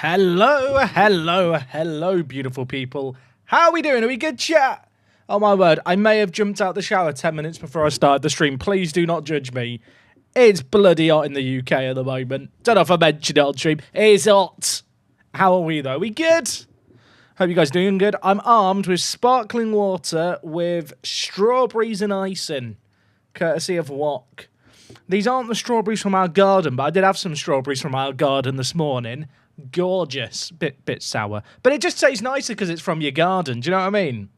Hello, beautiful people. How are we doing? Are we good, chat? Oh, my word. I may have jumped out the shower 10 minutes before I started the stream. Please do not judge me. It's bloody hot in the UK at the moment. Don't know if I mentioned it on stream. It's hot. How are we, though? We good? Hope you guys are doing good. I'm armed with sparkling water with strawberries and icing, courtesy of Wok. These aren't the strawberries from our garden, but I did have some strawberries from our garden this morning. Gorgeous. Bit sour. But it just tastes nicer because it's from your garden. Do you know what I mean?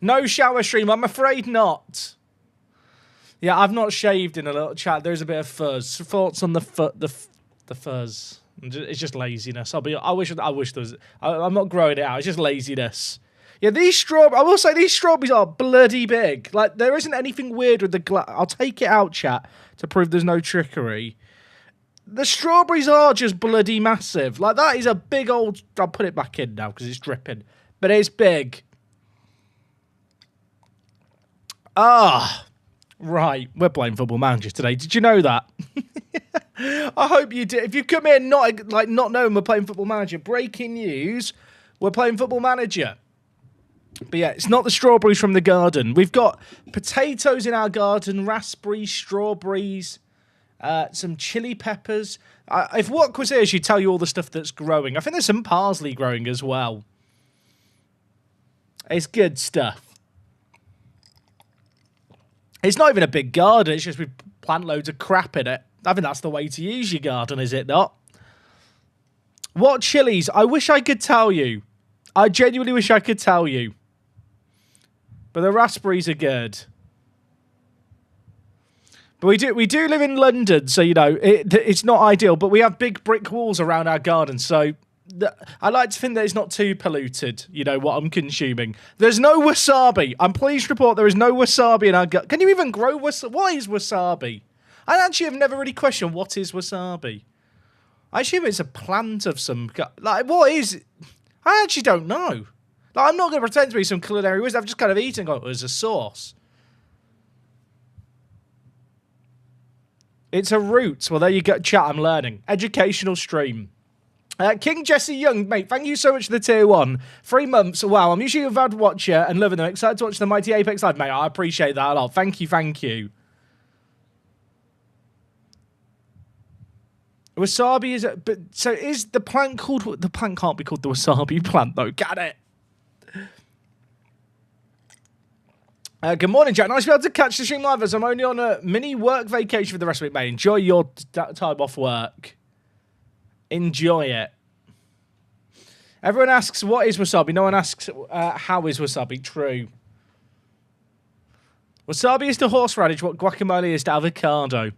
No shower stream. I'm afraid not. Yeah, I've not shaved in a little chat. There's a bit of fuzz. Thoughts on the fuzz? It's just laziness. I wish there was. I'm not growing it out. It's just laziness. Yeah, I will say these strawberries are bloody big. Like, there isn't anything weird with the glass. I'll take it out, chat, to prove there's no trickery. The strawberries are just bloody massive. Like, that is a big old... I'll put it back in now because it's dripping. But it's big. Ah, right. We're playing Football Manager today. Did you know that? I hope you did. If you come in not knowing we're playing Football Manager, breaking news, we're playing Football Manager. But yeah, it's not the strawberries from the garden. We've got potatoes in our garden, raspberries, strawberries, some chili peppers. If Wok was here, she'd tell you all the stuff that's growing. I think there's some parsley growing as well. It's good stuff. It's not even a big garden. It's just we plant loads of crap in it. I think that's the way to use your garden, is it not? What chilies? I wish I could tell you. I genuinely wish I could tell you. But the raspberries are good. But we do live in London, so, you know, it's not ideal. But we have big brick walls around our garden, so I like to think that it's not too polluted, you know, what I'm consuming. There's no wasabi. I'm pleased to report there is no wasabi in our garden. Can you even grow wasabi? What is wasabi? I actually have never really questioned what is wasabi. I assume it's a plant of some... Like, what is it? I actually don't know. Like, I'm not going to pretend to be some culinary wizard. I've just kind of eaten and gone, there's a sauce. It's a root. Well, there you go. Chat, I'm learning. Educational stream. King Jesse Young, mate, thank you so much for the tier 1. 3 months. Wow, I'm usually a VAD watcher and loving them. Excited to watch the Mighty Apex live, mate. I appreciate that a lot. Thank you. Wasabi is... But so is the plant called... The plant can't be called the wasabi plant, though. Got it. Good morning, Jack. Nice to be able to catch the stream live as I'm only on a mini work vacation for the rest of it, mate. Enjoy your time off work. Enjoy it. Everyone asks, what is wasabi? No one asks, how is wasabi? True. Wasabi is to horseradish what guacamole is to avocado.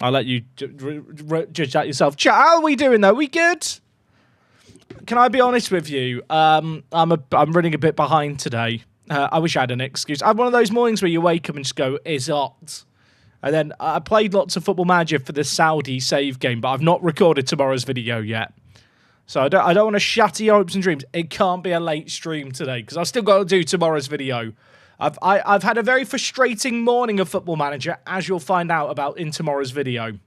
I'll let you judge that yourself. Chat, how are we doing, though? We good? Can I be honest with you? I'm running a bit behind today. I wish I had an excuse. I had one of those mornings where you wake up and just go, it's hot. And then I played lots of Football Manager for the Saudi save game, but I've not recorded tomorrow's video yet. So I don't want to shatter your hopes and dreams. It can't be a late stream today because I've still got to do tomorrow's video. I've had a very frustrating morning of Football Manager, as you'll find out about in tomorrow's video.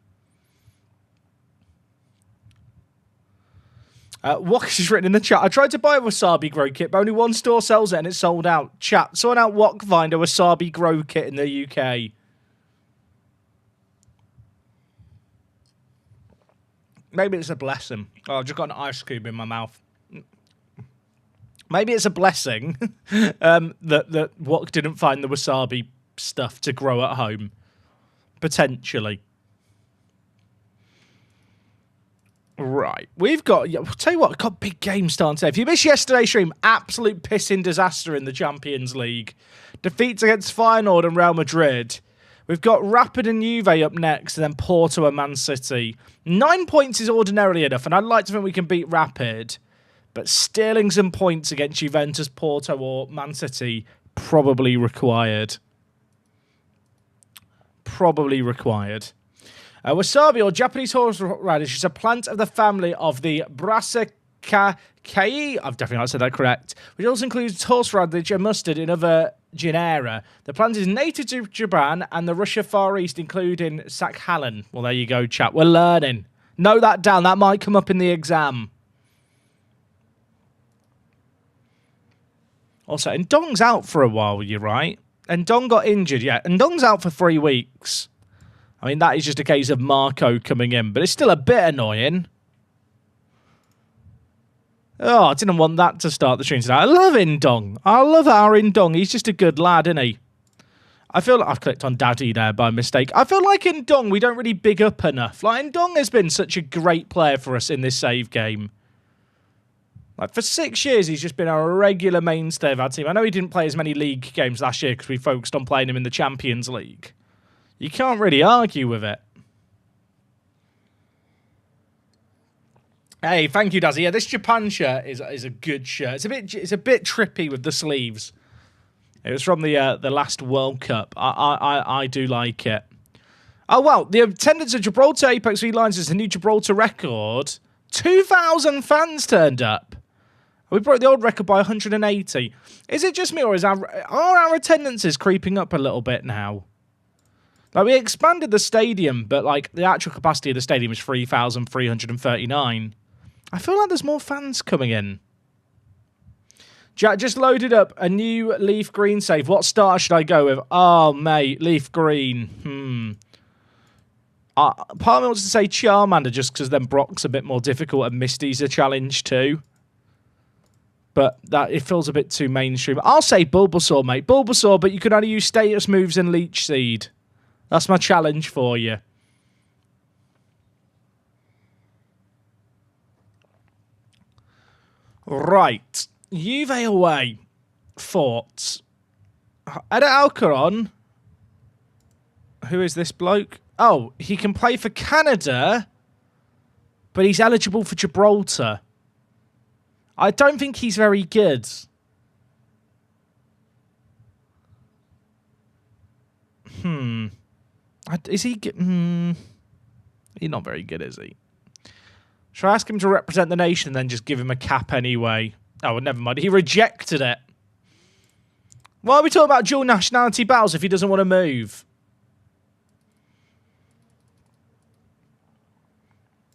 Wok is written in the chat. I tried to buy a wasabi grow kit, but only one store sells it and it's sold out. Chat, someone out Wok find a wasabi grow kit in the UK. Maybe it's a blessing. Oh, I've just got an ice cube in my mouth. Maybe it's a blessing that Wok didn't find the wasabi stuff to grow at home. Potentially. Right. We've got... I'll tell you what, we've got big games starting today. If you missed yesterday's stream, absolute pissing disaster in the Champions League. Defeats against Feyenoord and Real Madrid. We've got Rapid and Juve up next, and then Porto and Man City. 9 points is ordinarily enough, and I'd like to think we can beat Rapid. But stealing some points against Juventus, Porto, or Man City, probably required. Probably required. Wasabi, or Japanese horseradish, is a plant of the family of the Brassicaceae. I've definitely not said that correct. Which also includes horseradish and mustard in other genera. The plant is native to Japan and the Russia Far East, including Sakhalin. Well, there you go, chat. We're learning. Note that down. That might come up in the exam. Also, Ndong's out for a while, you're right. Ndong got injured, yeah. Ndong's out for 3 weeks. I mean, that is just a case of Marco coming in, but it's still a bit annoying. Oh, I didn't want that to start the stream today. I love Ndong. I love our Ndong. He's just a good lad, isn't he? I feel like I've clicked on Daddy there by mistake. I feel like Ndong we don't really big up enough. Like, Ndong has been such a great player for us in this save game. Like, for 6 years, he's just been a regular mainstay of our team. I know he didn't play as many league games last year because we focused on playing him in the Champions League. You can't really argue with it. Hey, thank you, Dazzy. Yeah, this Japan shirt is a good shirt. It's a bit trippy with the sleeves. It was from the last World Cup. I do like it. Oh, well, the attendance at Gibraltar Apex V Lions is a new Gibraltar record. 2,000 fans turned up. We broke the old record by 180. Is it just me, or are our attendances creeping up a little bit now? Like, we expanded the stadium, but like the actual capacity of the stadium is 3,339. I feel like there's more fans coming in. Jack just loaded up a new Leaf Green save. What starter should I go with? Oh, mate, Leaf Green. Part of me wants to say Charmander just because then Brock's a bit more difficult and Misty's a challenge too. But it feels a bit too mainstream. I'll say Bulbasaur, mate. Bulbasaur, but you can only use status moves and Leech Seed. That's my challenge for you. Right. Juve away. Thoughts. Eda Alcaron. Who is this bloke? Oh, he can play for Canada, but he's eligible for Gibraltar. I don't think he's very good. Is he good? He's not very good, is he? Should I ask him to represent the nation and then just give him a cap anyway? Oh, well, never mind. He rejected it. Why are we talking about dual nationality battles if he doesn't want to move?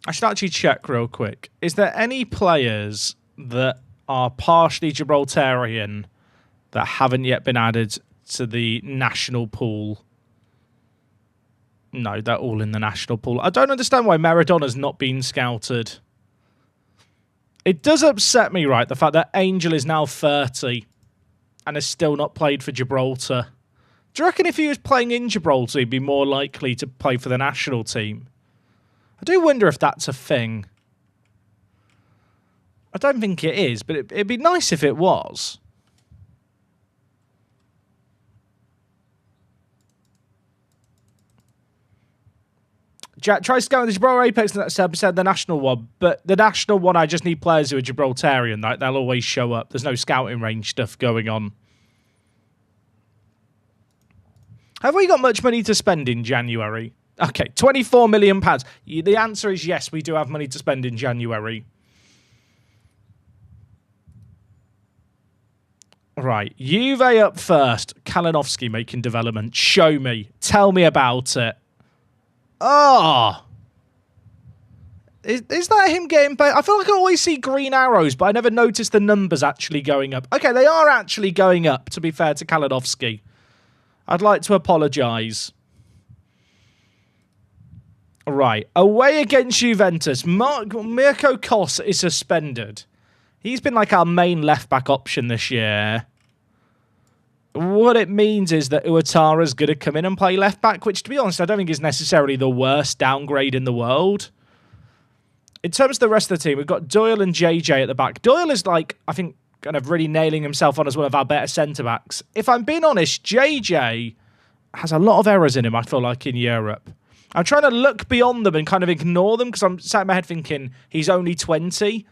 I should actually check real quick. Is there any players that are partially Gibraltarian that haven't yet been added to the national pool? No, they're all in the national pool. I don't understand why Maradona's not been scouted. It does upset me, right, the fact that Angel is now 30 and has still not played for Gibraltar. Do you reckon if he was playing in Gibraltar, he'd be more likely to play for the national team? I do wonder if that's a thing. I don't think it is, but it'd be nice if it was. Jack tries to go with the Gibraltar Apex and that's the national one, but the national one, I just need players who are Gibraltarian. Like, they'll always show up. There's no scouting range stuff going on. Have we got much money to spend in January? Okay, £24 million. The answer is yes, we do have money to spend in January. Right, Juve up first. Kalinowski making development. Show me. Tell me about it. Oh! Is that him getting paid? I feel like I always see green arrows, but I never noticed the numbers actually going up. Okay, they are actually going up, to be fair to Kalinowski. I'd like to apologise. Right, away against Juventus. Mirko Kos is suspended. He's been like our main left-back option this year. What it means is that Uatara's going to come in and play left-back, which, to be honest, I don't think is necessarily the worst downgrade in the world. In terms of the rest of the team, we've got Doyle and JJ at the back. Doyle is, like, I think, kind of really nailing himself on as one of our better centre-backs. If I'm being honest, JJ has a lot of errors in him, I feel like, in Europe. I'm trying to look beyond them and kind of ignore them because I'm sat in my head thinking he's only 20.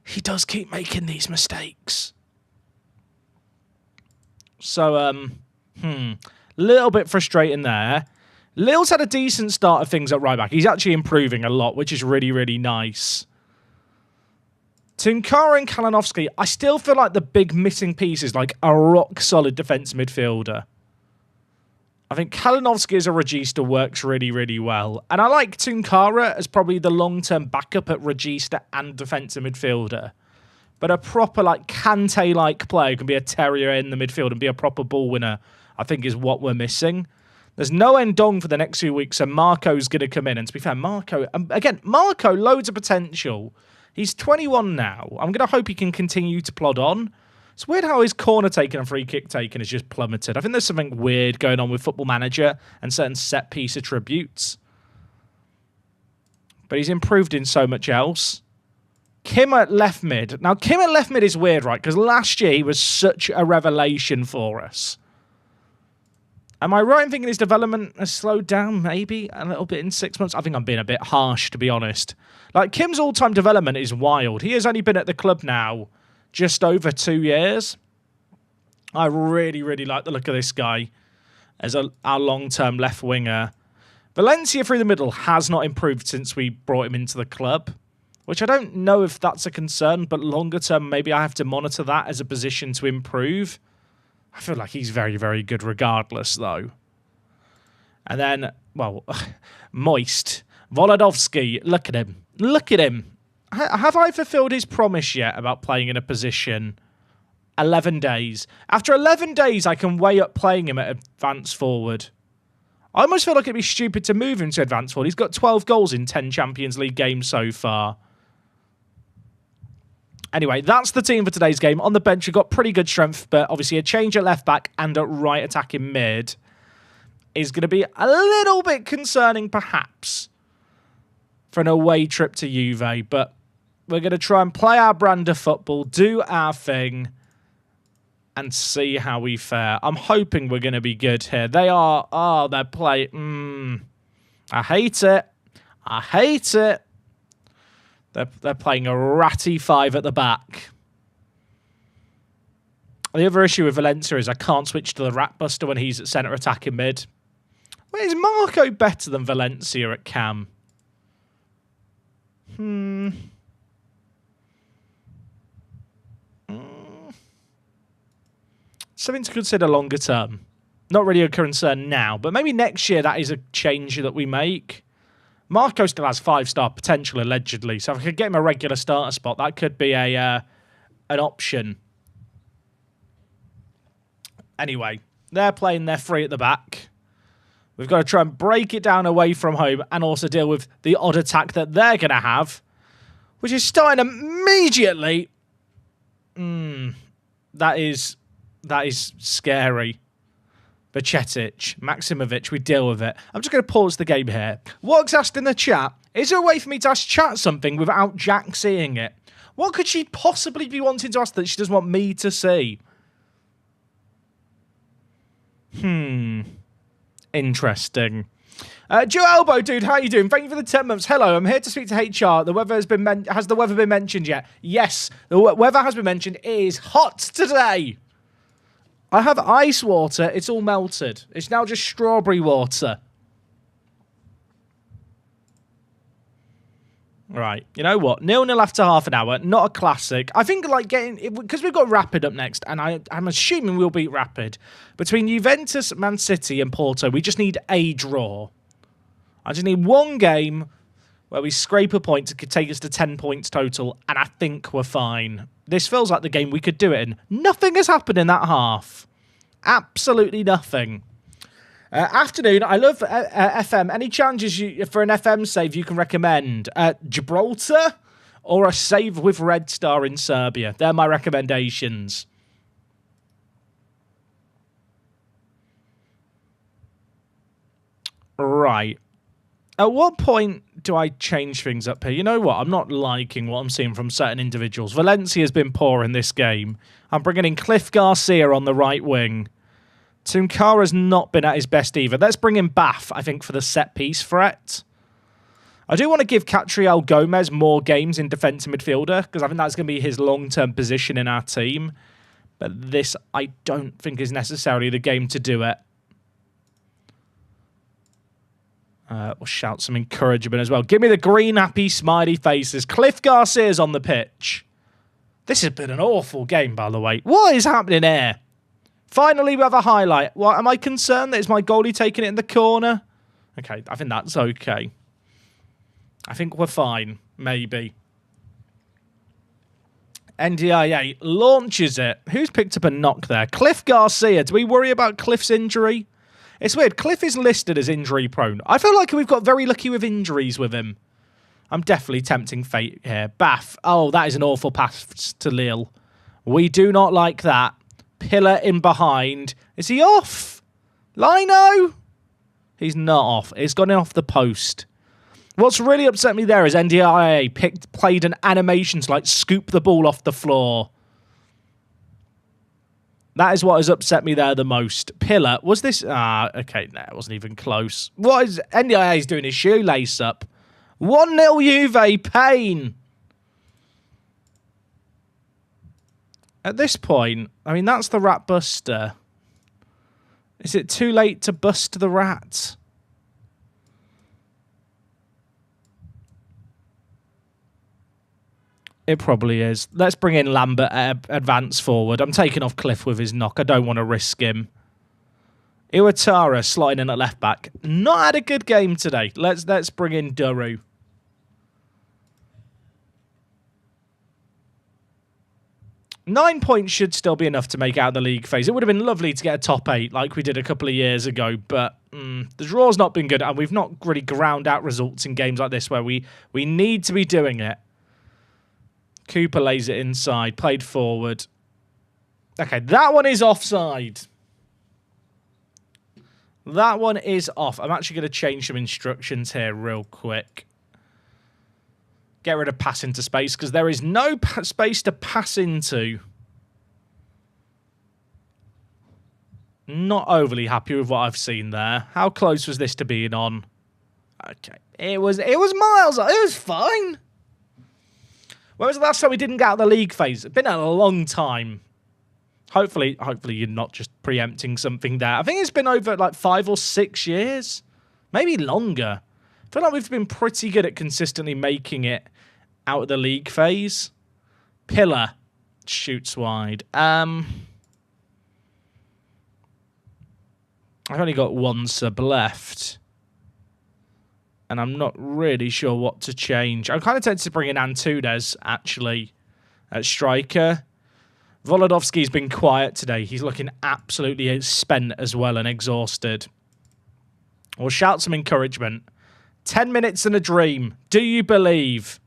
He does keep making these mistakes. So, little bit frustrating there. Lille's had a decent start of things at right back. He's actually improving a lot, which is really, really nice. Tunkara and Kalinowski, I still feel like the big missing piece is like a rock-solid defence midfielder. I think Kalinowski as a regista works really, really well. And I like Tunkara as probably the long-term backup at regista and defensive midfielder. But a proper, like, Kante-like player who can be a terrier in the midfield and be a proper ball winner, I think is what we're missing. There's no Endong for the next few weeks, so Marco's going to come in. And to be fair, Marco, loads of potential. He's 21 now. I'm going to hope he can continue to plod on. It's weird how his corner taking and free kick taking has just plummeted. I think there's something weird going on with Football Manager and certain set-piece attributes. But he's improved in so much else. Kim at left mid. Now, Kim at left mid is weird, right? Because last year he was such a revelation for us. Am I right in thinking his development has slowed down maybe a little bit in 6 months? I think I'm being a bit harsh, to be honest. Like, Kim's all-time development is wild. He has only been at the club now just over 2 years. I really, really like the look of this guy as our long-term left winger. Valencia through the middle has not improved since we brought him into the club, which I don't know if that's a concern, but longer term, maybe I have to monitor that as a position to improve. I feel like he's very, very good regardless, though. And then, well, Moist. Volodovsky, look at him. Look at him. Have I fulfilled his promise yet about playing in a position? 11 days. After 11 days, I can weigh up playing him at advanced forward. I almost feel like it'd be stupid to move him to advanced forward. He's got 12 goals in 10 Champions League games so far. Anyway, that's the team for today's game. On the bench, you've got pretty good strength, but obviously a change at left back and a right attacking mid is going to be a little bit concerning, perhaps, for an away trip to Juve. But we're going to try and play our brand of football, do our thing, and see how we fare. I'm hoping we're going to be good here. They are. Oh, they're playing. I hate it. I hate it. They're playing a ratty 5 at the back. The other issue with Valencia is I can't switch to the Rat Buster when he's at centre attacking mid. Wait, is Marco better than Valencia at cam? Something to consider longer term. Not really a concern now, but maybe next year that is a change that we make. Marco still has 5-star potential, allegedly, so if I could get him a regular starter spot, that could be an option. Anyway, they're playing their 3 at the back. We've got to try and break it down away from home and also deal with the odd attack that they're going to have, which is starting immediately. That is scary. Bacetic, Maximovic, we deal with it. I'm just going to pause the game here. What's asked in the chat, is there a way for me to ask chat something without Jack seeing it? What could she possibly be wanting to ask that she doesn't want me to see? Interesting. Joe Elbow, dude, how you doing? Thank you for the 10 months. Hello, I'm here to speak to HR. The weather has the weather been mentioned yet? Yes, the weather has been mentioned. It is hot today. I have ice water. It's all melted. It's now just strawberry water. Right. You know what? 0-0 after half an hour. Not a classic. I think like because we've got Rapid up next, and I'm assuming we'll beat Rapid. Between Juventus, Man City, and Porto, we just need a draw. I just need one game where we scrape a point to take us to 10 points total, and I think we're fine. This feels like the game we could do it in. Nothing has happened in that half. Absolutely nothing. Afternoon, I love FM. Any challenges for an FM save you can recommend? Gibraltar or a save with Red Star in Serbia? They're my recommendations. Right. At what point do I change things up here? You know what? I'm not liking what I'm seeing from certain individuals. Valencia's been poor in this game. I'm bringing in Cliff Garcia on the right wing. Tunkara's not been at his best either. Let's bring in Bath, I think, for the set-piece threat. I do want to give Catriel Gomez more games in defensive midfielder, because I think that's going to be his long-term position in our team. But this, I don't think, is necessarily the game to do it. We'll shout some encouragement as well. Give me the green, happy, smiley faces. Cliff Garcia's on the pitch. This has been an awful game, by the way. What is happening here? Finally, we have a highlight. What, am I concerned that it's my goalie taking it in the corner? Okay, I think that's okay. I think we're fine, maybe. NDIA launches it. Who's picked up a knock there? Cliff Garcia. Do we worry about Cliff's injury? It's weird. Cliff is listed as injury prone. I feel like we've got very lucky with injuries with him. I'm definitely tempting fate here. Bath. Oh, that is an awful pass to Lille. We do not like that. Pillar in behind. Is he off? Lino? He's not off. It's gone off the post. What's really upset me there is NDIA played an animation to like scoop the ball off the floor. That is what has upset me there the most. Pillar. Was this... okay, no, it wasn't even close. What is... NDIA is doing his shoelace up. 1-0 Juve. Pain. At this point, I mean, that's the rat buster. Is it too late to bust the rat? It probably is. Let's bring in Lambert at advance forward. I'm taking off Cliff with his knock. I don't want to risk him. Iwatara slotting in at left back. Not had a good game today. Let's bring in Duru. Nine points should still be enough to make out the league phase. It would have been lovely to get a top 8 like we did a couple of years ago, but the draw's not been good, and we've not really ground out results in games like this where we need to be doing it. Cooper lays it inside, played forward. Okay, that one is offside. That one is off. I'm actually going to change some instructions here real quick. Get rid of pass into space, because there is no space to pass into. Not overly happy with what I've seen there. How close was this to being on? Okay. It was miles. It was fine. When was the last time we didn't get out of the league phase? It's been a long time. Hopefully you're not just preempting something there. I think it's been over like 5 or 6 years. Maybe longer. I feel like we've been pretty good at consistently making it out of the league phase. Pillar shoots wide. I've only got one sub left. And I'm not really sure what to change. I'm kind of tempted to bring in Antunes, actually, at striker. Volodovsky's been quiet today. He's looking absolutely spent as well and exhausted. We'll shout some encouragement. 10 minutes and a dream. Do you believe?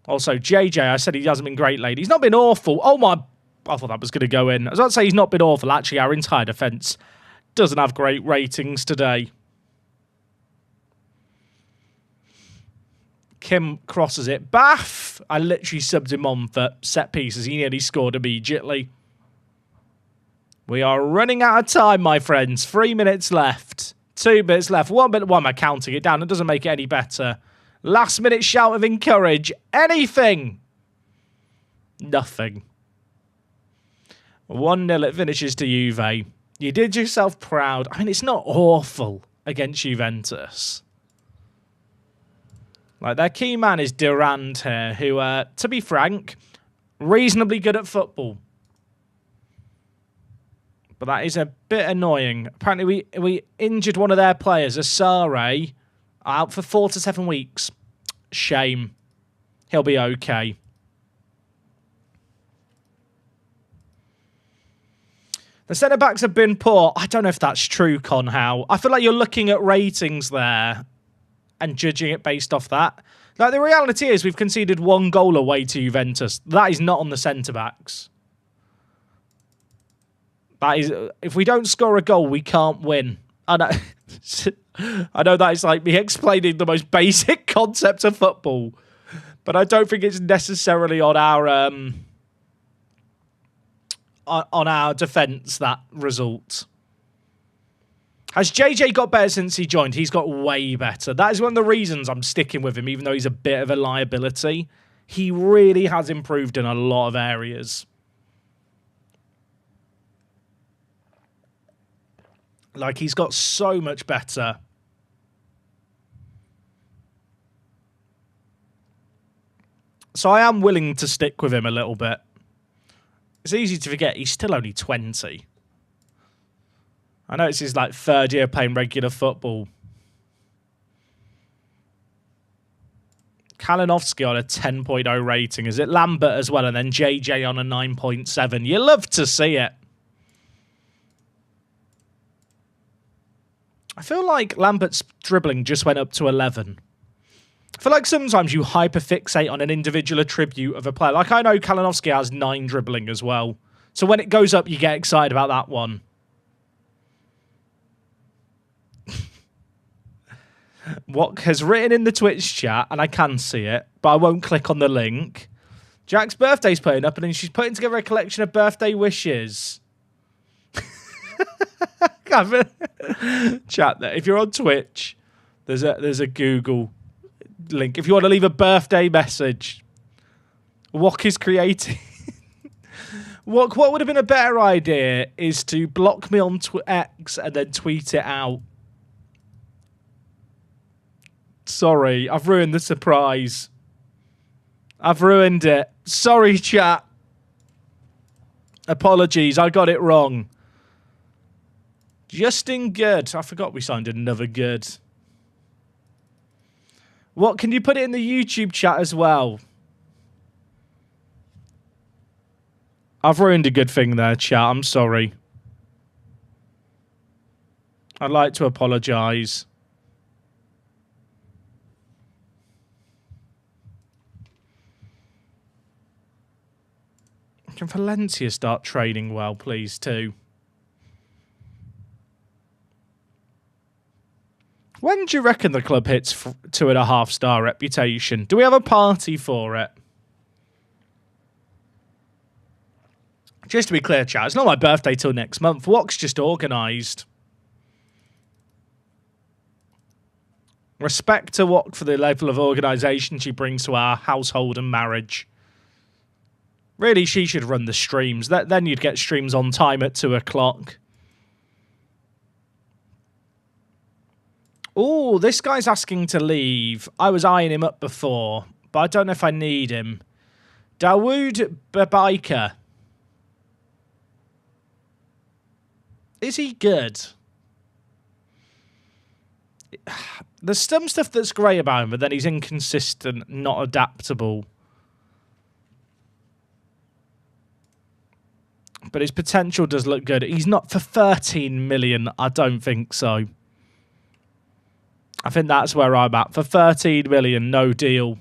Also, JJ, I said he hasn't been great lately. He's not been awful. Oh, my... I thought that was going to go in. I was about to say he's not been awful. Actually, our entire defence doesn't have great ratings today. Kim crosses it. Bath! I literally subbed him on for set pieces. He nearly scored immediately. We are running out of time, my friends. 3 minutes left. 2 minutes left. 1 minute. Why am I counting it down? It doesn't make it any better. Last minute shout of encourage. Anything. Nothing. 1-0 it finishes to Juve. You did yourself proud. I mean, it's not awful against Juventus. Like, their key man is Durand here, who, to be frank, reasonably good at football. But that is a bit annoying. Apparently, we injured one of their players, Asare, out for 4 to 7 weeks. Shame. He'll be okay. The centre-backs have been poor. I don't know if that's true, Conhow. I feel like you're looking at ratings there and judging it based off that. Like, the reality is we've conceded 1 goal away to Juventus. That is not on the centre-backs. That is, if we don't score a goal, we can't win. I know that is like me explaining the most basic concept of football, but I don't think it's necessarily on our defence, that result. Has JJ got better since he joined? He's got way better. That is one of the reasons I'm sticking with him, even though he's a bit of a liability. He really has improved in a lot of areas. Like, he's got so much better. So I am willing to stick with him a little bit. It's easy to forget he's still only 20. I know it's his like 3rd year playing regular football. Kalinowski on a 10.0 rating. Is it Lambert as well? And then JJ on a 9.7. You love to see it. I feel like Lambert's dribbling just went up to 11. I feel like sometimes you hyperfixate on an individual attribute of a player. Like I know Kalinowski has 9 dribbling as well. So when it goes up, you get excited about that one. What has written in the Twitch chat, and I can see it, but I won't click on the link. Jack's birthday's putting up, and then she's putting together a collection of birthday wishes. Chat there. If you're on Twitch, there's a Google link. If you want to leave a birthday message, Wok is creating. What would have been a better idea is to block me on X and then tweet it out. Sorry, I've ruined the surprise. I've ruined it. Sorry, chat. Apologies, I got it wrong. Justin Good. I forgot we signed another Good. What, can you put it in the YouTube chat as well? I've ruined a good thing there, chat. I'm sorry. I'd like to apologise. Can Valencia start trading well, please, too? When do you reckon the club hits 2.5-star reputation? Do we have a party for it? Just to be clear, chat, it's not my birthday till next month. Wok's just organised. Respect to Wok for the level of organisation she brings to our household and marriage. Really, she should run the streams. Then you'd get streams on time at 2 o'clock. Oh, this guy's asking to leave. I was eyeing him up before, but I don't know if I need him. Dawood Babaika. Is he good? There's some stuff that's great about him, but then he's inconsistent, not adaptable. But his potential does look good. He's not for 13 million. I don't think so. I think that's where I'm at. For 13 million, no deal.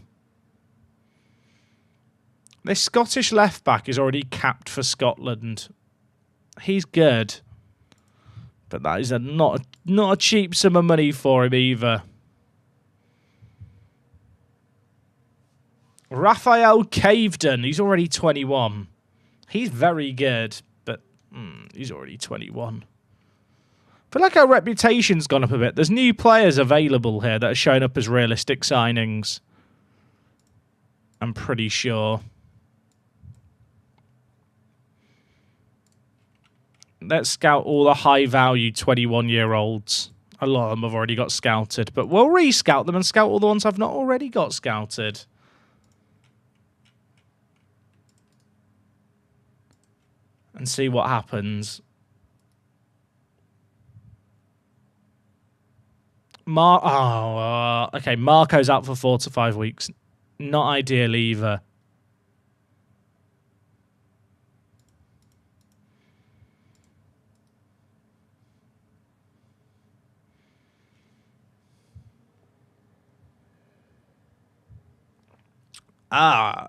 This Scottish left back is already capped for Scotland. He's good. But that is not a cheap sum of money for him either. Raphael Cavedon. He's already 21. He's very good, but he's already 21. I feel like our reputation's gone up a bit. There's new players available here that are showing up as realistic signings. I'm pretty sure. Let's scout all the high-value 21-year-olds. A lot of them have already got scouted, but we'll re-scout them and scout all the ones I've not already got scouted. And see what happens. Okay. Marco's out for 4 to 5 weeks. Not ideal either.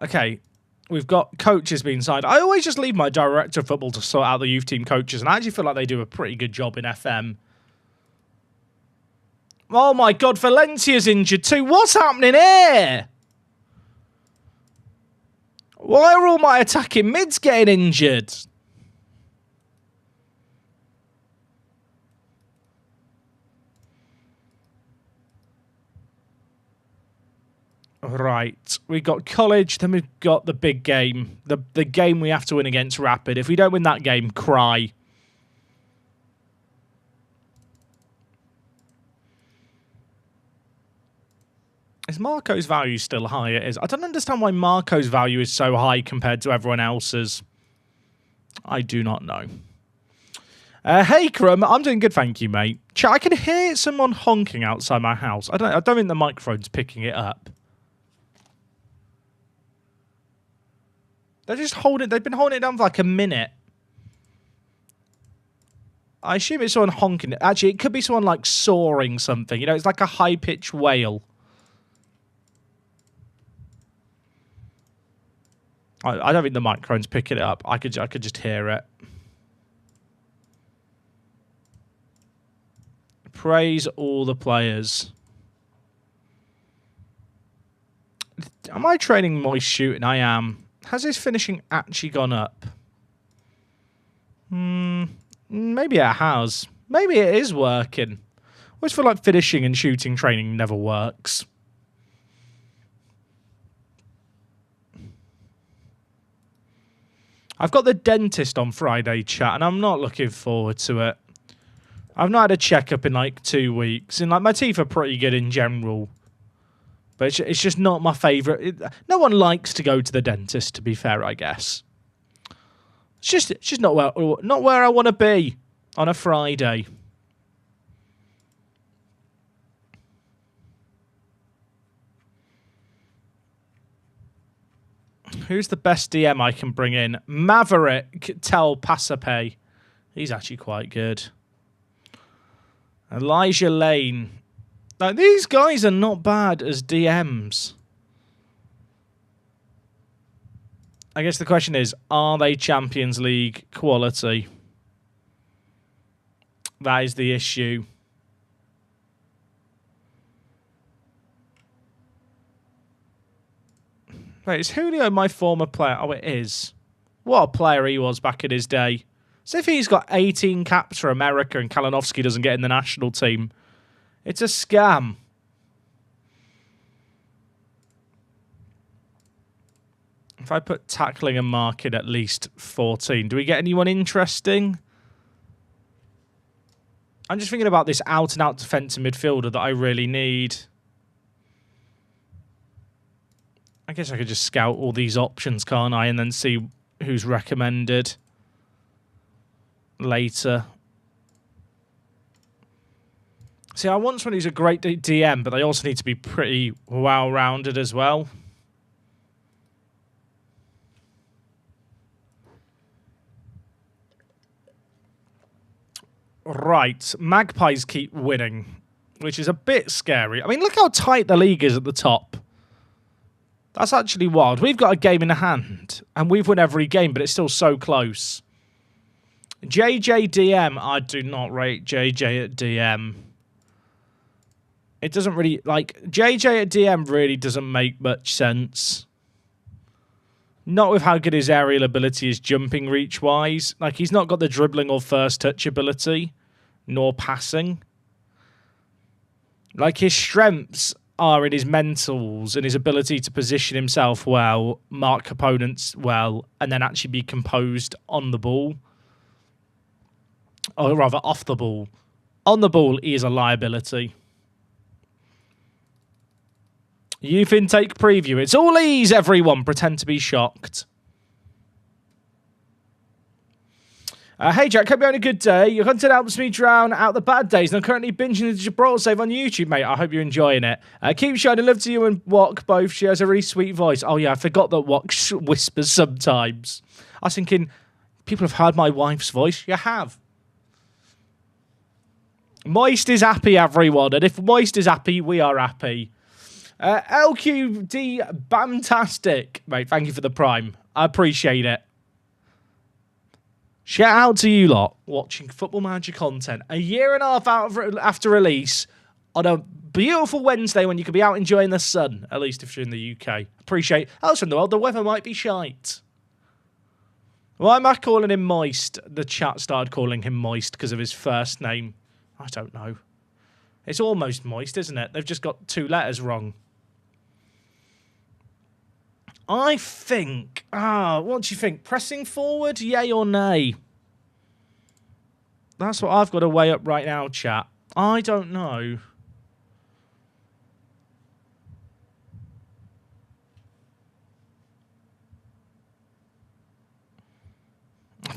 Okay. We've got coaches being signed. I always just leave my director of football to sort out the youth team coaches, and I actually feel like they do a pretty good job in FM. Oh my God, Valencia's injured too. What's happening here? Why are all my attacking mids getting injured? Right, we've got college, then we've got the big game. The game we have to win against Rapid. If we don't win that game, cry. Is Marco's value still high? It is. I don't understand why Marco's value is so high compared to everyone else's. I do not know. Hey, Crumb, I'm doing good, thank you, mate. Chat, I can hear someone honking outside my house. I don't think the microphone's picking it up. They're just holding. They've been holding it down for like a minute. I assume it's someone honking. Actually, it could be someone like sawing something. You know, it's like a high-pitched wail. I don't think the microphone's picking it up. I could just hear it. Praise all the players. Am I training moist shooting? I am. Has his finishing actually gone up? Maybe it has. Maybe it is working. I always feel like finishing and shooting training never works. I've got the dentist on Friday, chat, and I'm not looking forward to it. I've not had a checkup in like 2 weeks, and like my teeth are pretty good in general, but it's just not my favourite. No one likes to go to the dentist, to be fair, I guess. It's just not where I want to be on a Friday. Who's the best DM I can bring in? Maverick Tel Pasape. He's actually quite good. Elijah Lane. Now, these guys are not bad as DMs. I guess the question is, are they Champions League quality? That is the issue. Wait, is Julio my former player? Oh, it is. What a player he was back in his day. So if he's got 18 caps for America and Kalinowski doesn't get in the national team, it's a scam. If I put tackling and marking at least 14, do we get anyone interesting? I'm just thinking about this out-and-out defensive midfielder that I really need. I guess I could just scout all these options, can't I? And then see who's recommended later. See, I want someone who's a great DM, but they also need to be pretty well-rounded as well. Right, Magpies keep winning, which is a bit scary. I mean, look how tight the league is at the top. That's actually wild. We've got a game in hand, and we've won every game, but it's still so close. JJ I do not rate JJ at DM. It doesn't really, like, JJ at DM really doesn't make much sense. Not with how good his aerial ability is jumping reach-wise. Like, he's not got the dribbling or first touch ability, nor passing. Like, his strengths are in his mentals and his ability to position himself well, mark opponents well, and then actually be composed on the ball. Or rather, off the ball. On the ball, he is a liability. Youth intake preview. It's all ease, everyone. Pretend to be shocked. Hey, Jack. Hope you're having a good day. Your content helps me drown out the bad days, and I'm currently binging the Gibraltar save on YouTube, mate. I hope you're enjoying it. Keep shining. Love to you and Wok both. She has a really sweet voice. Oh, yeah. I forgot that Wok whispers sometimes. I was thinking, people have heard my wife's voice. You have. Moist is happy, everyone. And if Moist is happy, we are happy. LQD Bamtastic. Mate, thank you for the prime. I appreciate it. Shout out to you lot watching Football Manager content a year and a half after release on a beautiful Wednesday when you could be out enjoying the sun, at least if you're in the UK. Appreciate it. Elsewhere in the world, the weather might be shite. Why am I calling him Moist? The chat started calling him Moist because of his first name. I don't know. It's almost Moist, isn't it? They've just got 2 letters wrong. I think... what do you think? Pressing forward, yay or nay? That's what I've got to weigh up right now, chat. I don't know.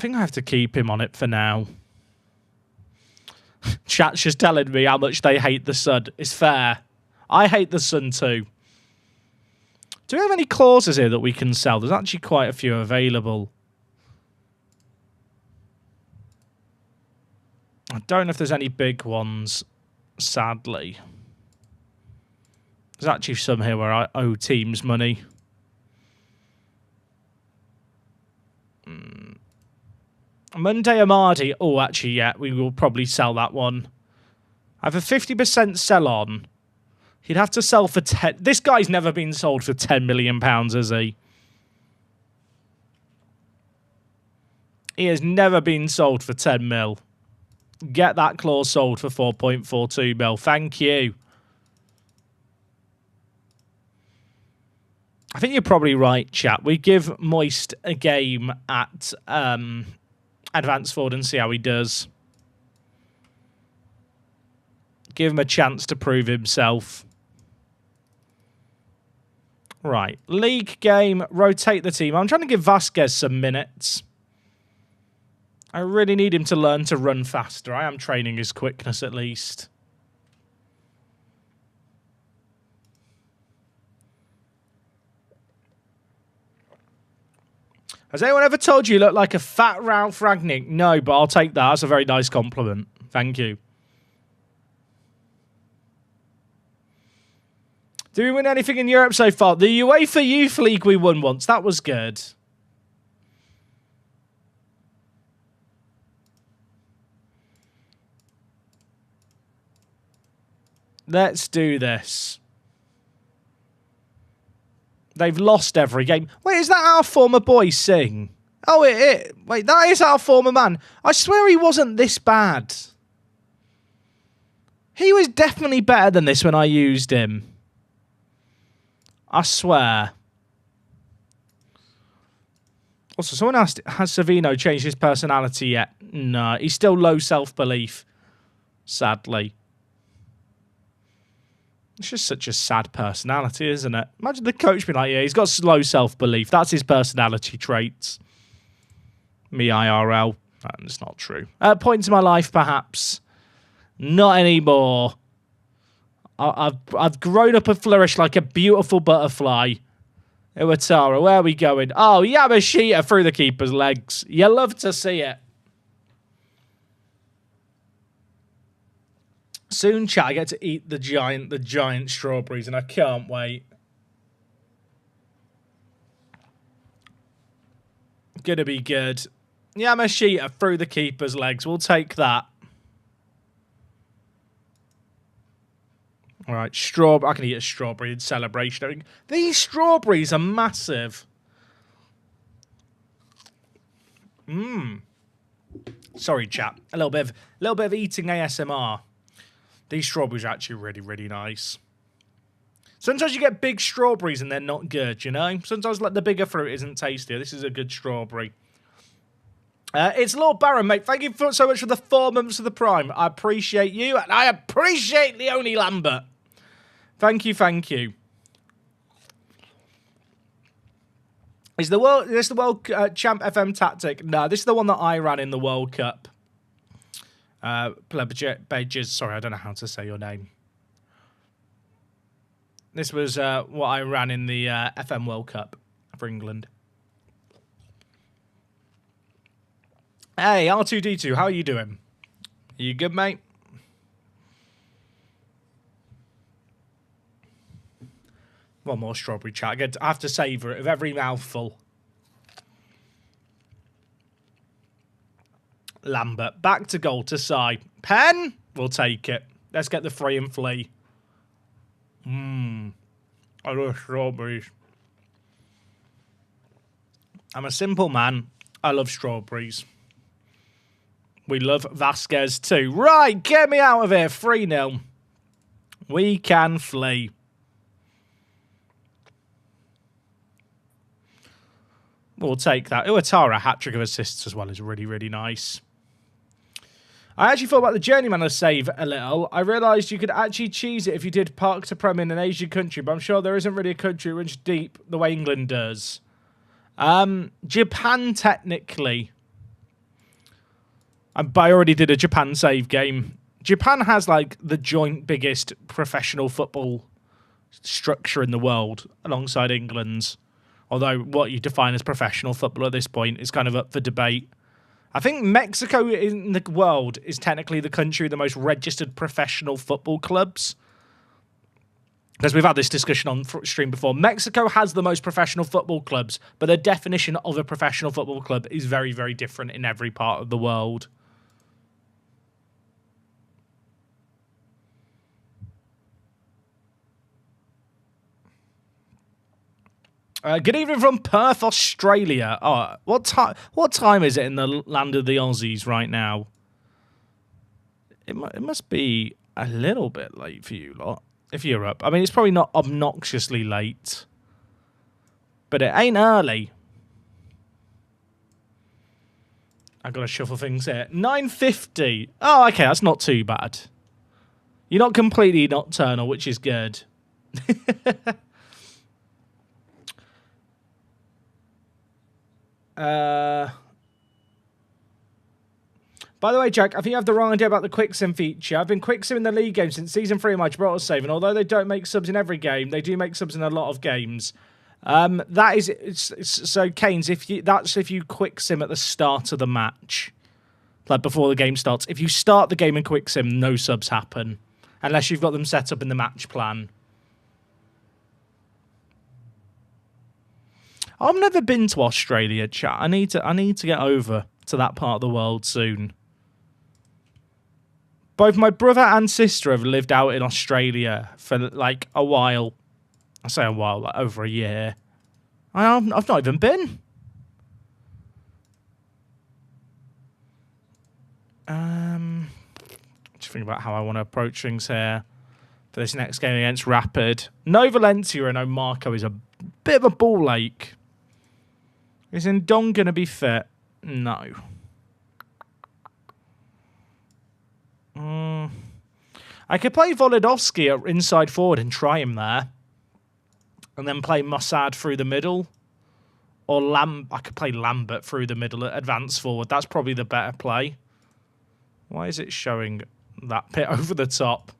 think I have to keep him on it for now. Chat's just telling me how much they hate the Sun. It's fair. I hate the Sun too. Do we have any clauses here that we can sell? There's actually quite a few available. I don't know if there's any big ones, sadly. There's actually some here where I owe teams money. Monday Amadi. Oh, actually, yeah, we will probably sell that one. I have a 50% sell on. He'd have to sell for 10. This guy's never been sold for £10 million, has he? He has never been sold for 10 mil. Get that clause sold for 4.42 mil. Thank you. I think you're probably right, chat. We give Moist a game at Advanced Forward and see how he does. Give him a chance to prove himself. Right. League game. Rotate the team. I'm trying to give Vasquez some minutes. I really need him to learn to run faster. I am training his quickness at least. Has anyone ever told you look like a fat Ralph Ragnick? No, but I'll take that. That's a very nice compliment. Thank you. Do we win anything in Europe so far? The UEFA Youth League we won once. That was good. Let's do this. They've lost every game. Wait, is that our former boy Singh? Oh, wait, that is our former man. I swear he wasn't this bad. He was definitely better than this when I used him. I swear. Also, someone asked, has Savino changed his personality yet? No, he's still low self-belief, sadly. It's just such a sad personality, isn't it? Imagine the coach being like, yeah, he's got low self-belief. That's his personality traits. Me IRL. That's not true. Point to my life, perhaps. Not anymore. I've grown up and flourished like a beautiful butterfly. Iwatara, where are we going? Oh, Yamashita through the keeper's legs. You love to see it. Soon, chat, I get to eat the giant strawberries, and I can't wait. Gonna be good. Yamashita through the keeper's legs. We'll take that. All right, strawberry. I can eat a strawberry in celebration. These strawberries are massive. Sorry, chat. A little bit of eating ASMR. These strawberries are actually really, really nice. Sometimes you get big strawberries and they're not good, you know? Sometimes like the bigger fruit isn't tastier. This is a good strawberry. It's Lord Baron, mate. Thank you so much for the 4 months of the Prime. I appreciate you, and I appreciate Leonie Lambert. Thank you, thank you. Is this the World Champ FM tactic? No, this is the one that I ran in the World Cup. Plebejes, sorry, I don't know how to say your name. This was what I ran in the FM World Cup for England. Hey, R2D2, how are you doing? Are you good, mate? One more strawberry chat. I have to savour it with every mouthful. Lambert, back to goal to side. Pen? We'll take it. Let's get the free and flee. I love strawberries. I'm a simple man. I love strawberries. We love Vasquez too. Right, get me out of here. 3-0. We can flee. We'll take that. Iwatara, hat-trick of assists as well, is really, really nice. I actually thought about the Journeyman save a little. I realised you could actually cheese it if you did Park to Prem in an Asian country, but I'm sure there isn't really a country which deep the way England does. Japan, technically. But I already did a Japan save game. Japan has like the joint biggest professional football structure in the world alongside England's. Although what you define as professional football at this point is kind of up for debate. I think Mexico in the world is technically the country with the most registered professional football clubs. Because we've had this discussion on stream before. Mexico has the most professional football clubs, but the definition of a professional football club is very, very different in every part of the world. Good evening from Perth, Australia. Oh, what time is it in the land of the Aussies right now? It must be a little bit late for you lot, if you're up. I mean, it's probably not obnoxiously late, but it ain't early. I've got to shuffle things here. 9:50. Oh, okay, that's not too bad. You're not completely nocturnal, which is good. By the way, Jack, I think you have the wrong idea about the quicksim feature. I've been quicksim the league game since season 3 of my Gibraltar save, and although they don't make subs in every game, they do make subs in a lot of games. That is so Keynes. If you quicksim at the start of the match, like before the game starts. If you start the game in quicksim, no subs happen unless you've got them set up in the match plan. I've never been to Australia, chat. I need to get over to that part of the world soon. Both my brother and sister have lived out in Australia for like a while. I say a while, like over a year. I've not even been. Just think about how I want to approach things here for this next game against Rapid. No Valencia and no Marco is a bit of a ball ache. Is Ndong going to be fit? No. I could play Volodovsky at inside forward and try him there. And then play Mossad through the middle. Or I could play Lambert through the middle at advance forward. That's probably the better play. Why is it showing that bit over the top?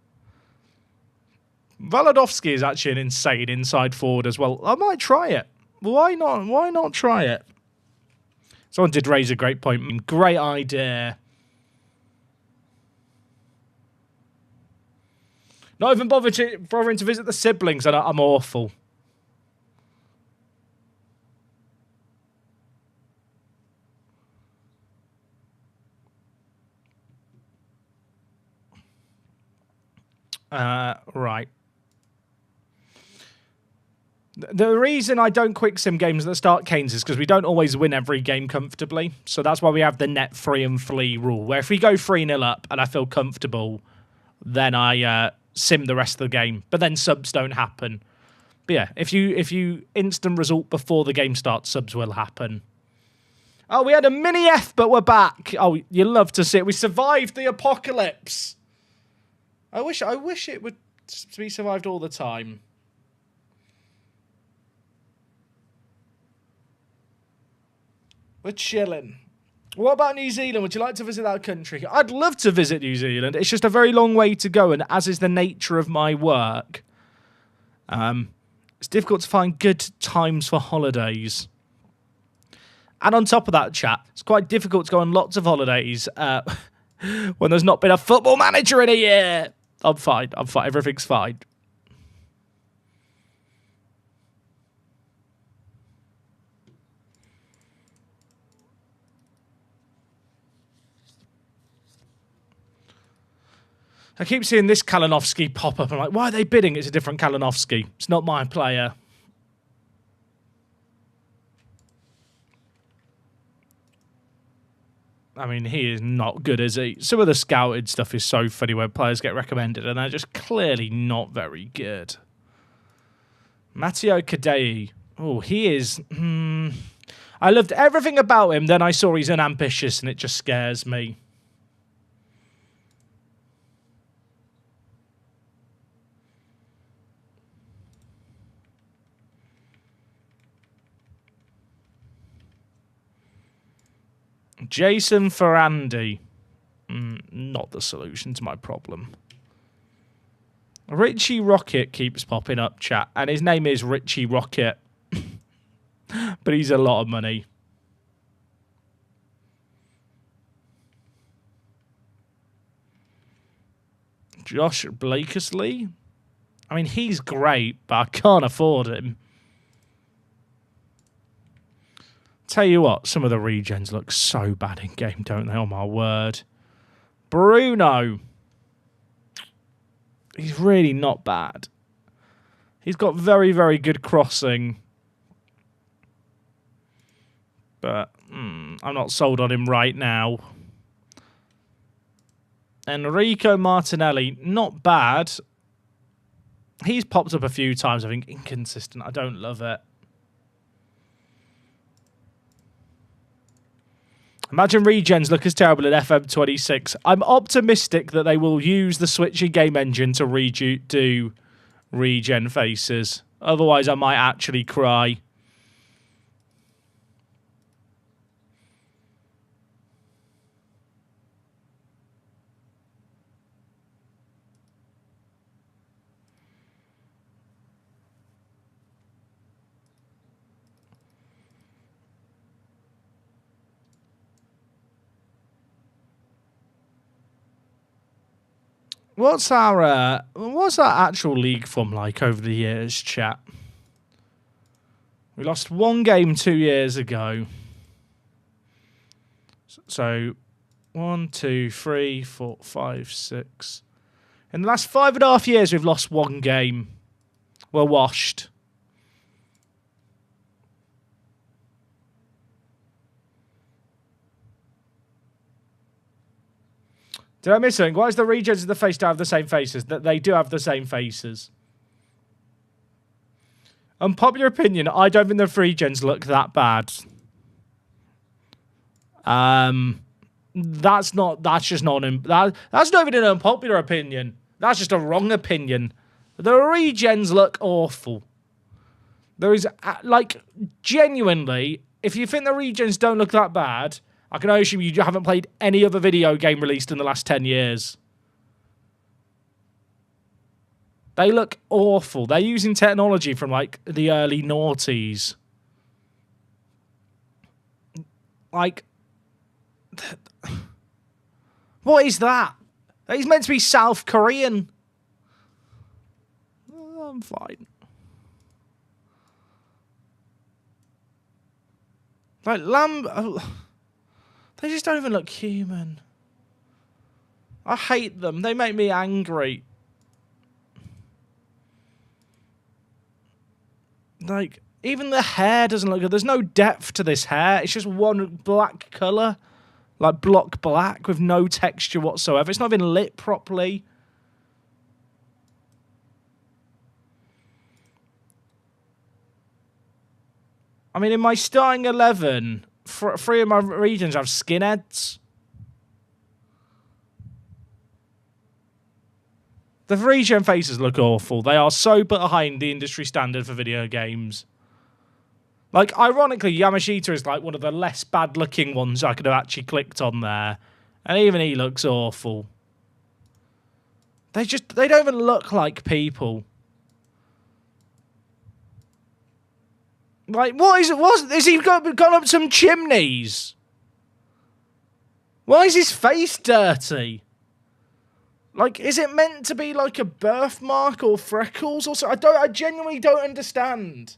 Volodovsky is actually an insane inside forward as well. I might try it. Why not? Why not try it? Someone did raise a great point. Great idea. Not even bothering to visit the siblings. I'm awful. Right. The reason I don't quicksim games at the start, Keynes, is because we don't always win every game comfortably. So that's why we have the net free and flee rule, where if we go 3-0 up and I feel comfortable, then I sim the rest of the game. But then subs don't happen. But yeah, if you instant result before the game starts, subs will happen. Oh, we had a mini F, but we're back. Oh, you love to see it. We survived the apocalypse. I wish it would be survived all the time. We're chilling. What about New Zealand? Would you like to visit that country? I'd love to visit New Zealand. It's just a very long way to go, and as is the nature of my work, it's difficult to find good times for holidays. And on top of that, chat, it's quite difficult to go on lots of holidays when there's not been a football manager in a year. I'm fine. Everything's fine. I keep seeing this Kalinowski pop up. I'm like, why are they bidding? It's a different Kalinowski. It's not my player. I mean, he is not good, is he? Some of the scouted stuff is so funny where players get recommended and they're just clearly not very good. Matteo Kadei. Oh, he is... I loved everything about him. Then I saw he's unambitious and it just scares me. Jason Ferrandi. not the solution to my problem. Richie Rocket keeps popping up, chat, and his name is Richie Rocket. But he's a lot of money. Josh Blakesley? I mean, he's great, but I can't afford him. Tell you what, some of the regens look so bad in game, don't they? Oh, my word. Bruno. He's really not bad. He's got very, very good crossing. But I'm not sold on him right now. Enrico Martinelli, not bad. He's popped up a few times, I think. Inconsistent. I don't love it. Imagine regens look as terrible at FM26. I'm optimistic that they will use the switching game engine to redo regen faces. Otherwise, I might actually cry. What's our actual league form like over the years, chat? We lost one game 2 years ago. So 1, 2, 3, 4, 5, 6. In the last 5.5 years, we've lost one game. We're washed. Did I miss something? Why is the regens of the face to have the same faces? That they do have the same faces. Unpopular opinion, I don't think the regens look that bad. That's not even an unpopular opinion. That's just a wrong opinion. The regens look awful. There is, like, genuinely, if you think the regens don't look that bad, I can only assume you haven't played any other video game released in the last 10 years. They look awful. They're using technology from, like, the early noughties. Like, what is that? He's meant to be South Korean. Oh, I'm fine. Like, they just don't even look human. I hate them. They make me angry. Like, even the hair doesn't look good. There's no depth to this hair. It's just one black colour. Like, block black with no texture whatsoever. It's not even lit properly. I mean, in my starting 11... 3 of my regens have skinheads. The regen faces look awful. They are so behind the industry standard for video games. Like, ironically, Yamashita is like one of the less bad-looking ones I could have actually clicked on there. And even he looks awful. They don't even look like people. Like, what is it? Has he gone up some chimneys? Why is his face dirty? Like, is it meant to be like a birthmark or freckles or so? I genuinely don't understand.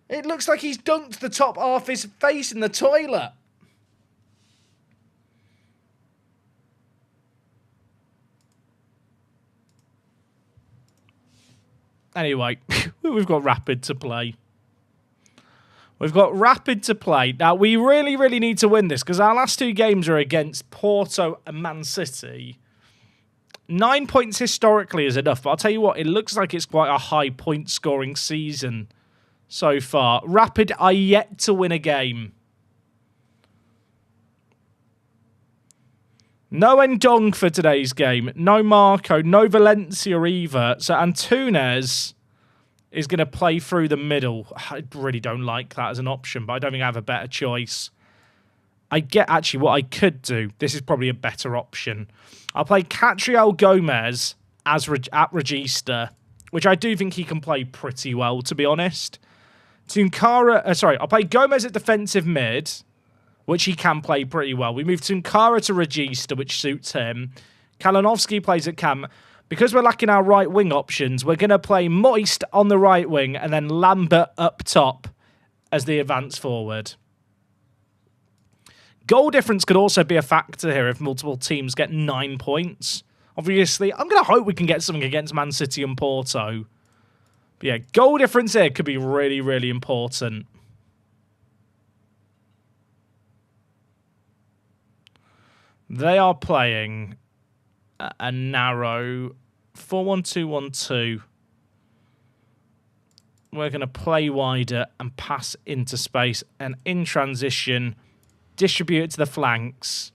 It looks like he's dunked the top half of his face in the toilet. Anyway, we've got Rapid to play. We've got Rapid to play. Now, we really, really need to win this because our last 2 games are against Porto and Man City. 9 points historically is enough, but I'll tell you what, it looks like it's quite a high point-scoring season so far. Rapid are yet to win a game. No Ndong for today's game. No Marco. No Valencia either. So Antunes is going to play through the middle. I really don't like that as an option, but I don't think I have a better choice. I get actually what I could do. This is probably a better option. I'll play Catriel Gomez as at Regista, which I do think he can play pretty well, to be honest. I'll play Gomez at defensive mid, which he can play pretty well. We move Tunkara to Regista, which suits him. Kalinowski plays at cam. Because we're lacking our right wing options, we're going to play Moist on the right wing and then Lambert up top as the advance forward. Goal difference could also be a factor here if multiple teams get 9 points. Obviously, I'm going to hope we can get something against Man City and Porto. But yeah, goal difference here could be really, really important. They are playing a narrow 4-1-2-1-2. We're going to play wider and pass into space. And in transition, distribute it to the flanks.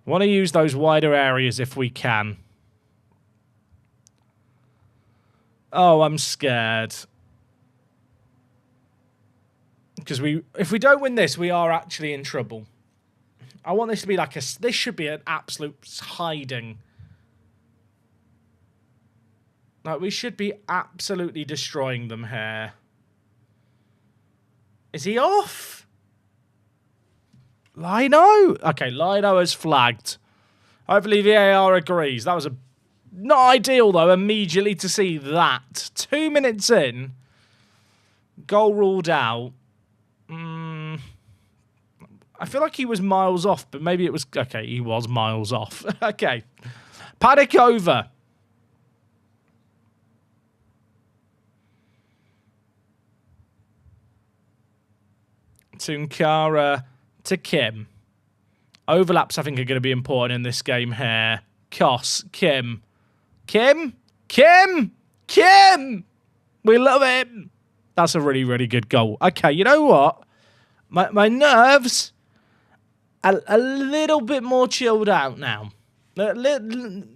Want to use those wider areas if we can. Oh, I'm scared. Because if we don't win this, we are actually in trouble. I want this to be like this should be an absolute hiding. Like, we should be absolutely destroying them here. Is he off? Lino? Okay, Lino has flagged. Hopefully VAR agrees. That was not ideal, though, immediately to see that. 2 minutes in. Goal ruled out. I feel like he was miles off, but maybe it was... Okay, he was miles off. Okay. Panic over. Tunkara to Kim. Overlaps, I think, are going to be important in this game here. Koss, Kim. Kim? Kim? Kim! We love him! That's a really, really good goal. Okay, you know what? My nerves are a little bit more chilled out now.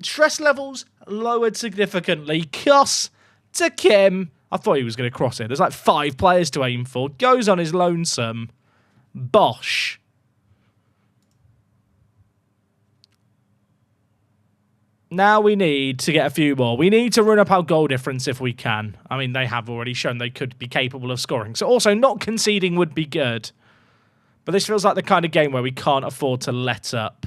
Stress levels lowered significantly. Koss to Kim. I thought he was going to cross it. There's like 5 players to aim for. Goes on his lonesome. Bosh. Now we need to get a few more. We need to run up our goal difference if we can. I mean, they have already shown they could be capable of scoring. So also, not conceding would be good. But this feels like the kind of game where we can't afford to let up.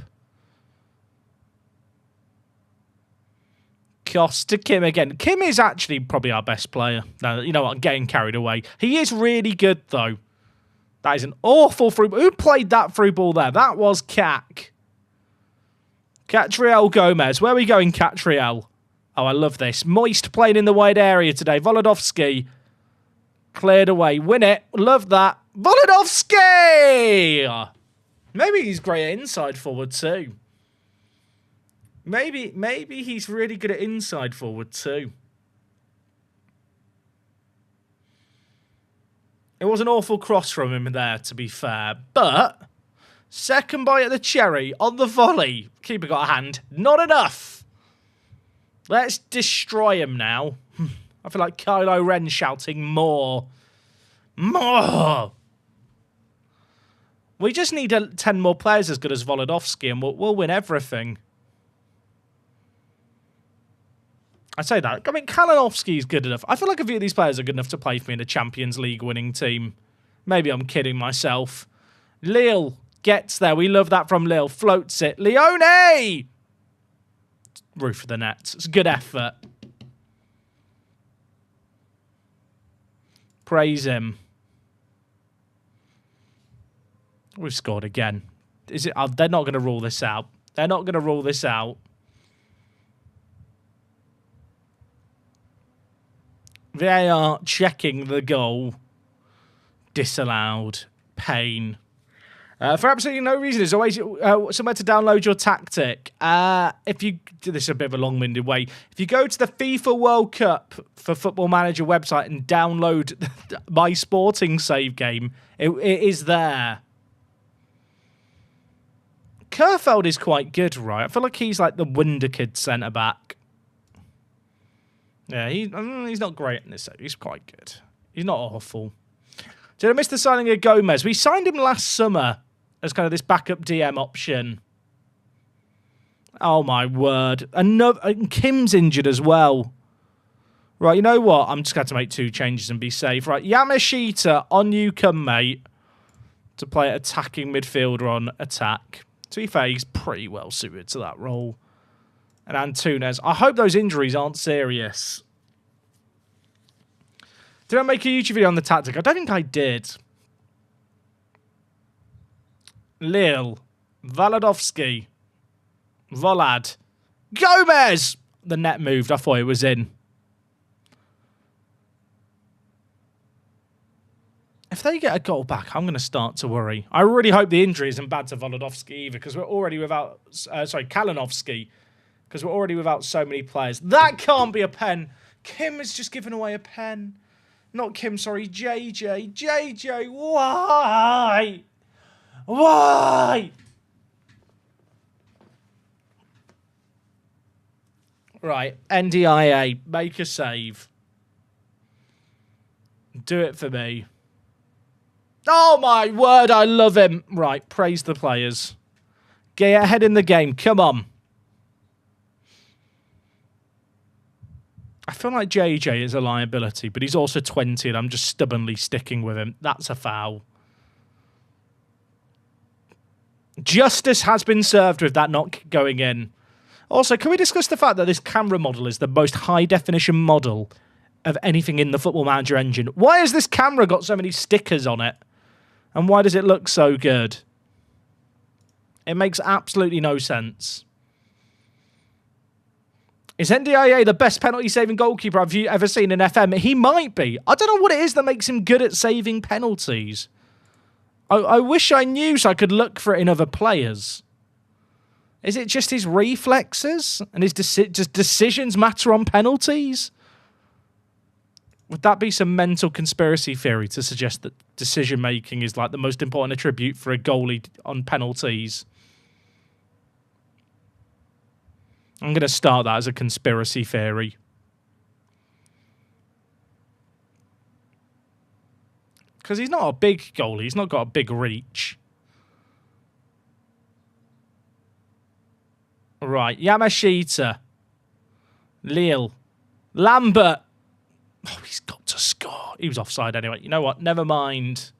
Koss to Kim again. Kim is actually probably our best player. No, you know what? I'm getting carried away. He is really good, though. That is an awful through ball. Who played that through ball there? That was Kak. Catriel Gomez. Where are we going, Catriel? Oh, I love this. Moist playing in the wide area today. Volodovsky. Cleared away. Win it. Love that. Volodovsky! Maybe he's great at inside forward too. Maybe he's really good at inside forward too. It was an awful cross from him there, to be fair. But second bite at the cherry on the volley. Keeper got a hand. Not enough. Let's destroy him now. I feel like Kylo Ren shouting more. More. We just need 10 more players as good as Volodovsky and we'll win everything. I say that. I mean, Kalinowski's good enough. I feel like a few of these players are good enough to play for me in a Champions League winning team. Maybe I'm kidding myself. Lille gets there. We love that from Lille. Floats it. Leone! Roof of the net. It's a good effort. Praise him. We've scored again. Is it? Oh, they're not going to rule this out. They're not going to rule this out. VAR checking the goal. Disallowed. Pain. For absolutely no reason. There's always somewhere to download your tactic. If you do this a bit of a long-winded way, if you go to the FIFA World Cup for Football Manager website and download my sporting save game, it is there. Kerfeld is quite good, right? I feel like he's like the Wunderkid centre-back. Yeah, he's not great in this. He's quite good. He's not awful. Did I miss the signing of Gomez? We signed him last summer as kind of this backup DM option. Oh, my word. And Kim's injured as well. Right, you know what? I'm just going to make 2 changes and be safe. Right, Yamashita, on you come, mate, to play attacking midfielder on attack. To be fair, he's pretty well suited to that role. And Antunes. I hope those injuries aren't serious. Did I make a YouTube video on the tactic? I don't think I did. Lille. Valadovsky. Volad. Gomez! The net moved. I thought it was in. If they get a goal back, I'm going to start to worry. I really hope the injury isn't bad to Volodovsky either, because we're already without... Kalinovsky. Because we're already without so many players. That can't be a pen. Kim has just given away a pen. Not Kim, sorry. JJ. JJ, why? Why? Right. NDIA. Make a save. Do it for me. Oh, my word. I love him. Right. Praise the players. Get ahead in the game. Come on. I feel like JJ is a liability, but he's also 20 and I'm just stubbornly sticking with him. That's a foul. Justice has been served with that not going in. Also, can we discuss the fact that this camera model is the most high-definition model of anything in the Football Manager engine? Why has this camera got so many stickers on it? And why does it look so good? It makes absolutely no sense. Is NDIA the best penalty-saving goalkeeper I've ever seen in FM? He might be. I don't know what it is that makes him good at saving penalties. I wish I knew so I could look for it in other players. Is it just his reflexes? And his just decisions matter on penalties? Would that be some mental conspiracy theory to suggest that decision-making is like the most important attribute for a goalie on penalties? I'm going to start that as a conspiracy theory. Because he's not a big goalie. He's not got a big reach. Right. Yamashita. Lille. Lambert. Oh, he's got to score. He was offside anyway. You know what? Never mind.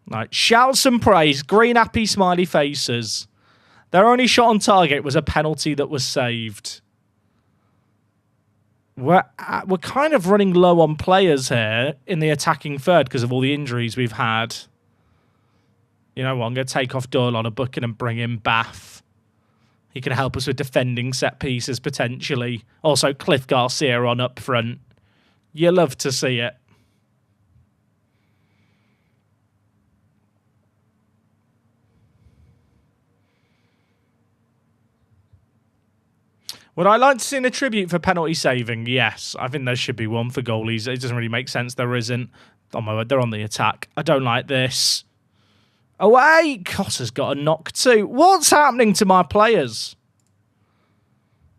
Right. Shouts and praise. Green happy smiley faces. Their only shot on target was a penalty that was saved. We're kind of running low on players here in the attacking third because of all the injuries we've had. You know what? I'm going to take off Doyle on a bucket and bring in Bath. He can help us with defending set pieces, potentially. Also, Cliff Garcia on up front. You love to see it. Would I like to see a tribute for penalty saving? Yes. I think there should be one for goalies. It doesn't really make sense. There isn't. Oh my word, they're on the attack. I don't like this. Away! Cossa's got a knock too. What's happening to my players?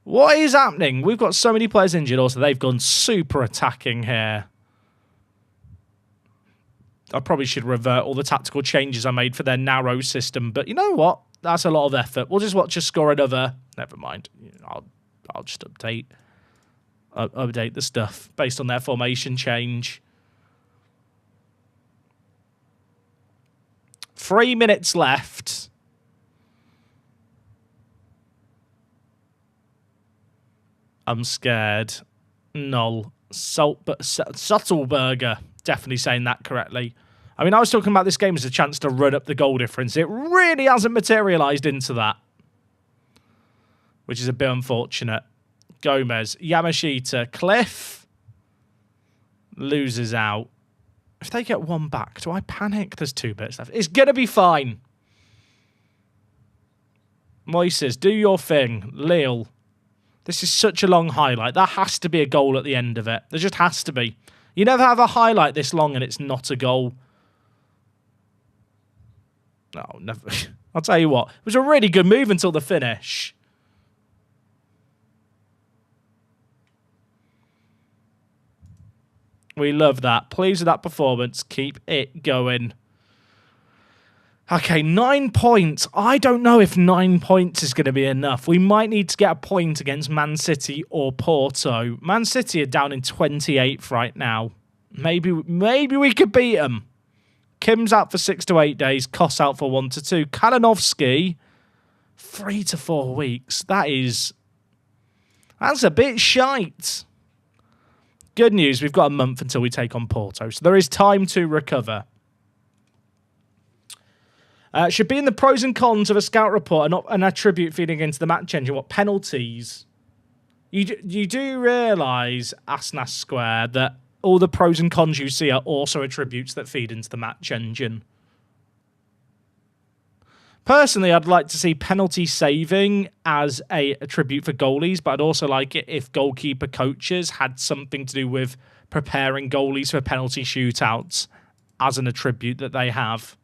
What is happening? We've got so many players injured. Also, they've gone super attacking here. I probably should revert all the tactical changes I made for their narrow system. But you know what? That's a lot of effort. We'll just watch us score another. Never mind. I'll just update the stuff based on their formation change. 3 minutes left. I'm scared. Null. Suttelberger. Definitely saying that correctly. I mean, I was talking about this game as a chance to run up the goal difference. It really hasn't materialised into that, which is a bit unfortunate. Gomez. Yamashita. Cliff. Loses out. If they get one back, do I panic? There's 2 bits left. It's going to be fine. Moises, do your thing. Lille. This is such a long highlight. That has to be a goal at the end of it. There just has to be. You never have a highlight this long and it's not a goal. No, never. I'll tell you what. It was a really good move until the finish. We love that. Pleased with that performance. Keep it going. Okay, 9 points. I don't know if 9 points is going to be enough. We might need to get a point against Man City or Porto. Man City are down in 28th right now. Maybe we could beat them. Kim's out for 6 to 8 days. Koss out for 1 to 2. Kalinovsky, 3 to 4 weeks. That's a bit shite. Good news, we've got a month until we take on Porto, so there is time to recover. Should be in the pros and cons of a scout report and not an attribute feeding into the match engine. What penalties? You do realise, Asnas Square, that all the pros and cons you see are also attributes that feed into the match engine. Personally, I'd like to see penalty saving as a attribute for goalies, but I'd also like it if goalkeeper coaches had something to do with preparing goalies for penalty shootouts as an attribute that they have.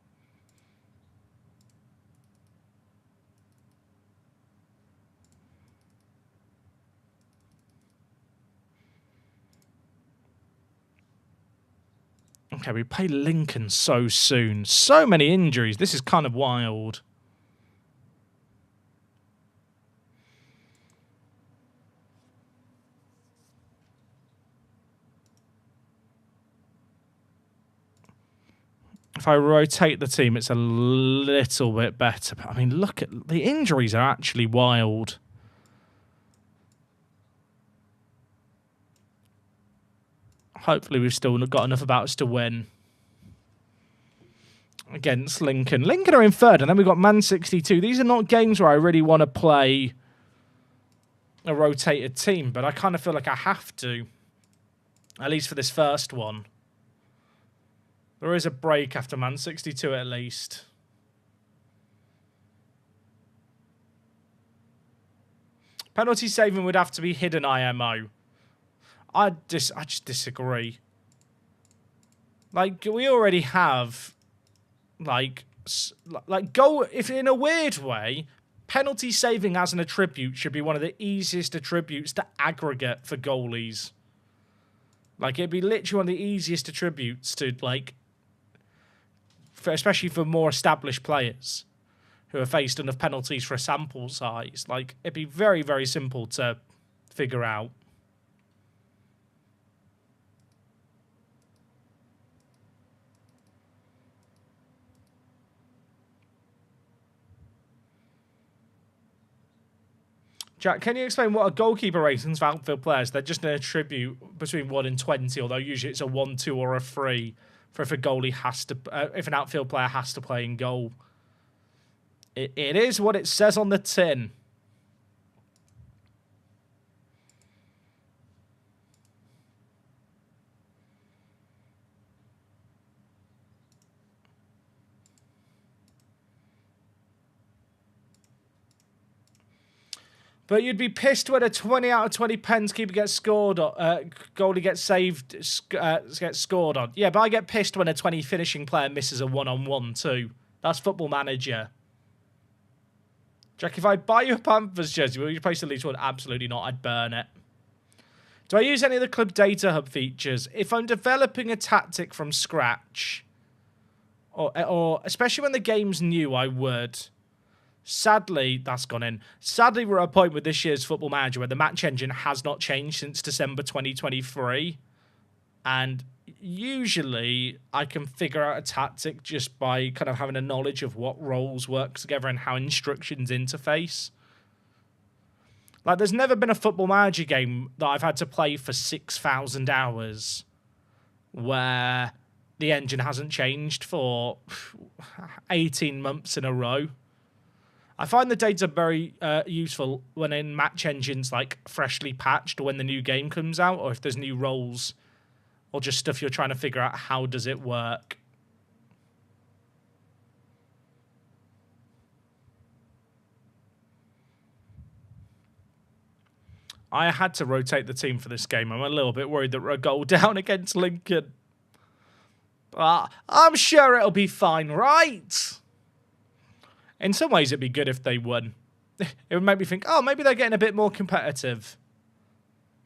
Okay, we play Lincoln so soon. So many injuries. This is kind of wild. If I rotate the team, it's a little bit better. But I mean, look at the injuries are actually wild. Hopefully we've still got enough about us to win against Lincoln. Lincoln are in third, and then we've got Man 62. These are not games where I really want to play a rotated team, but I kind of feel like I have to, at least for this first one. There is a break after Man 62 at least. Penalty saving would have to be hidden IMO. I just disagree. Like, we already have, like goal. If in a weird way, penalty saving as an attribute should be one of the easiest attributes to aggregate for goalies. Like, it'd be literally one of the easiest attributes to, like, especially for more established players who have faced enough penalties for a sample size. Like, it'd be very, very simple to figure out. Jack, can you explain what a goalkeeper ratings for outfield players? They're just an attribute between 1 and 20, although usually it's a 1, 2, or a 3 for if a goalie has to, if an outfield player has to play in goal. It is what it says on the tin. But you'd be pissed when a 20 out of 20 pens keeper gets scored on, goalie gets saved, gets scored on. Yeah, but I get pissed when a 20 finishing player misses a one-on-one too. That's Football Manager. Jack, if I buy you a Panthers jersey, will you place at least one? Absolutely not. I'd burn it. Do I use any of the Club Data Hub features? If I'm developing a tactic from scratch, or especially when the game's new, I would. Sadly, that's gone in. Sadly, we're at a point with this year's Football Manager where the match engine has not changed since December 2023. And usually, I can figure out a tactic just by kind of having a knowledge of what roles work together and how instructions interface. Like, there's never been a Football Manager game that I've had to play for 6,000 hours where the engine hasn't changed for 18 months in a row. I find the data very useful when in match engines like freshly patched or when the new game comes out, or if there's new roles or just stuff you're trying to figure out how does it work. I had to rotate the team for this game. I'm a little bit worried that we're a goal down against Lincoln. But I'm sure it'll be fine, right? In some ways, it'd be good if they won. It would make me think, oh, maybe they're getting a bit more competitive.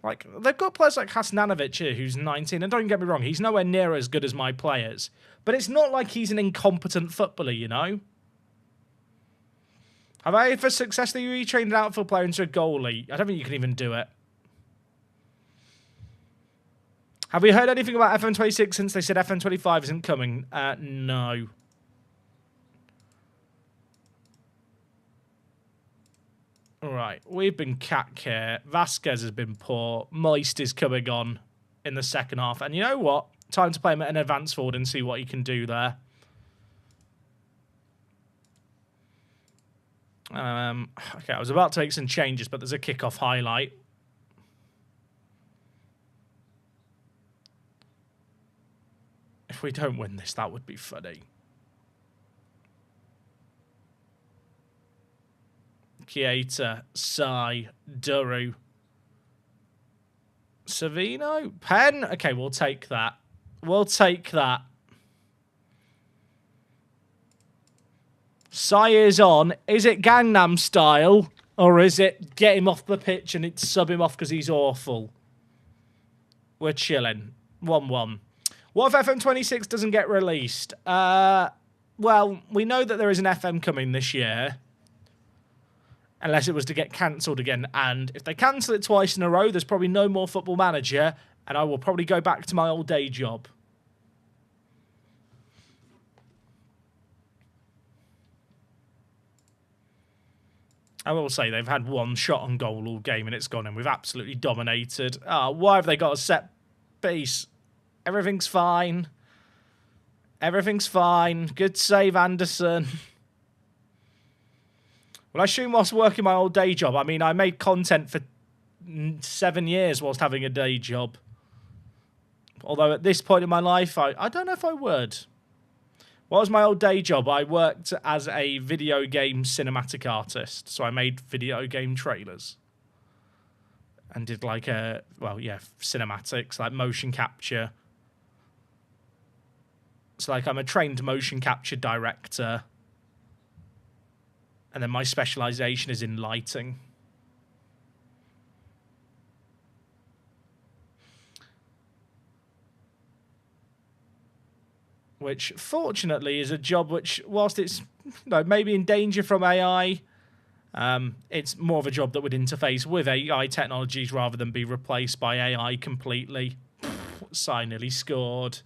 Like, they've got players like Hasnanovic here, who's 19, and don't get me wrong, he's nowhere near as good as my players. But it's not like he's an incompetent footballer, you know? Have I ever successfully retrained an outfield player into a goalie? I don't think you can even do it. Have we heard anything about FM26 since they said FM25 isn't coming? No. Right, we've been cat care. Vasquez has been poor. Moist is coming on in the second half. And you know what? Time to play him at an advance forward and see what he can do there. Okay, I was about to make some changes, but there's a kickoff highlight. If we don't win this, that would be funny. Keita, Sai, Duru, Savino, Pen. Okay, we'll take that. We'll take that. Sai is on. Is it Gangnam Style? Or is it get him off the pitch and it's sub him off because he's awful? We're chilling. 1-1. What if FM26 doesn't get released? Well, we know that there is an FM coming this year. Unless it was to get cancelled again. And if they cancel it twice in a row, there's probably no more Football Manager. And I will probably go back to my old day job. I will say they've had one shot on goal all game and it's gone and we've absolutely dominated. Oh, why have they got a set piece? Everything's fine. Everything's fine. Good save, Anderson. Well, I assume whilst working my old day job, I mean, I made content for 7 years whilst having a day job. Although at this point in my life, I don't know if I would. What was my old day job? I worked as a video game cinematic artist. So I made video game trailers. And did like cinematics, like motion capture. So like I'm a trained motion capture director. And then my specialisation is in lighting. Which, fortunately, is a job which, whilst it's maybe in danger from AI, it's more of a job that would interface with AI technologies rather than be replaced by AI completely. Sai nearly scored.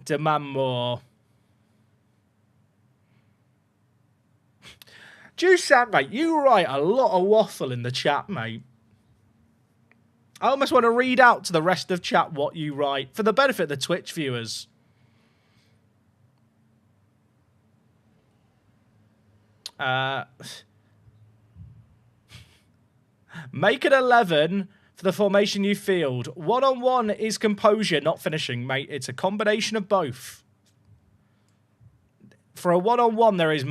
Demand more. Juice Sand, mate, you write a lot of waffle in the chat, mate. I almost want to read out to the rest of chat what you write for the benefit of the Twitch viewers. Make it 11 for the formation you field. One-on-one is composure, not finishing, mate. It's a combination of both. For a one-on-one, there is...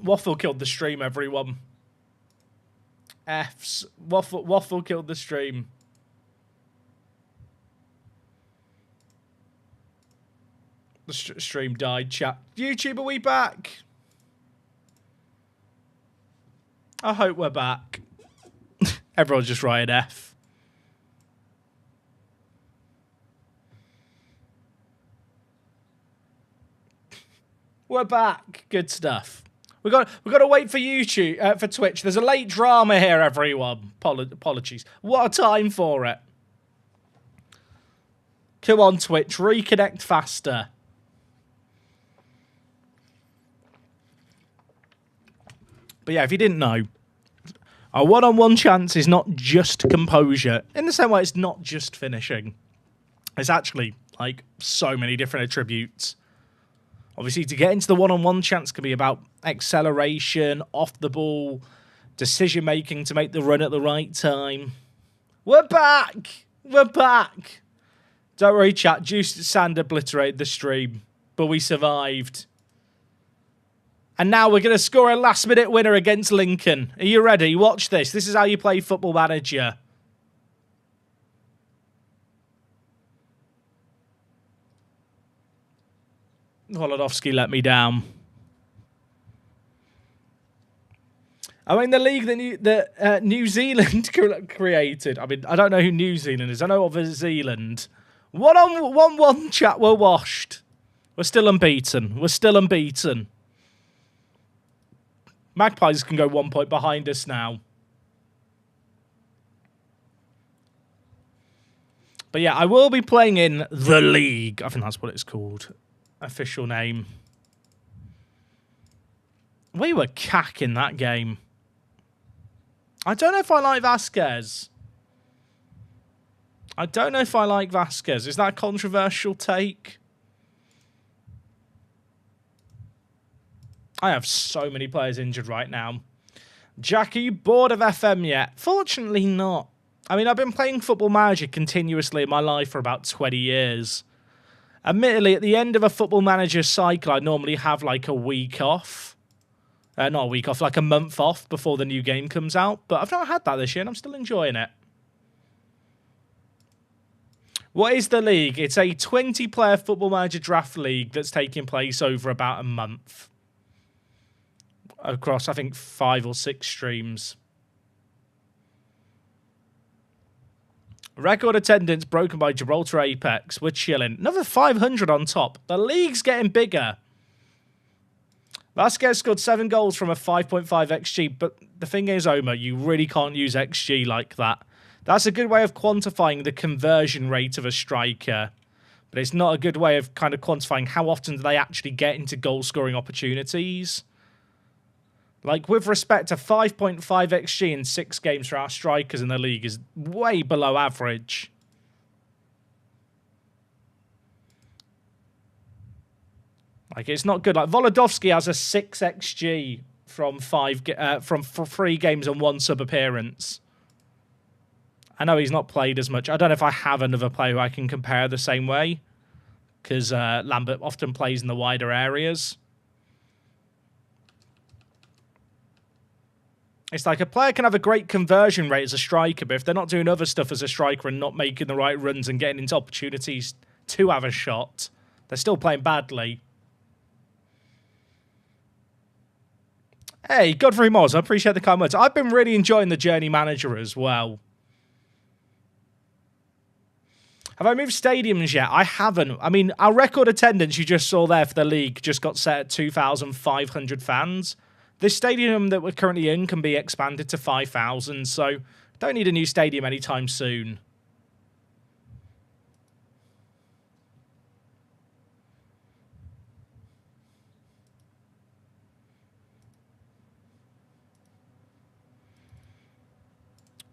Waffle killed the stream, everyone. F's. Waffle killed the stream. The stream died, chat. YouTube, are we back? I hope we're back. Everyone's just writing F. We're back. Good stuff. We've got to wait for YouTube, for Twitch. There's a late drama here, everyone. Apologies. What a time for it. Come on, Twitch. Reconnect faster. But yeah, if you didn't know, a one-on-one chance is not just composure. In the same way, it's not just finishing. It's actually, like, so many different attributes. Obviously, to get into the one-on-one chance can be about acceleration, off the ball, decision-making to make the run at the right time. We're back! We're back! Don't worry, chat. Juice Sand obliterated the stream, but we survived. And now we're going to score a last-minute winner against Lincoln. Are you ready? Watch this. This is how you play Football Manager. Volodovsky let me down. I mean, the league that New Zealand created. I mean, I don't know who New Zealand is. I know of Zealand. 1-1 chat. We're washed. We're still unbeaten. We're still unbeaten. Magpies can go 1 point behind us now. But yeah, I will be playing in the league. I think that's what it's called. Official name. We were cacking that game. I don't know if I like Vasquez. I don't know if I like Vasquez. Is that a controversial take? I have so many players injured right now. Jack, are you bored of FM yet? Fortunately not. I mean, I've been playing Football Manager continuously in my life for about 20 years. Admittedly, at the end of a Football Manager cycle, I normally have like a week off. Not a week off, like a month off before the new game comes out. But I've not had that this year and I'm still enjoying it. What is the league? It's a 20-player Football Manager draft league that's taking place over about a month. Across, I think, 5 or 6 streams. Record attendance broken by Gibraltar Apex. We're chilling. Another 500 on top. The league's getting bigger. Vasquez scored 7 goals from a 5.5 XG, but the thing is, Omar, you really can't use XG like that. That's a good way of quantifying the conversion rate of a striker, but it's not a good way of kind of quantifying how often do they actually get into goal-scoring opportunities. Like, with respect to 5.5 XG in 6 games for our strikers in the league is way below average. Like, it's not good. Like, Volodovsky has a 6 XG from 3 games and 1 sub-appearance. I know he's not played as much. I don't know if I have another player who I can compare the same way, because Lambert often plays in the wider areas. It's like a player can have a great conversion rate as a striker, but if they're not doing other stuff as a striker and not making the right runs and getting into opportunities to have a shot, they're still playing badly. Hey, Godfrey Moz, I appreciate the kind words. I've been really enjoying the Journey Manager as well. Have I moved stadiums yet? I haven't. I mean, our record attendance you just saw there for the league just got set at 2,500 fans. This stadium that we're currently in can be expanded to 5,000, so don't need a new stadium anytime soon.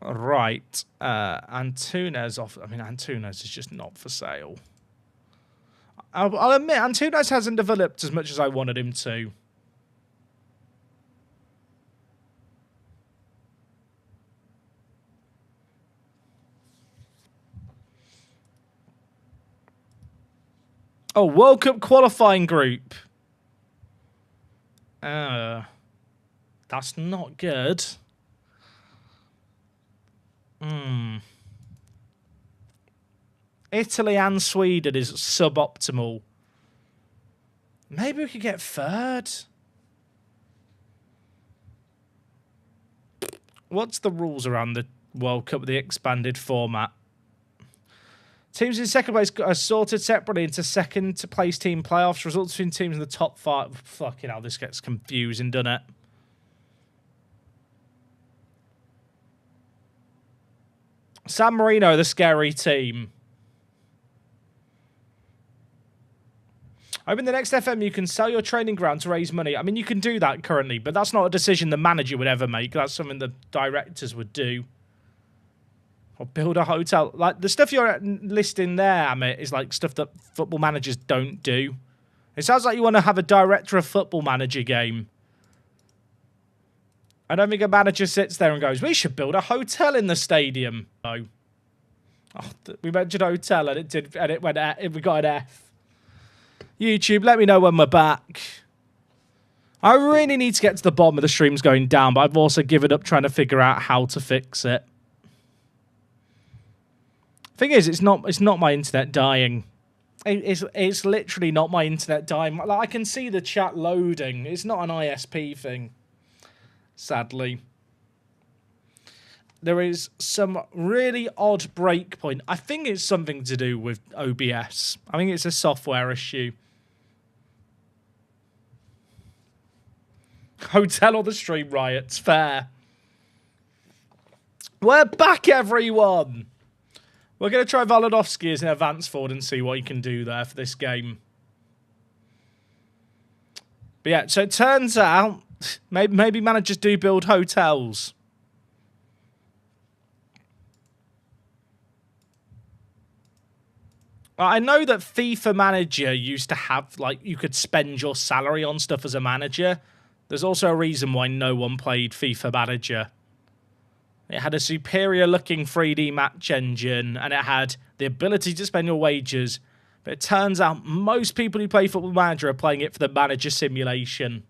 Right. Antunes off. I mean, Antunes is just not for sale. I'll admit, Antunes hasn't developed as much as I wanted him to. Oh, World Cup qualifying group. That's not good. Italy and Sweden is suboptimal. Maybe we could get 3rd. What's the rules around the World Cup, the expanded format? Teams in second place are sorted separately into second to place team playoffs. Results between teams in the top 5. Fucking hell, this gets confusing, doesn't it? San Marino, the scary team. I mean, the next FM, you can sell your training ground to raise money. I mean, you can do that currently, but that's not a decision the manager would ever make. That's something the directors would do. Or build a hotel. Like, the stuff you're listing there, Amit, is like stuff that football managers don't do. It sounds like you want to have a director of football manager game. I don't think a manager sits there and goes, we should build a hotel in the stadium. No. Oh, we mentioned hotel and it went we got an F. YouTube, let me know when we're back. I really need to get to the bottom of the streams going down, but I've also given up trying to figure out how to fix it. Thing is, it's not my internet dying. It's literally not my internet dying. Like, I can see the chat loading. It's not an ISP thing. sadly. There is some really odd breakpoint. I think it's something to do with OBS. I think it's a software issue. Hotel or the stream riots. Fair. We're back, everyone. We're going to try Volodovsky as an advance forward and see what he can do there for this game. But yeah, so it turns out maybe managers do build hotels. I know that FIFA Manager used to have, like, you could spend your salary on stuff as a manager. There's also a reason why no one played FIFA Manager. It had a superior looking 3D match engine, and it had the ability to spend your wages. But it turns out most people who play Football Manager are playing it for the manager simulation.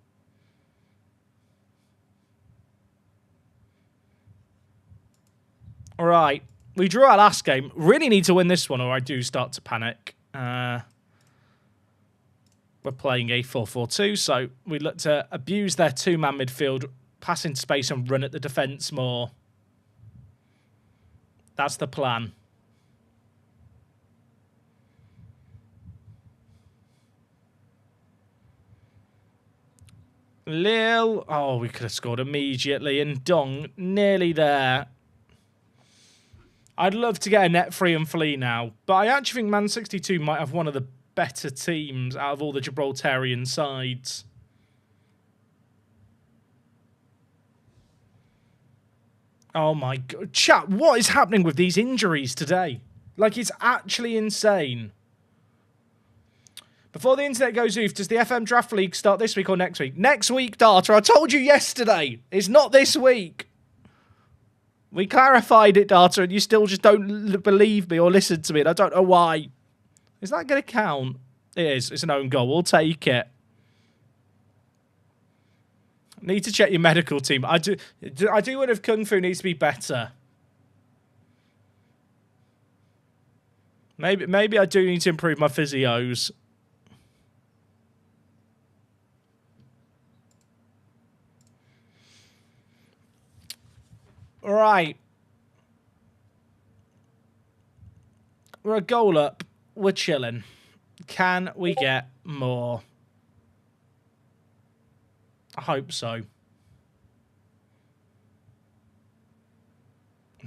All right. We drew our last game. Really need to win this one or I do start to panic. We're playing a 4-4-2, so we look to abuse their two-man midfield, pass into space and run at the defence more. That's the plan. Lille. Oh, we could have scored immediately. And Dong, nearly there. I'd love to get a net free and flee now, but I actually think Man 62 might have one of the better teams out of all the Gibraltarian sides. Oh my God. Chat, what is happening with these injuries today? Like, it's actually insane. Before the internet goes oof, does the FM Draft League start this week or next week? Next week, Data. I told you yesterday. It's not this week. We clarified it, Data, and you still just don't believe me or listen to me, and I don't know why. Is that going to count? It is. It's an own goal. We'll take it. Need to check your medical team. I do wonder if Kung Fu needs to be better. Maybe I do need to improve my physios. All right. We're a goal up. We're chilling. Can we get more? I hope so.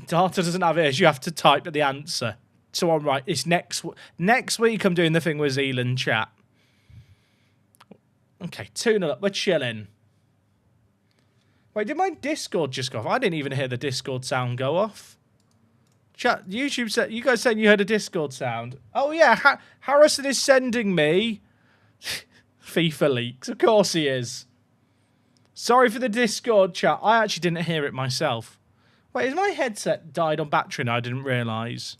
Data doesn't have it as you have to type the answer. So I'm right. It's next week I'm doing the thing with Zealand chat. Okay, 2-0 up. We're chilling. Wait, did my Discord just go off? I didn't even hear the Discord sound go off. Chat, YouTube said, you guys saying you heard a Discord sound? Oh yeah, Harrison is sending me FIFA leaks. Of course he is. Sorry for the Discord chat. I actually didn't hear it myself. Wait, has my headset died on battery and I didn't realise?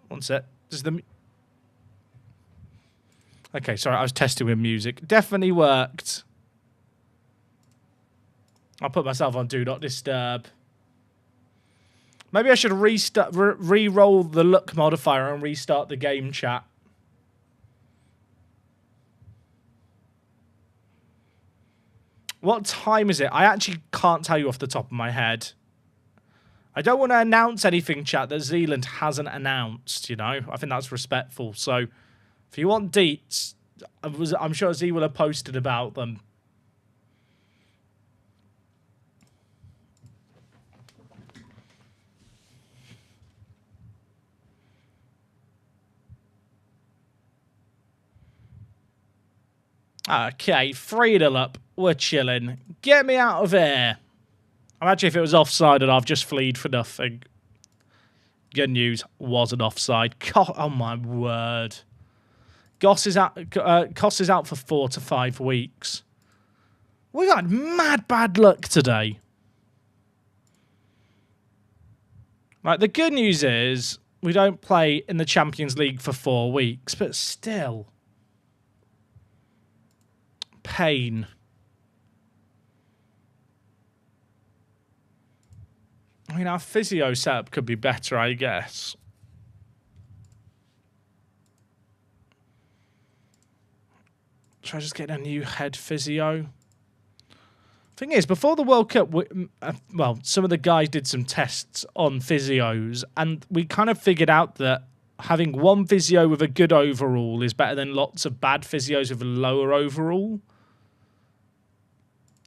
One sec. Does the... Okay, sorry, I was testing with music. Definitely worked. I'll put myself on Do Not Disturb. Maybe I should re-roll the look modifier and restart the game chat. What time is it? I actually can't tell you off the top of my head. I don't want to announce anything, chat, that Zealand hasn't announced, you know? I think that's respectful. So, if you want deets, I'm sure Z will have posted about them. Okay, 3-0 up. We're chilling. Get me out of here. Imagine if it was offside and I've just fleed for nothing. Good news, wasn't offside. Oh my word. Goss is out for 4 to 5 weeks. We got mad bad luck today. Right, the good news is we don't play in the Champions League for 4 weeks, but still. Pain. I mean, our physio setup could be better, I guess. Should I just get a new head physio? Thing is, before the World Cup, well, some of the guys did some tests on physios, and we kind of figured out that having one physio with a good overall is better than lots of bad physios with a lower overall.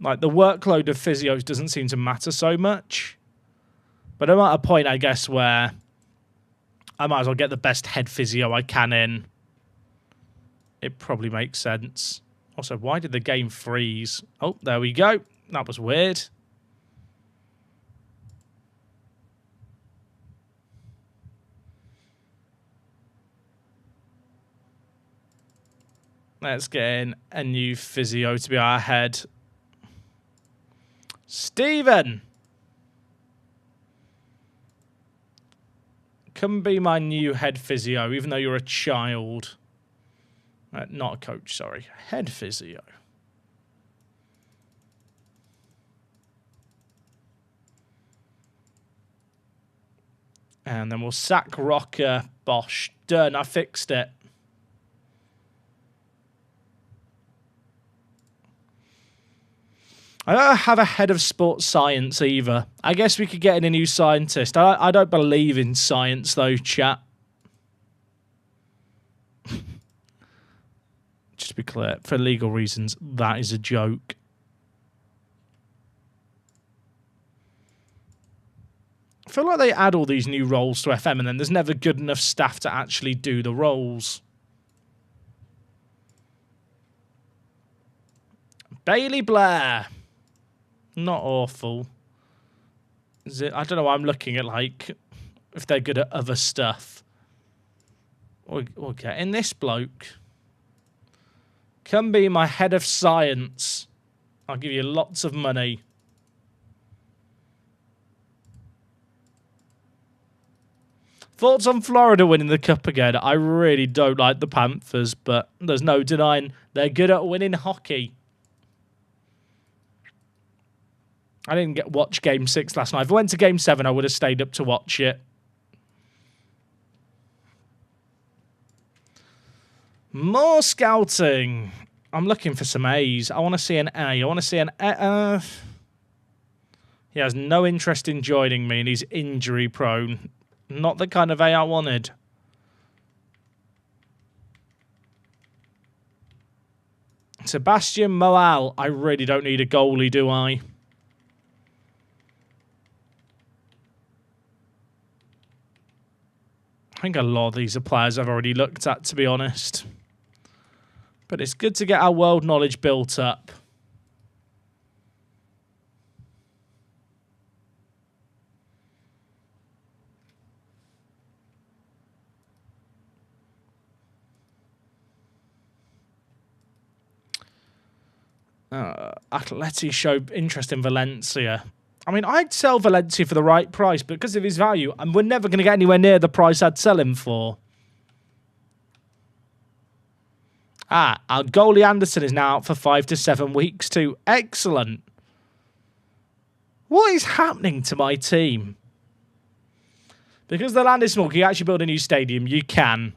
Like, the workload of physios doesn't seem to matter so much. But I'm at a point, I guess, where I might as well get the best head physio I can in. It probably makes sense. Also, why did the game freeze? Oh, there we go. That was weird. Let's get in a new physio to be our head. Stephen! Come be my new head physio, even though you're a child. Not a coach, sorry. Head physio. And then we'll sack Rocker. Bosh. Done, I fixed it. I don't have a head of sports science either. I guess we could get in a new scientist. I don't believe in science though, chat. Just to be clear, for legal reasons, that is a joke. I feel like they add all these new roles to FM and then there's never good enough staff to actually do the roles. Bailey Blair. Not awful. Is it? I don't know why I'm looking at, like, if they're good at other stuff. We'll get in this bloke. Come be my head of science. I'll give you lots of money. Thoughts on Florida winning the cup again? I really don't like the Panthers, but there's no denying they're good at winning hockey. I didn't watch Game 6 last night. If I went to Game 7, I would have stayed up to watch it. More scouting. I'm looking for some A's. I want to see an A. I want to see an A. He has no interest in joining me, and he's injury prone. Not the kind of A I wanted. Sebastian Moal. I really don't need a goalie, do I? I think a lot of these are players I've already looked at, to be honest. But it's good to get our world knowledge built up. Atleti showed interest in Valencia. I mean, I'd sell Valencia for the right price, but because of his value, we're never going to get anywhere near the price I'd sell him for. Our goalie Anderson is now out for 5 to 7 weeks too. Excellent. What is happening to my team? Because the land is small, can you actually build a new stadium? You can.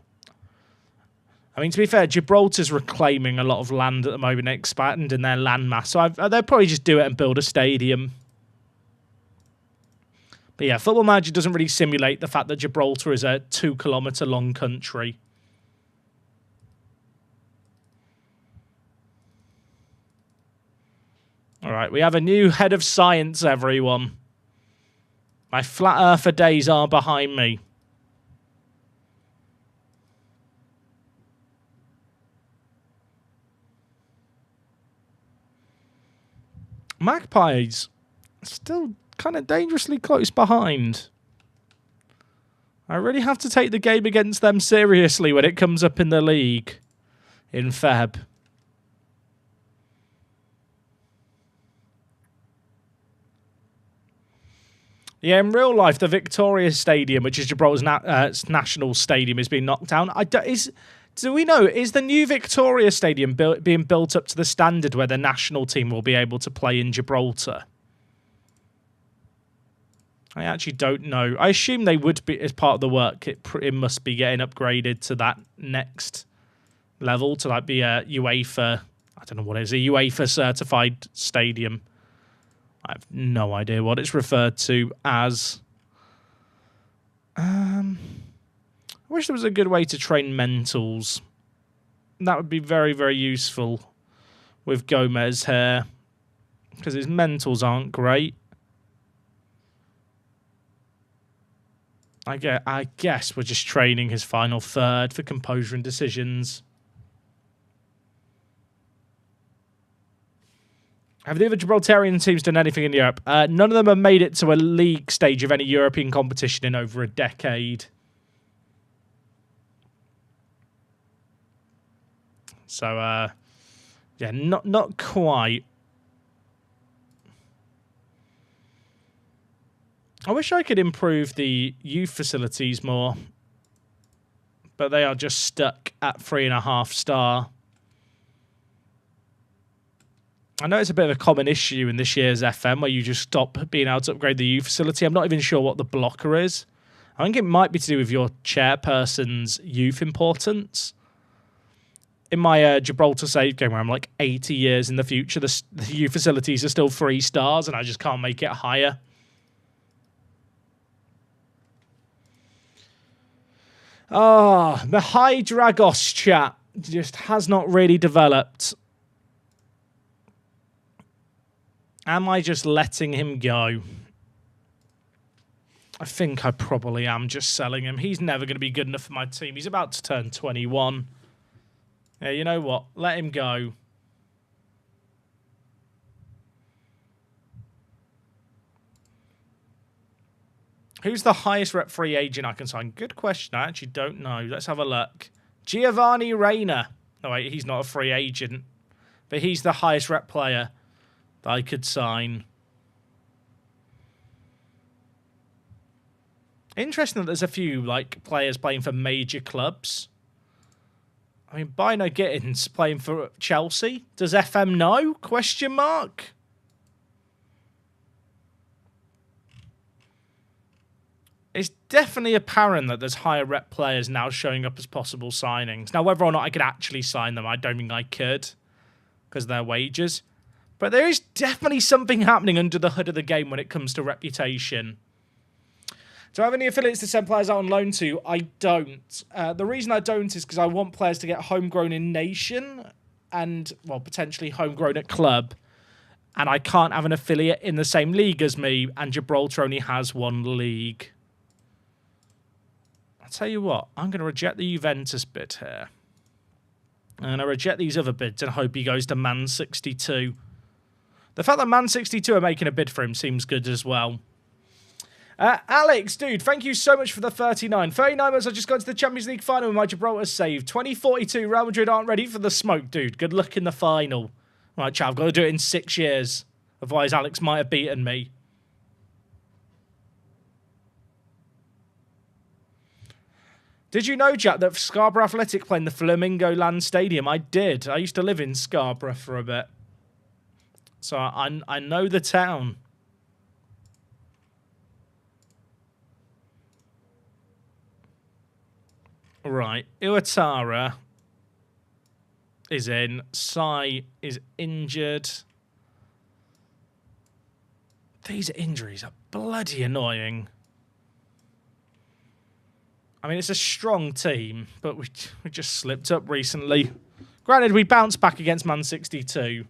I mean, to be fair, Gibraltar's reclaiming a lot of land at the moment, expanding their land mass. So they'll probably just do it and build a stadium. But yeah, Football Manager doesn't really simulate the fact that Gibraltar is a 2-kilometre long country. All right, we have a new head of science, everyone. My flat earther days are behind me. Magpies still kind of dangerously close behind. I really have to take the game against them seriously when it comes up in the league in Feb. Yeah, in real life, the Victoria Stadium, which is Gibraltar's national stadium, is being knocked down. Do we know, is the new Victoria Stadium being built up to the standard where the national team will be able to play in Gibraltar? I actually don't know. I assume they would be as part of the work. It must be getting upgraded to that next level, to like be a UEFA I don't know what it is, a UEFA certified stadium. I have no idea what it's referred to as. I wish there was a good way to train mentals. That would be very, very useful with Gomez here, because his mentals aren't great. I guess we're just training his final third for composure and decisions. Have the other Gibraltarian teams done anything in Europe? None of them have made it to a league stage of any European competition in over a decade. So, yeah, not quite. I wish I could improve the youth facilities more, but they are just stuck at 3.5 star. I know it's a bit of a common issue in this year's FM where you just stop being able to upgrade the youth facility. I'm not even sure what the blocker is. I think it might be to do with your chairperson's youth importance. In my Gibraltar save game where I'm like 80 years in the future, the youth facilities are still 3 stars and I just can't make it higher. Oh, the High Dragos chat just has not really developed. Am I just letting him go? I think I probably am just selling him. He's never going to be good enough for my team. He's about to turn 21. Yeah, you know what? Let him go. Who's the highest rep free agent I can sign? Good question. I actually don't know. Let's have a look. Giovanni Reina. No, wait, he's not a free agent. But he's the highest rep player that I could sign. Interesting that there's a few like players playing for major clubs. I mean, Bino Gittins playing for Chelsea. Does FM know? Question mark. It's definitely apparent that there's higher rep players now showing up as possible signings. Now, whether or not I could actually sign them, I don't think I could because of their wages. But there is definitely something happening under the hood of the game when it comes to reputation. Do I have any affiliates to send players out on loan to? I don't. The reason I don't is because I want players to get homegrown in nation and, well, potentially homegrown at club. And I can't have an affiliate in the same league as me, and Gibraltar only has one league. I'll tell you what, I'm going to reject the Juventus bid here. I'm going to reject these other bids and hope he goes to Man 62. The fact that Man 62 are making a bid for him seems good as well. Alex, dude, thank you so much for the 39. 39 months, I just got to the Champions League final with my Gibraltar save. 2042, Real Madrid aren't ready for the smoke, dude. Good luck in the final. Right, chat, I've got to do it in 6 years. Otherwise, Alex might have beaten me. Did you know, Jack, that Scarborough Athletic play in the Flamingo Land Stadium? I did. I used to live in Scarborough for a bit. So I know the town. Right. Iwatara is in. Sai is injured. These injuries are bloody annoying. I mean, it's a strong team, but we just slipped up recently. Granted, we bounced back against Man 62.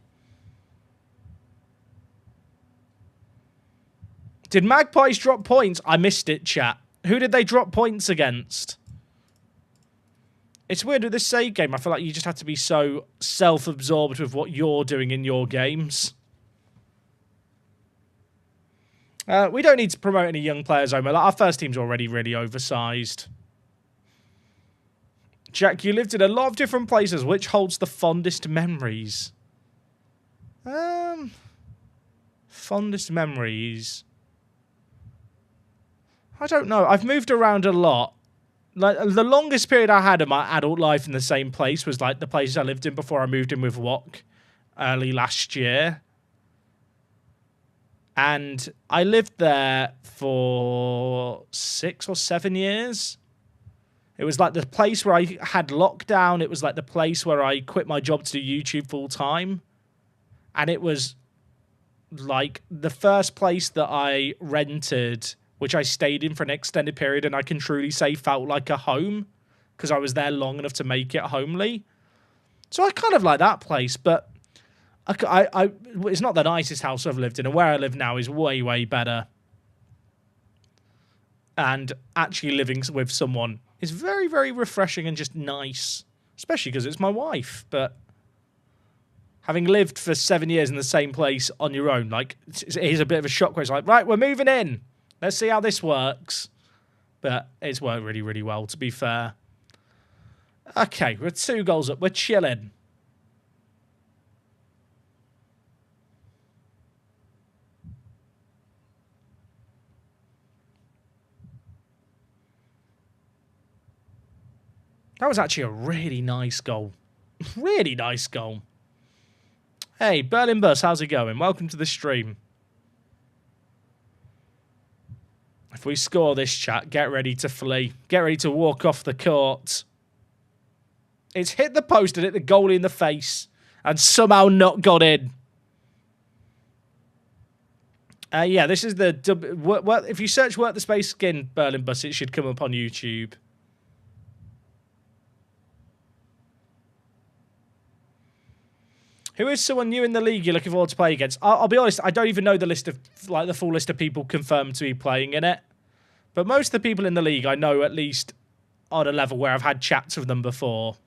Did Magpies drop points? I missed it, chat. Who did they drop points against? It's weird with this save game. I feel like you just have to be so self-absorbed with what you're doing in your games. We don't need to promote any young players, Omar. Our first team's already really oversized. Jack, you lived in a lot of different places. Which holds the fondest memories? Fondest memories. I don't know. I've moved around a lot. Like, the longest period I had of my adult life in the same place was like the place I lived in before I moved in with Wok early last year. And I lived there for 6 or 7 years. It was like the place where I had lockdown. It was like the place where I quit my job to do YouTube full time. And it was like the first place that I rented, which I stayed in for an extended period, and I can truly say felt like a home because I was there long enough to make it homely. So I kind of like that place, but it's not the nicest house I've lived in, and where I live now is way, way better. And actually living with someone is very, very refreshing and just nice, especially because it's my wife. But having lived for 7 years in the same place on your own, like, it's a bit of a shock where it's like, right, we're moving in. Let's see how this works. But it's worked really, really well, to be fair. Okay, we're 2 goals up. We're chilling. That was actually a really nice goal. Really nice goal. Hey, Berlin Bus, how's it going? Welcome to the stream. If we score this, chat, get ready to flee. Get ready to walk off the court. It's hit the post and hit the goalie in the face and somehow not got in. Yeah, this is the... if you search Work the Space Skin Berlin Bus, it should come up on YouTube. Who is someone new in the league you're looking forward to play against? I'll be honest, I don't even know the list of, like, the full list of people confirmed to be playing in it. But most of the people in the league I know at least on a level where I've had chats with them before.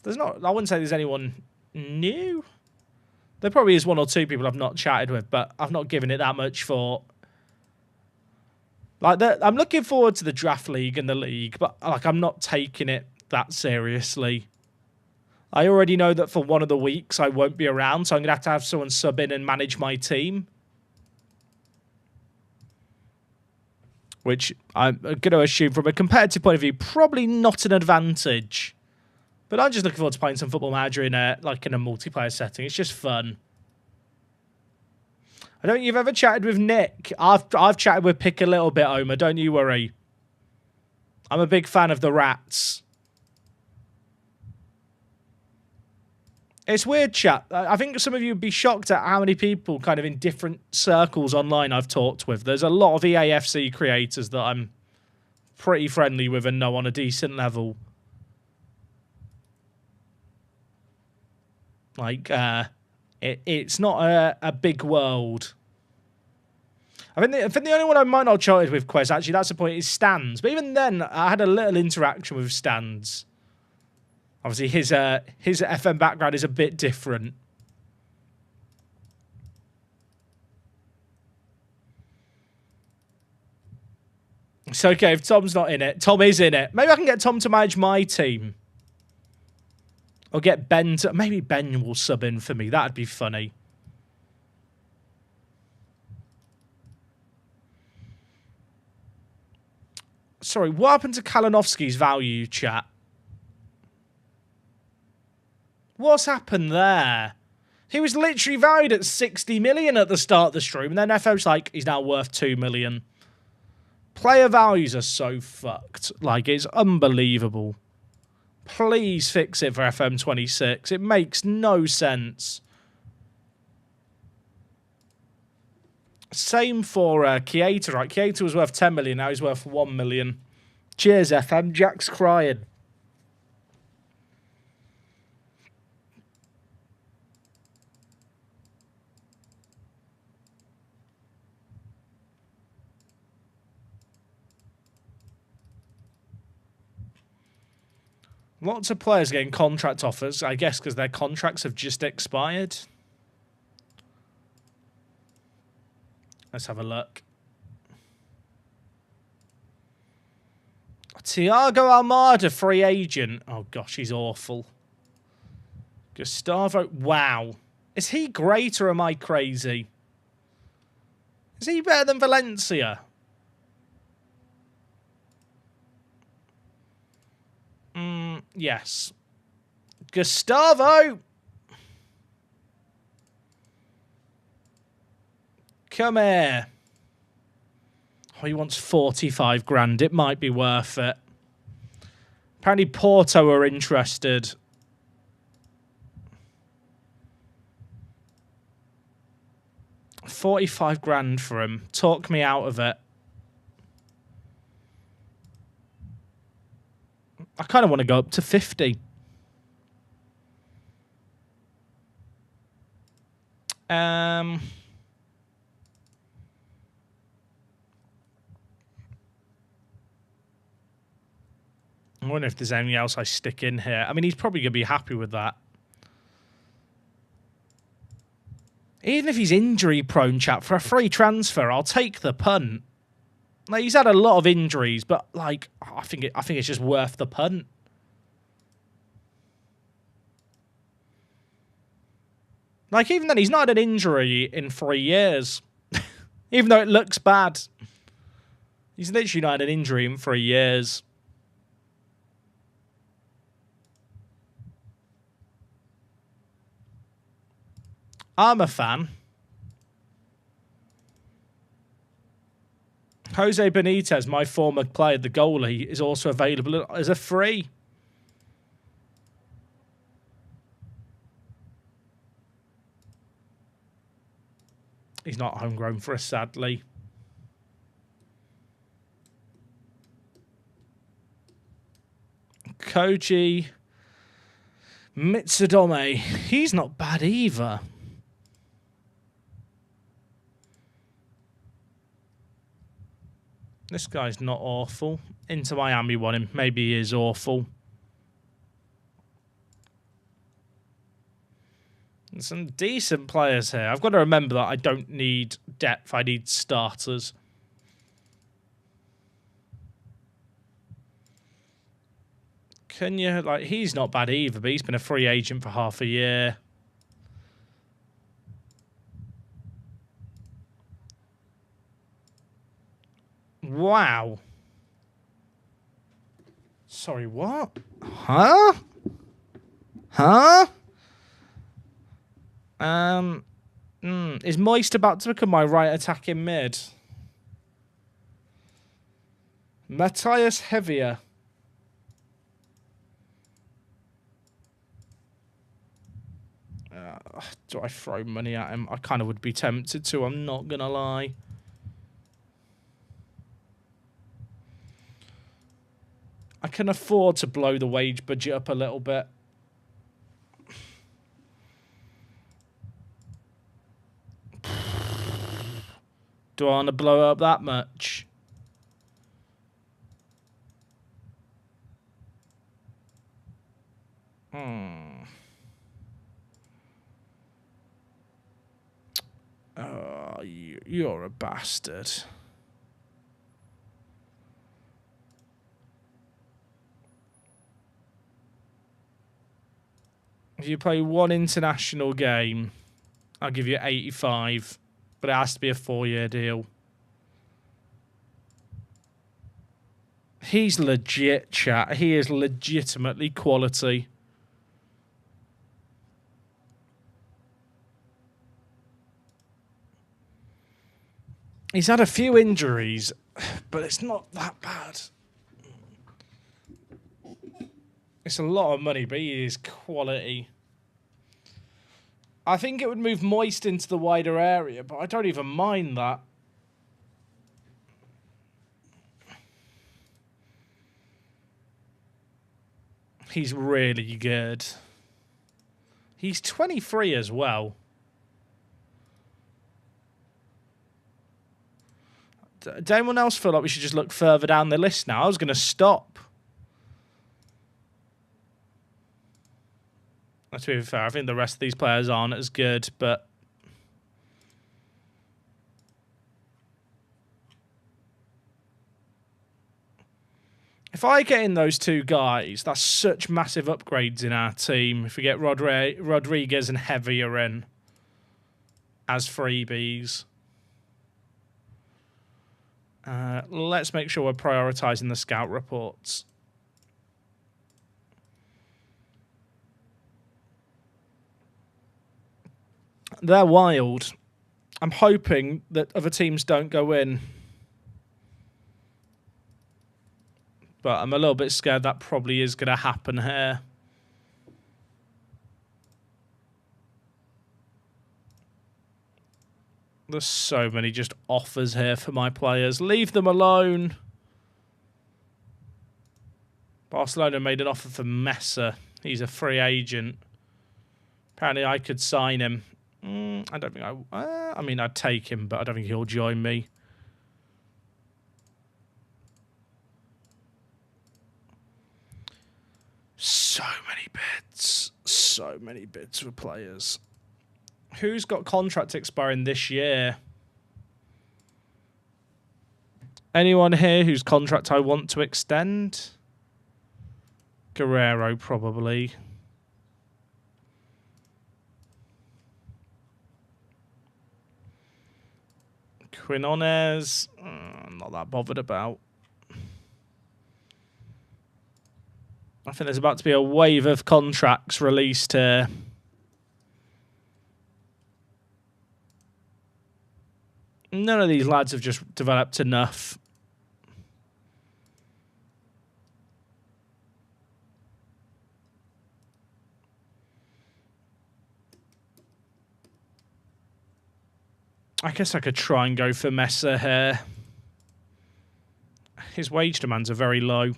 There's not, I wouldn't say there's anyone new. There probably is 1 or 2 people I've not chatted with, but I've not given it that much thought. Like, I'm looking forward to the draft league and the league, but like, I'm not taking it that seriously. I already know that for one of the weeks I won't be around, so I'm going to have someone sub in and manage my team. Which I'm going to assume from a competitive point of view, probably not an advantage. But I'm just looking forward to playing some Football Manager in a multiplayer setting. It's just fun. I don't think you've ever chatted with Nick. I've chatted with Pick a little bit, Omer. Don't you worry. I'm a big fan of the rats. It's weird, chat. I think some of you would be shocked at how many people kind of in different circles online I've talked with. There's a lot of EAFC creators that I'm pretty friendly with and know on a decent level. Like, it's not a big world. I think the only one I might not have chatted with, Quez, actually, that's the point, is Stans. But even then, I had a little interaction with Stans. Obviously, his FM background is a bit different. It's okay if Tom's not in it. Tom is in it. Maybe I can get Tom to manage my team. Or get Ben to... Maybe Ben will sub in for me. That'd be funny. Sorry, what happened to Kalinowski's value, chat? What's happened there? He was literally valued at 60 million at the start of the stream, and then FM's like, he's now worth 2 million. Player values are so fucked. Like, it's unbelievable. Please fix it for FM26. It makes no sense. Same for Kieta, right? Kieta was worth 10 million, now he's worth 1 million. Cheers, FM. Jack's crying. Lots of players getting contract offers, I guess, because their contracts have just expired. Let's have a look. Thiago Almada, free agent. Oh, gosh, he's awful. Gustavo. Wow. Is he great or am I crazy? Is he better than Valencia? Yes. Gustavo! Come here. Oh, he wants 45 grand. It might be worth it. Apparently Porto are interested. $45,000 for him. Talk me out of it. I kind of want to go up to 50. I wonder if there's anything else I stick in here. I mean, he's probably going to be happy with that. Even if he's injury prone, chat, for a free transfer, I'll take the punt. Like, he's had a lot of injuries, but like, I think it's just worth the punt. Like, even then, he's not had an injury in 3 years. Even though it looks bad. He's literally not had an injury in 3 years. I'm a fan. Jose Benitez, my former player, the goalie, is also available as a free. He's not homegrown for us, sadly. Koji Mitsudome. He's not bad either. This guy's not awful. Inter Miami want him. Maybe he is awful. There's some decent players here. I've got to remember that I don't need depth. I need starters. Can you, like, he's not bad either, but he's been a free agent for half a year. Wow. Sorry, what? Huh? Huh? Is Moist about to become my right attacking mid? Matthias Heavier. Do I throw money at him? I kind of would be tempted to, I'm not going to lie. I can afford to blow the wage budget up a little bit. Do I want to blow up that much? Oh, you're a bastard. If you play one international game, I'll give you 85. But it has to be a 4-year deal. He's legit, chat. He is legitimately quality. He's had a few injuries, but it's not that bad. It's a lot of money, but he is quality. I think it would move Moist into the wider area, but I don't even mind that. He's really good. He's 23 as well. Does anyone else feel like we should just look further down the list now? I was going to stop. To be fair, I think the rest of these players aren't as good, but... If I get in those two guys, that's such massive upgrades in our team. If we get Rodriguez and Heavier in as freebies. Let's make sure we're prioritising the scout reports. They're wild. I'm hoping that other teams don't go in. But I'm a little bit scared that probably is going to happen here. There's so many just offers here for my players. Leave them alone. Barcelona made an offer for Messer. He's a free agent. Apparently I could sign him. I don't think I mean, I'd take him, but I don't think he'll join me. So many bids. So many bids for players. Who's got contract expiring this year? Anyone here whose contract I want to extend? Guerrero, probably. Quinones, I'm not that bothered about. I think there's about to be a wave of contracts released here. None of these lads have just developed enough. I guess I could try and go for Messer here. His wage demands are very low.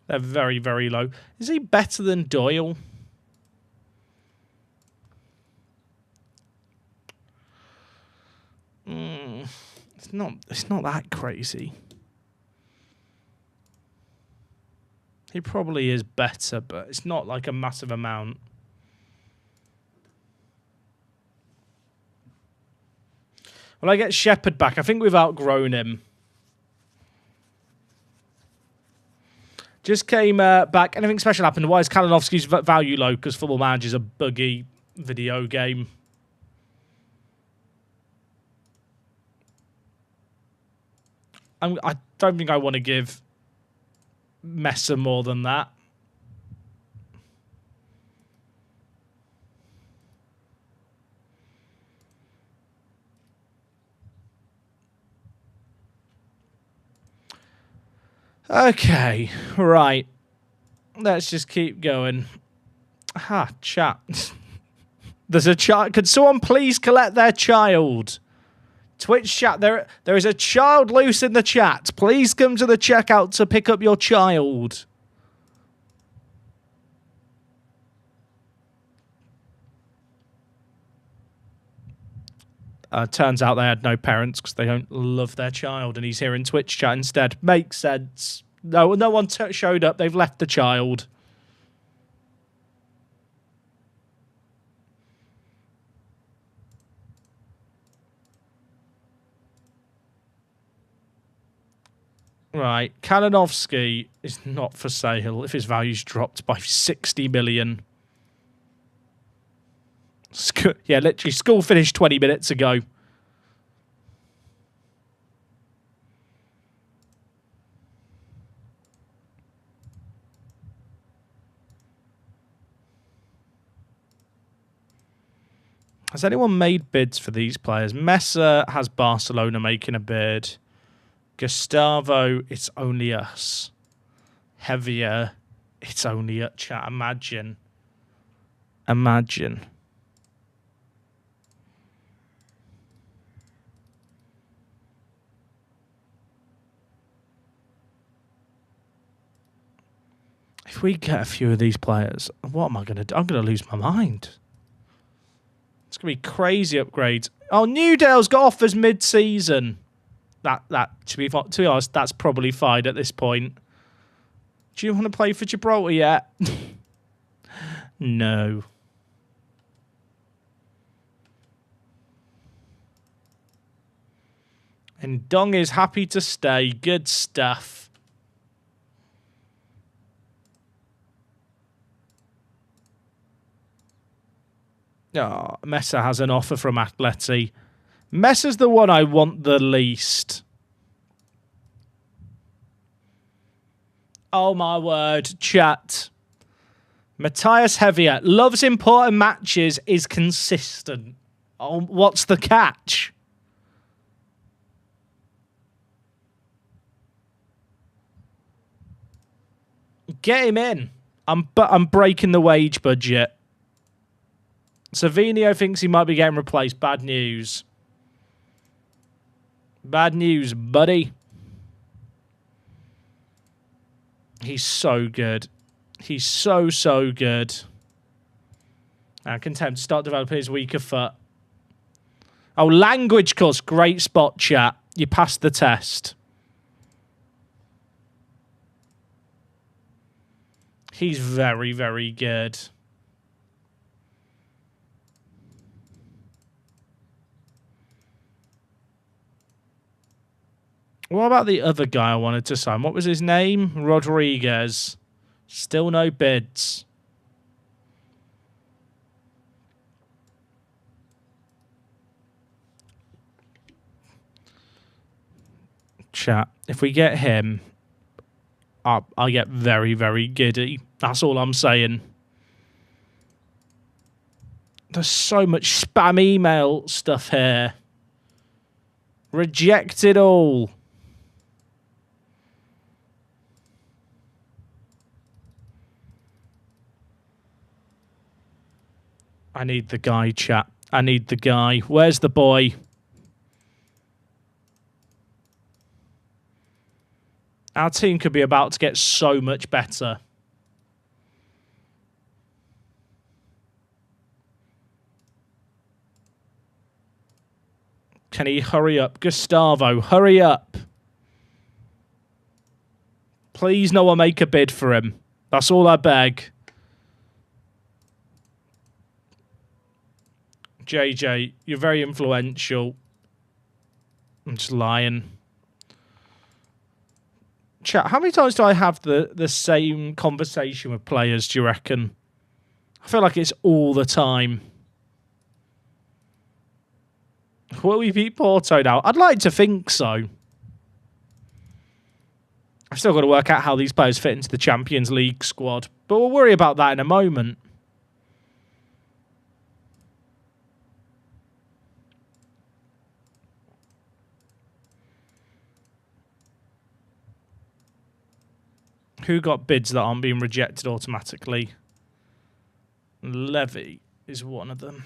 They're very, very low. Is he better than Doyle? It's not that crazy. He probably is better, but it's not like a massive amount. Well, I get Shepherd back. I think we've outgrown him. Just came back. Anything special happened? Why is Kalinowski's value low? Because Football Manager's a buggy video game. I don't think I want to give Messer more than that. Okay, right. Let's just keep going. Chat. There's a child. Could someone please collect their child? Twitch chat, there is a child loose in the chat. Please come to the checkout to pick up your child. Turns out they had no parents because they don't love their child, and he's here in Twitch chat instead. Makes sense. No one showed up. They've left the child. Right, Kalinowski is not for sale if his value's dropped by 60 million. Yeah, literally, school finished 20 minutes ago. Has anyone made bids for these players? Messer has Barcelona making a bid. Gustavo, it's only us. Heavier, it's only us. Chat, imagine. Imagine. If we get a few of these players, what am I going to do? I'm going to lose my mind. It's going to be crazy upgrades. Oh, Newdale's got offers mid-season. That to be honest, that's probably fine at this point. Do you want to play for Gibraltar yet? No. And Dong is happy to stay. Good stuff. Oh, Messer has an offer from Atleti. Messer's the one I want the least. Oh my word, chat. Matthias Heavier loves important matches, is consistent. Oh, what's the catch? Get him in. I'm breaking the wage budget. Savinio thinks he might be getting replaced. Bad news. Bad news, buddy. He's so good. He's so good. Contempt, start developing his weaker foot. Oh, language course. Great spot, chat. You passed the test. He's very, very good. What about the other guy I wanted to sign? What was his name? Rodriguez. Still no bids. Chat. If we get him, I get very, very giddy. That's all I'm saying. There's so much spam email stuff here. Reject it all. I need the guy, chat. I need the guy. Where's the boy? Our team could be about to get so much better. Can he hurry up? Gustavo, hurry up. Please no one make a bid for him. That's all I beg. JJ, you're very influential. I'm just lying. Chat, how many times do I have the same conversation with players, do you reckon? I feel like it's all the time. Will we beat Porto now? I'd like to think so. I've still got to work out how these players fit into the Champions League squad. But we'll worry about that in a moment. Who got bids that aren't being rejected automatically? Levy is one of them.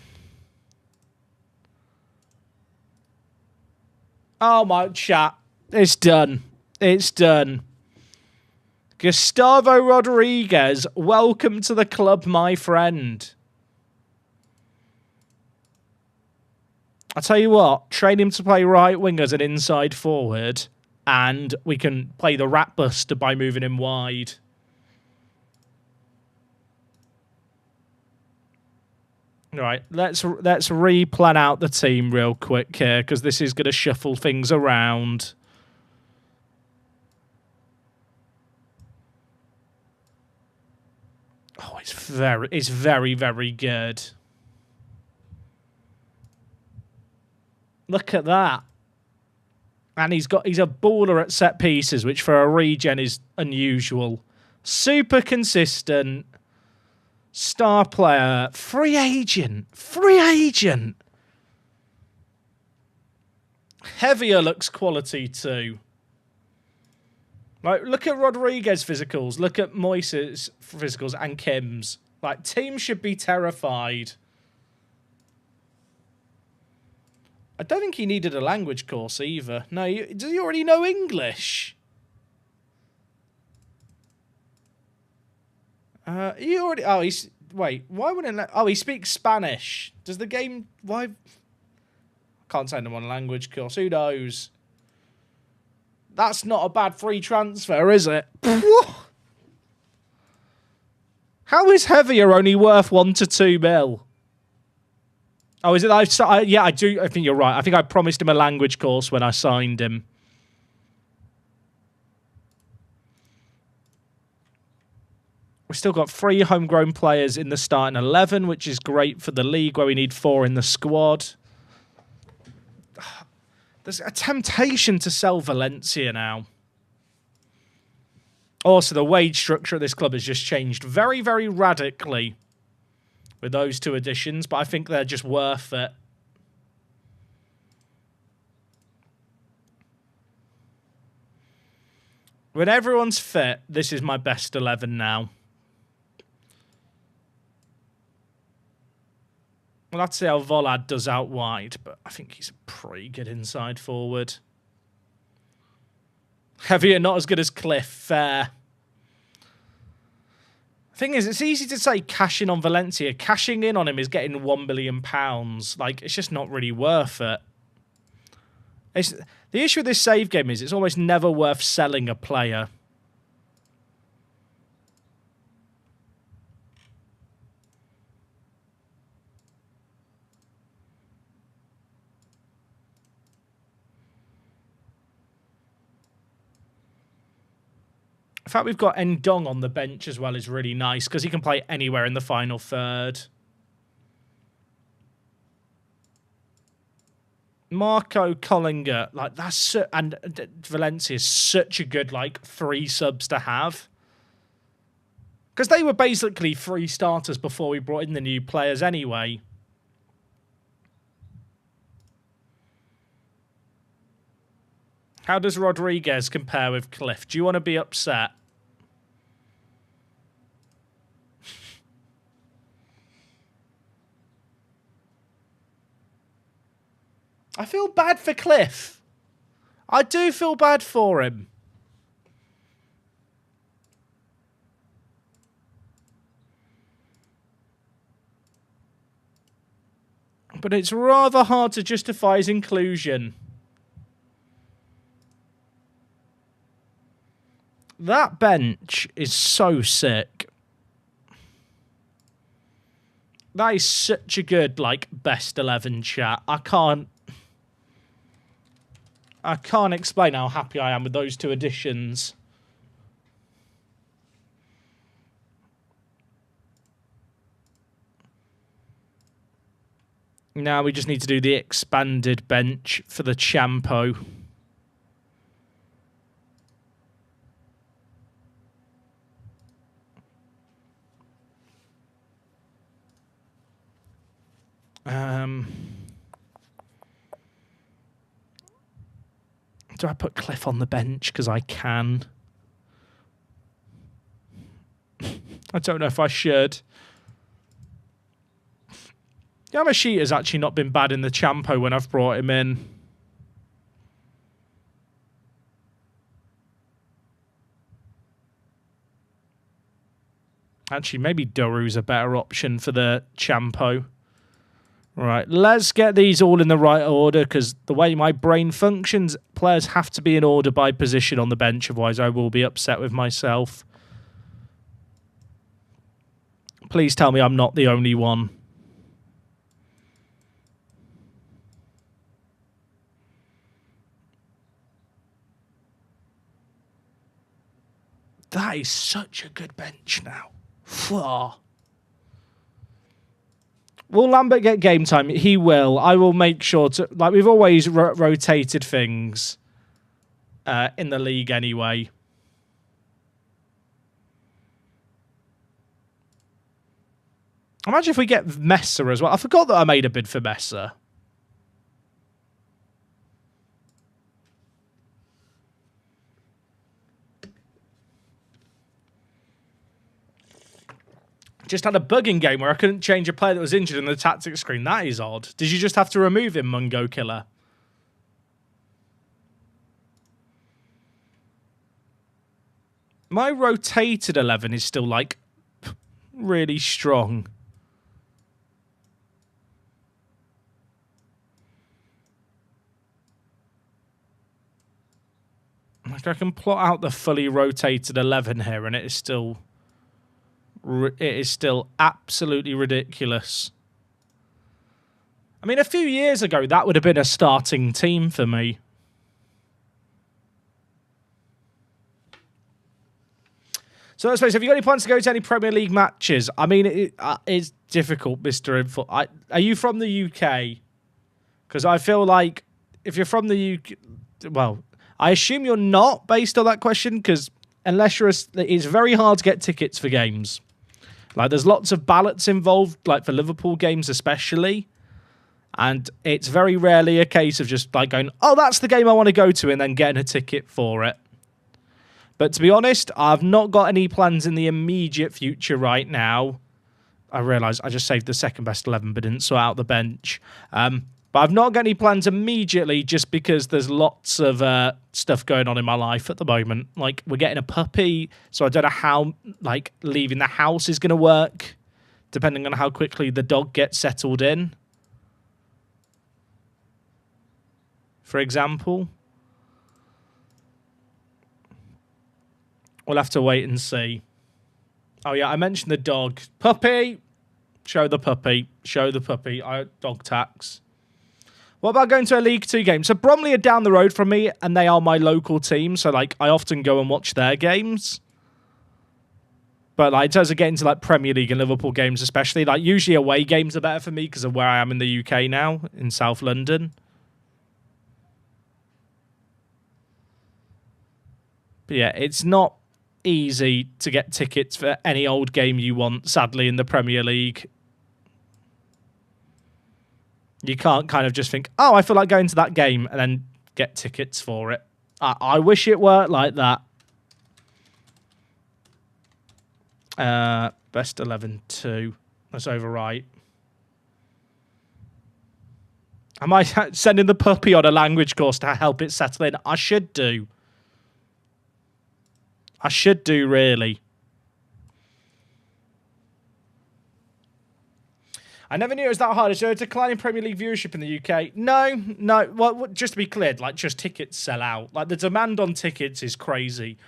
Oh my chat. It's done. It's done. Gustavo Rodriguez, welcome to the club, my friend. I'll tell you what, train him to play right wing as an inside forward, and we can play the rat buster by moving him wide. Right, let's re-plan out the team real quick here, because this is going to shuffle things around. Oh, it's very, very good. Look at that. And he's a baller at set pieces, which for a regen is unusual. Super consistent. Star player. Free agent. Free agent. Heavier looks quality too. Like, look at Rodriguez physicals. Look at Moises physicals and Kim's. Like, teams should be terrified. I don't think he needed a language course either. No, does he already know English? He already... Oh, he's... Wait, why wouldn't... Oh, he speaks Spanish. Does the game... Why... Can't send him on a language course. Who knows? That's not a bad free transfer, is it? How is Heavier only worth 1 to 2 mil? Oh, is it? Yeah, I do. I think you're right. I think I promised him a language course when I signed him. We've still got 3 homegrown players in the starting 11, which is great for the league where we need 4 in the squad. There's a temptation to sell Valencia now. Also, the wage structure of this club has just changed very, very radically with those 2 additions, but I think they're just worth it. When everyone's fit, this is my best 11 now. We'll have to see how Volad does out wide, but I think he's a pretty good inside forward. Heavier, not as good as Cliff. Fair. Thing is, it's easy to say cash in on Valencia. Cashing in on him is getting £1 million. Like, it's just not really worth it. The issue with this save game is it's almost never worth selling a player. The fact we've got Ndong on the bench as well is really nice because he can play anywhere in the final third. Marco Collinger, like that's and Valencia is such a good like 3 subs to have because they were basically 3 starters before we brought in the new players anyway. How does Rodriguez compare with Cliff? Do you want to be upset? I feel bad for Cliff. I do feel bad for him. But it's rather hard to justify his inclusion. That bench is so sick. That is such a good, like, best 11 chat. I can't explain how happy I am with those 2 additions. Now we just need to do the expanded bench for the Champo. Do I put Cliff on the bench? Because I can. I don't know if I should. Yamashita's actually not been bad in the Champo when I've brought him in. Actually, maybe Doru's a better option for the Champo. Right, let's get these all in the right order because the way my brain functions, players have to be in order by position on the bench, otherwise I will be upset with myself. Please tell me I'm not the only one. That is such a good bench now. Will Lambert get game time? He will. I will make sure to... Like, we've always rotated things in the league anyway. Imagine if we get Messer as well. I forgot that I made a bid for Messer. Just had a bugging game where I couldn't change a player that was injured in the tactics screen. That is odd. Did you just have to remove him, Mungo Killer? My rotated 11 is still, like, really strong. Like, I can plot out the fully rotated 11 here, and it is still absolutely ridiculous. I mean, a few years ago, that would have been a starting team for me. So let's face it, have you got any plans to go to any Premier League matches? I mean, it's difficult, Mr. Info. Are you from the UK? Because I feel like if you're from the UK... Well, I assume you're not based on that question, because unless you're... It's very hard to get tickets for games. Like, there's lots of ballots involved, like for Liverpool games especially. And it's very rarely a case of just like going, oh, that's the game I want to go to, and then getting a ticket for it. But to be honest, I've not got any plans in the immediate future right now. I realise I just saved the second best 11 but didn't sort out the bench. But I've not got any plans immediately just because there's lots of stuff going on in my life at the moment. Like, we're getting a puppy, so I don't know how, like, leaving the house is going to work, depending on how quickly the dog gets settled in. For example. We'll have to wait and see. Oh, yeah, I mentioned the dog. Puppy! Show the puppy. Show the puppy. Dog tax. What about going to a League 2 game? So Bromley are down the road from me, and they are my local team. So, like, I often go and watch their games. But, like, in terms of getting to, like, Premier League and Liverpool games especially, like, usually away games are better for me because of where I am in the UK now, in South London. But, yeah, it's not easy to get tickets for any old game you want, sadly, in the Premier League. You can't kind of just think, oh, I feel like going to that game and then get tickets for it. I wish it worked like that. Best 11-2. That's overright. Am I sending the puppy on a language course to help it settle in? I should do. I should do, really. I never knew it was that hard. Is there a decline in Premier League viewership in the UK? No. Well, just to be clear, like, just tickets sell out. Like, the demand on tickets is crazy.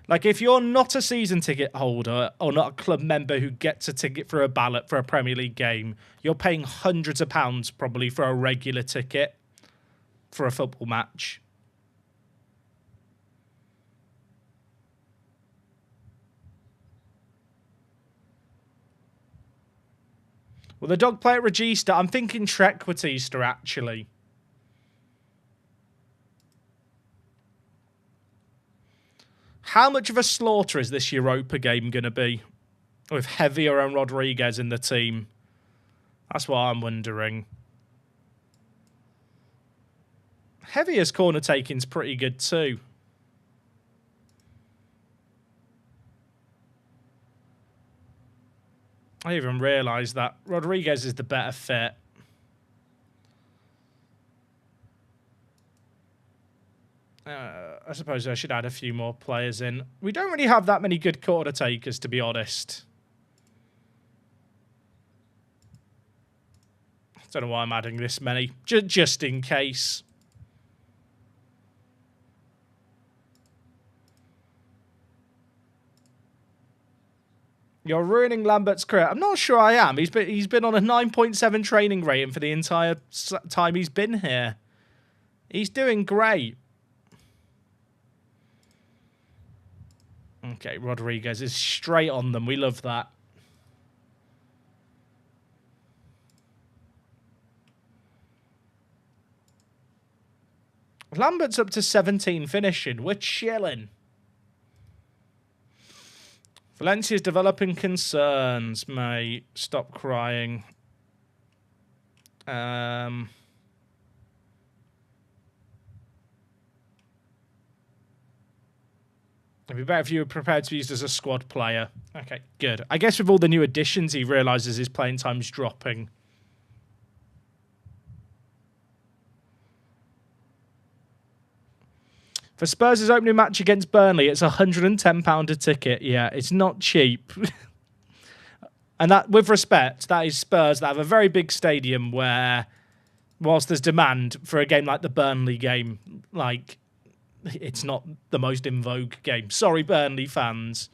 Like, if you're not a season ticket holder or not a club member who gets a ticket for a ballot for a Premier League game, you're paying hundreds of pounds probably for a regular ticket for a football match. Well, the dog play at Regista. I'm thinking Trequartista, actually. How much of a slaughter is this Europa game going to be? With Heavier and Rodriguez in the team. That's what I'm wondering. Heavier's corner taking's pretty good too. I didn't even realise that. Rodriguez is the better fit. I suppose I should add a few more players in. We don't really have that many good corner takers, to be honest. I don't know why I'm adding this many. Just in case. You're ruining Lambert's career. I'm not sure I am. He's been on a 9.7 training rating for the entire time he's been here. He's doing great. Okay, Rodriguez is straight on them. We love that. Lambert's up to 17 finishing. We're chilling. Valencia's developing concerns, mate. Stop crying. It'd be better if you were prepared to be used as a squad player. Okay, good. I guess with all the new additions, he realises his playing time's dropping. For Spurs' opening match against Burnley, it's £110 a ticket. Yeah, it's not cheap. And that, with respect, that is Spurs that have a very big stadium where, whilst there's demand for a game like the Burnley game, like, it's not the most in vogue game. Sorry, Burnley fans.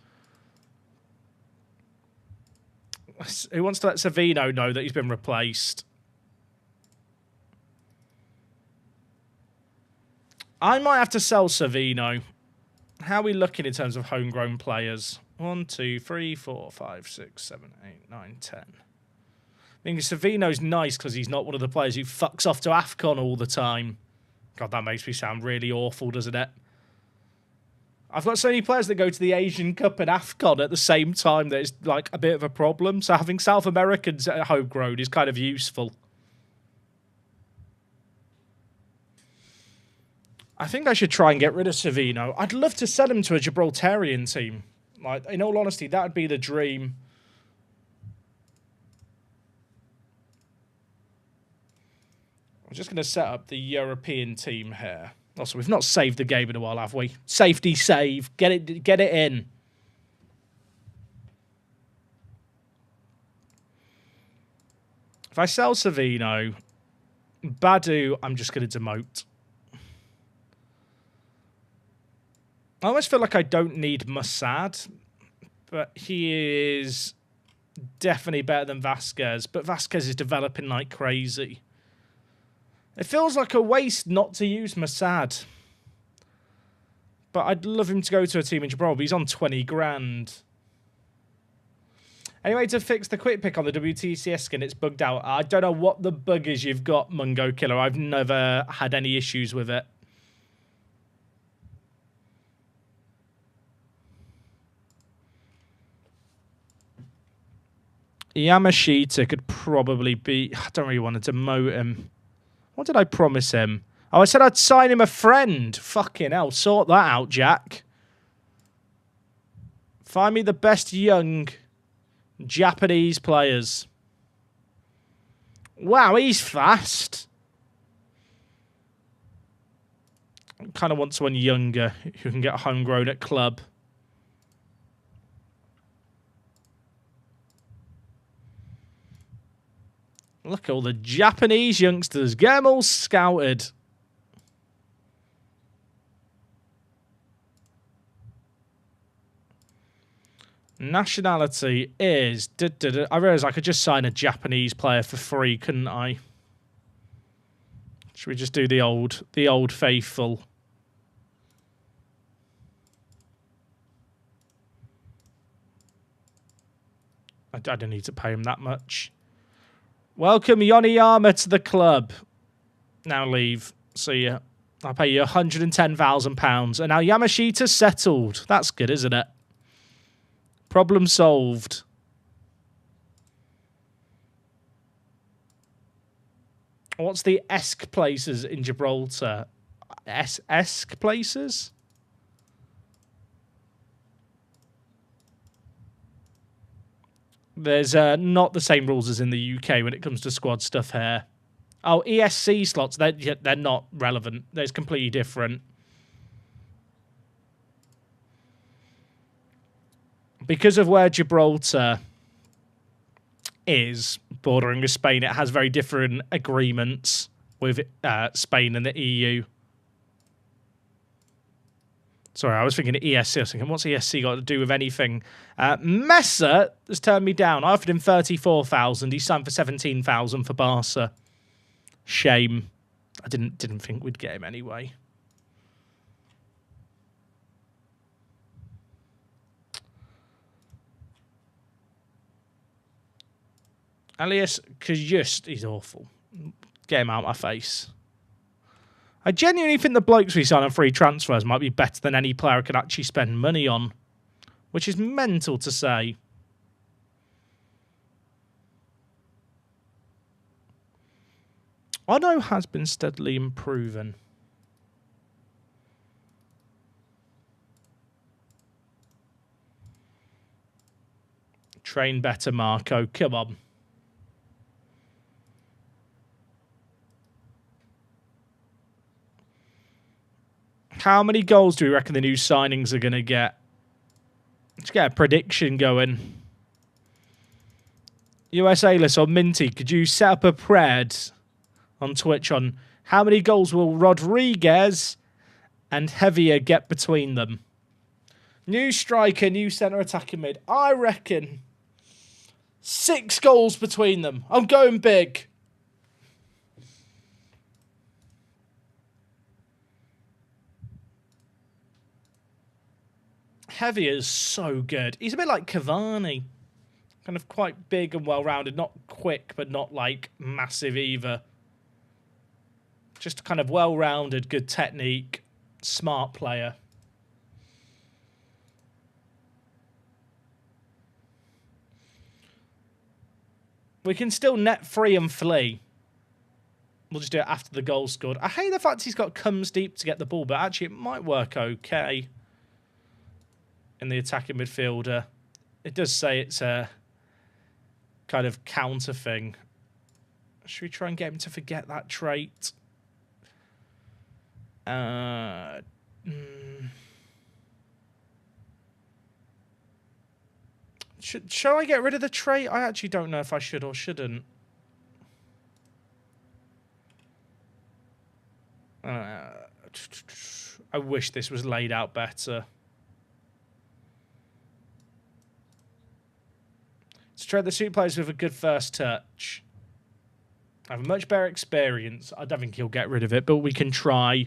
Who wants to let Savino know that he's been replaced? I might have to sell Savino. How are we looking in terms of homegrown players? 1, 2, 3, 4, 5, 6, 7, 8, 9, 10. I think Savino's nice because he's not one of the players who fucks off to AFCON all the time. God, that makes me sound really awful, doesn't it? I've got so many players that go to the Asian Cup and AFCON at the same time that it's like a bit of a problem. So having South Americans at homegrown is kind of useful. I think I should try and get rid of Savino. I'd love to sell him to a Gibraltarian team. Like, in all honesty, that would be the dream. I'm just going to set up the European team here. Also, we've not saved the game in a while, have we? Safety save. Get it in. If I sell Savino, Badu, I'm just going to demote. I almost feel like I don't need Mossad, but he is definitely better than Vasquez. But Vasquez is developing like crazy. It feels like a waste not to use Mossad. But I'd love him to go to a team in Gibraltar, but he's on 20 grand. Anyway, to fix the quick pick on the WTCS skin, it's bugged out. I don't know what the bug is you've got, Mungo Killer. I've never had any issues with it. Yamashita could probably be... I don't really want to demote him. What did I promise him? Oh, I said I'd sign him a friend. Fucking hell, sort that out, Jack. Find me the best young Japanese players. Wow, he's fast. I kind of want someone younger who can get homegrown at club. Look at all the Japanese youngsters. Get them all scouted. Nationality is... I realised I could just sign a Japanese player for free, couldn't I? Should we just do the old faithful? I don't need to pay him that much. Welcome Yoniyama to the club. Now leave. See ya. I'll pay you £110,000. And now Yamashita's settled. That's good, isn't it? Problem solved. What's the esque places in Gibraltar? Esque places? There's not the same rules as in the UK when it comes to squad stuff here. Oh, ESC slots, they're not relevant. They're completely different. Because of where Gibraltar is bordering with Spain, it has very different agreements with Spain and the EU. Sorry, I was thinking ESC. I was thinking, what's ESC got to do with anything? Messer has turned me down. I offered him 34,000. He signed for 17,000 for Barca. Shame. I didn't think we'd get him anyway. Elias Kajust, he's awful. Get him out of my face. I genuinely think the blokes we sign on free transfers might be better than any player I could actually spend money on. Which is mental to say. Ono has been steadily improving. Train better, Marco. Come on. How many goals do we reckon the new signings are going to get? Let's get a prediction going. USA-less or Minty, could you set up a pred on Twitch on how many goals will Rodriguez and Heavier get between them? New striker, new centre attacking mid. I reckon 6 goals between them. I'm going big. Heavy is so good. He's a bit like Cavani. Kind of quite big and well-rounded. Not quick, but not like massive either. Just kind of well-rounded, good technique, smart player. We can still net free and flee. We'll just do it after the goal scored. I hate the fact he's got comes deep to get the ball, but actually it might work okay in the attacking midfielder. It does say it's a kind of counter thing. Should we try and get him to forget that trait? Shall I get rid of the trait? I actually don't know if I should or shouldn't. I wish this was laid out better. Let's try the suit players with a good first touch. I have a much better experience. I don't think he'll get rid of it, but we can try.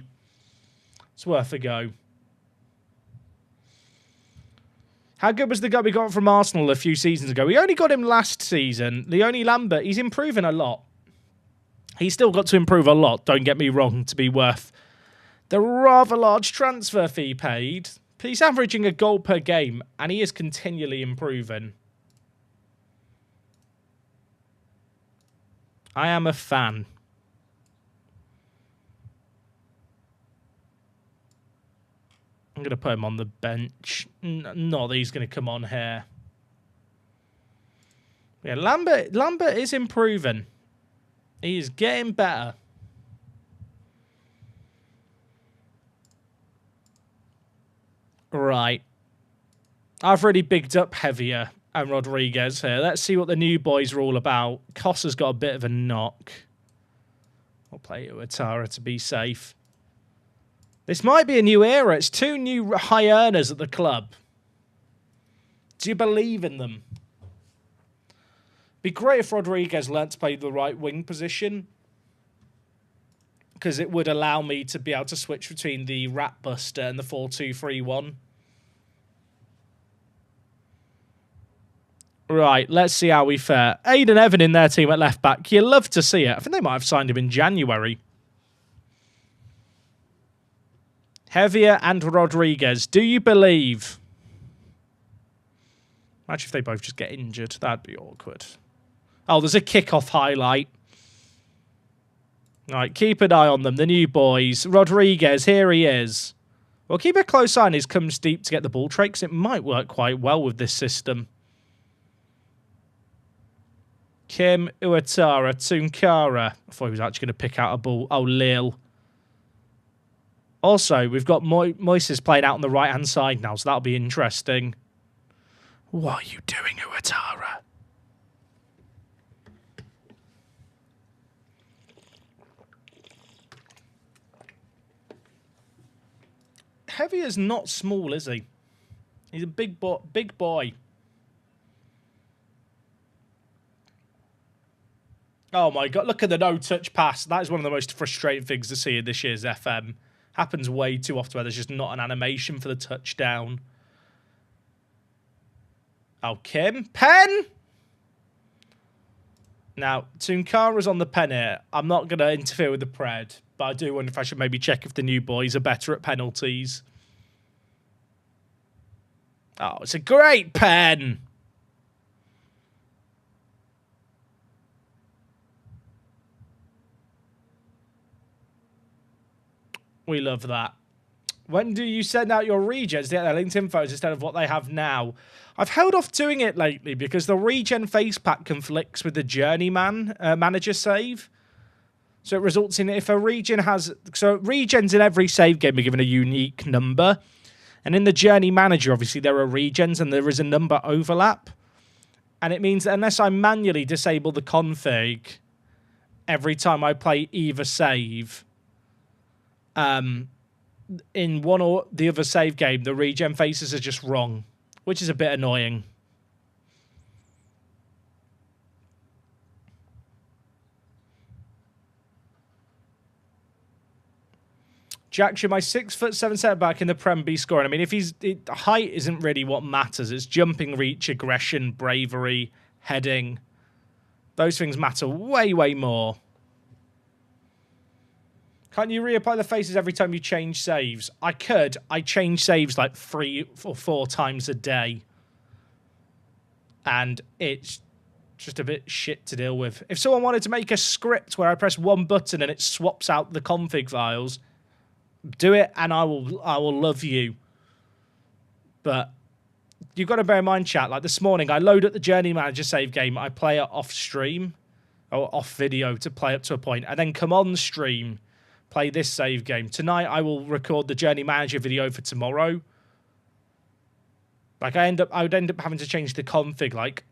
It's worth a go. How good was the guy we got from Arsenal a few seasons ago? We only got him last season. Leone Lambert, he's improving a lot. He's still got to improve a lot, don't get me wrong, to be worth the rather large transfer fee paid. He's averaging a goal per game, and he is continually improving. I am a fan. I'm going to put him on the bench. Not that he's going to come on here. Yeah, Lambert is improving. He is getting better. Right. I've really bigged up Heavier and Rodriguez here. Let's see what the new boys are all about. Costa's got a bit of a knock. I'll play Uatara to be safe. This might be a new era. It's 2 new high earners at the club. Do you believe in them? Be great if Rodriguez learnt to play the right wing position, because it would allow me to be able to switch between the Rat Buster and the 4-2-3-1. Right, let's see how we fare. Aidan Evan in their team at left back. You love to see it. I think they might have signed him in January. Heavier and Rodriguez. Do you believe? Imagine if they both just get injured. That'd be awkward. Oh, there's a kickoff highlight. All right, keep an eye on them. The new boys. Rodriguez, here he is. Well, keep a close eye on his comes deep to get the ball trait, because it might work quite well with this system. Kim, Uatara, Tunkara. I thought he was actually going to pick out a ball. Oh, Lille. Also, we've got Moises playing out on the right-hand side now, so that'll be interesting. What are you doing, Uatara? Heavy is not small, is he? He's a big boy. Oh my God, look at the no-touch pass. That is one of the most frustrating things to see in this year's FM. Happens way too often where there's just not an animation for the touchdown. Oh, Kim. Pen! Now, Tunkara's on the pen here. I'm not going to interfere with the pred, but I do wonder if I should maybe check if the new boys are better at penalties. Oh, it's a great pen! We love that. When do you send out your regens to get their LinkedIn photos instead of what they have now? I've held off doing it lately because the regen face pack conflicts with the journeyman manager save. So it results in if a regen has... So regens in every save game are given a unique number. And in the journey manager, obviously, there are regens and there is a number overlap. And it means that unless I manually disable the config every time I play either save... in one or the other save game, the regen faces are just wrong, which is a bit annoying. Jack, should my 6'7" centre back in the Prem be scoring? I mean, if height isn't really what matters. It's jumping, reach, aggression, bravery, heading. Those things matter way, way more. Can't you reapply the faces every time you change saves? I could. I change saves like 3 or 4 times a day. And it's Just a bit shit to deal with. If someone wanted to make a script where I press one button and it swaps out the config files, do it and I will love you. But you've got to bear in mind, chat, like this morning, I load up the Journey Manager save game. I play it off stream or off video to play up to a point, and then come on stream, play this save game. Tonight, I will record the Journey Manager video for tomorrow. Like, I would end up having to change the config, like,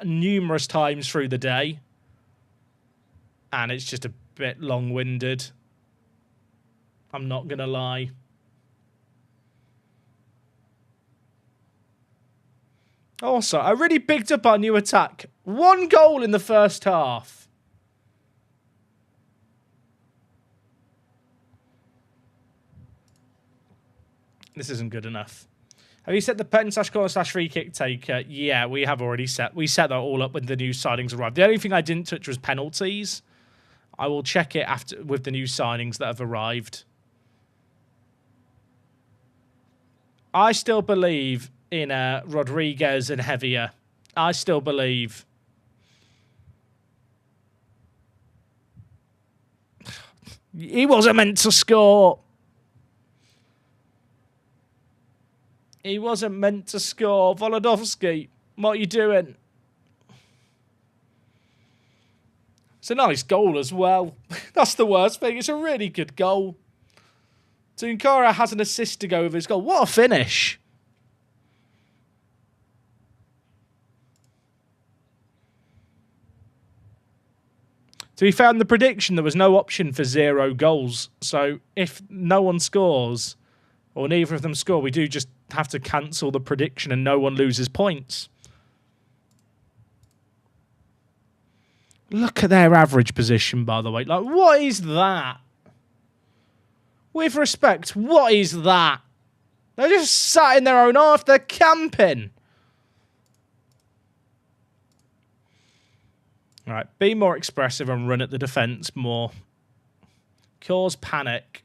numerous times through the day. And it's just a bit long-winded. I'm not going to lie. Also, I really bigged up our new attack. 1 goal in the first half. This isn't good enough. Have you set the pen/corner/free kick taker? Yeah, we have already set. We set that all up when the new signings arrived. The only thing I didn't touch was penalties. I will check it after with the new signings that have arrived. I still believe in Rodriguez and heavier. I still believe. He wasn't meant to score. He wasn't meant to score. Volodovsky, what are you doing? It's a nice goal as well. That's the worst thing. It's a really good goal. Tunkara has an assist to go with his goal. What a finish. To be fair, in the prediction, there was no option for 0 goals. So if no one scores, or neither of them score, we do just have to cancel the prediction and no one loses points. Look at their average position, by the way. Like, what is that? With respect, what is that? They're just sat in their own half. They're camping. All right, be more expressive and run at the defence more. Cause panic.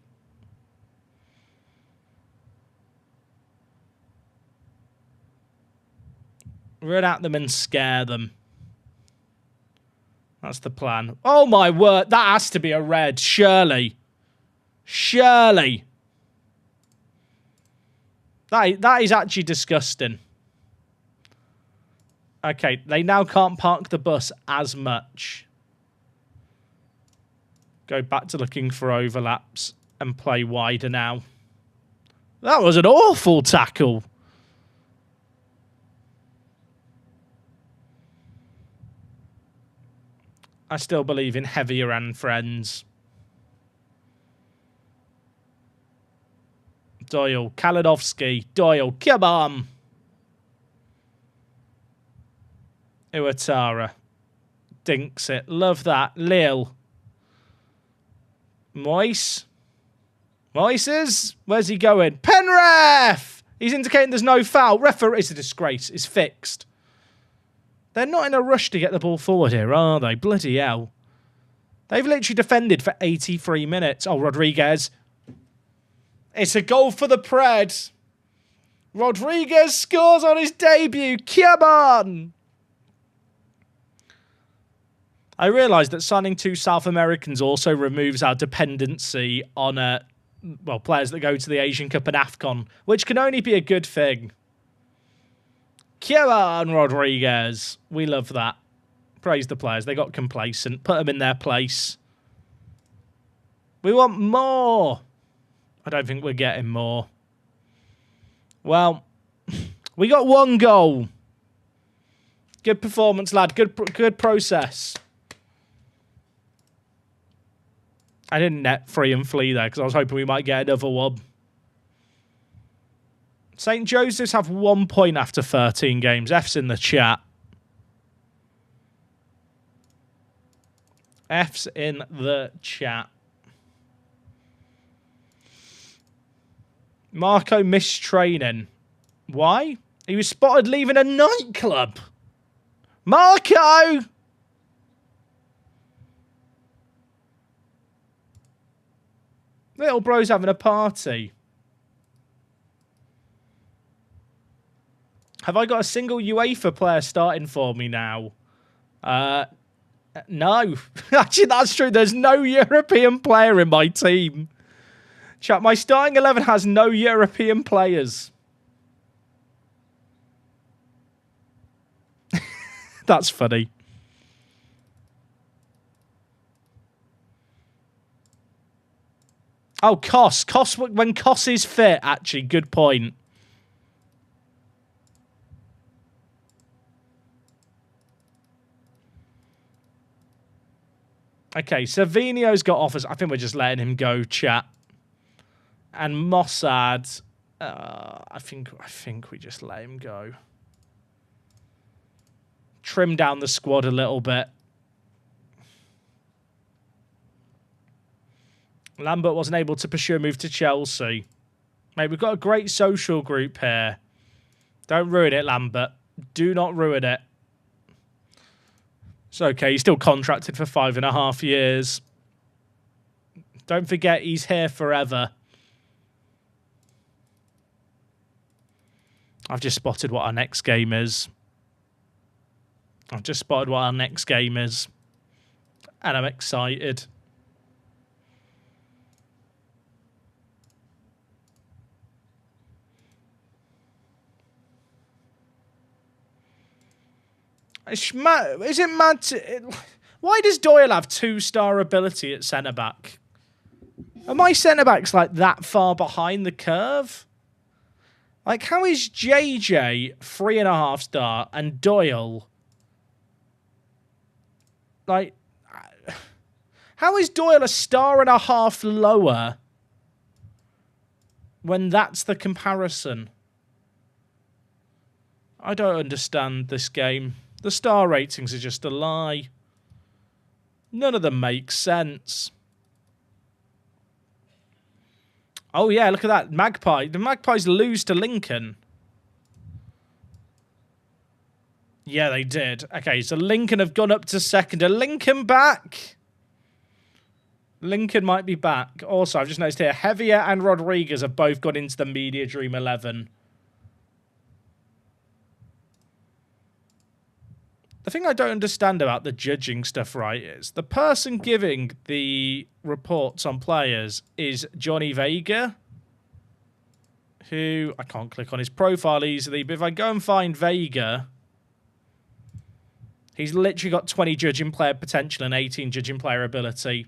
Run at them and scare them. That's the plan. Oh, my word. That has to be a red. Surely. Surely. That is actually disgusting. Okay, they now can't park the bus as much. Go back to looking for overlaps and play wider now. That was an awful tackle. I still believe in heavier and friends. Doyle, Kaladovsky, Doyle, come on. Iwatara. Dinks it. Love that. Lil. Moise. Moises? Where's he going? Penref! He's indicating there's no foul. Referee, it's a disgrace. It's fixed. They're not in a rush to get the ball forward here, are they? Bloody hell. They've literally defended for 83 minutes. Oh, Rodriguez. It's a goal for the Preds. Rodriguez scores on his debut. Come on! I realised that signing 2 South Americans also removes our dependency on players that go to the Asian Cup and AFCON, which can only be a good thing. Come on, Rodriguez. We love that. Praise the players. They got complacent. Put them in their place. We want more. I don't think we're getting more. Well, we got 1 goal. Good performance, lad. Good process. I didn't net free and flee there because I was hoping we might get another one. St. Joseph's have 1 point after 13 games. F's in the chat. F's in the chat. Marco missed training. Why? He was spotted leaving a nightclub. Marco! Little bro's having a party. Have I got a single UEFA player starting for me now? No. Actually, that's true. There's no European player in my team. Chat, my starting 11 has no European players. That's funny. Oh, Kos. When Kos is fit, actually, good point. Okay, Savinio's got offers. I think we're just letting him go, chat. And Mossad, I think we just let him go. Trim down the squad a little bit. Lambert wasn't able to pursue a move to Chelsea. Mate, we've got a great social group here. Don't ruin it, Lambert. Do not ruin it. It's okay. He's still contracted for 5.5 years. Don't forget, he's here forever. I've just spotted what our next game is. And I'm excited. Is it mad why does Doyle have 2-star ability at centre-back? Are my centre-backs like that far behind the curve? Like, how is JJ 3.5-star and Doyle... Like, how is Doyle 1.5 stars lower when that's the comparison? I don't understand this game. The star ratings are just a lie. None of them make sense. Oh, yeah, look at that. Magpie. The Magpies lose to Lincoln. Yeah, they did. Okay, so Lincoln have gone up to second. Are Lincoln back? Lincoln might be back. Also, I've just noticed here, Heavier and Rodriguez have both gone into the Media Dream 11. The thing I don't understand about the judging stuff, right, is the person giving the reports on players is Johnny Vega, who I can't click on his profile easily, but if I go and find Vega, he's literally got 20 judging player potential and 18 judging player ability.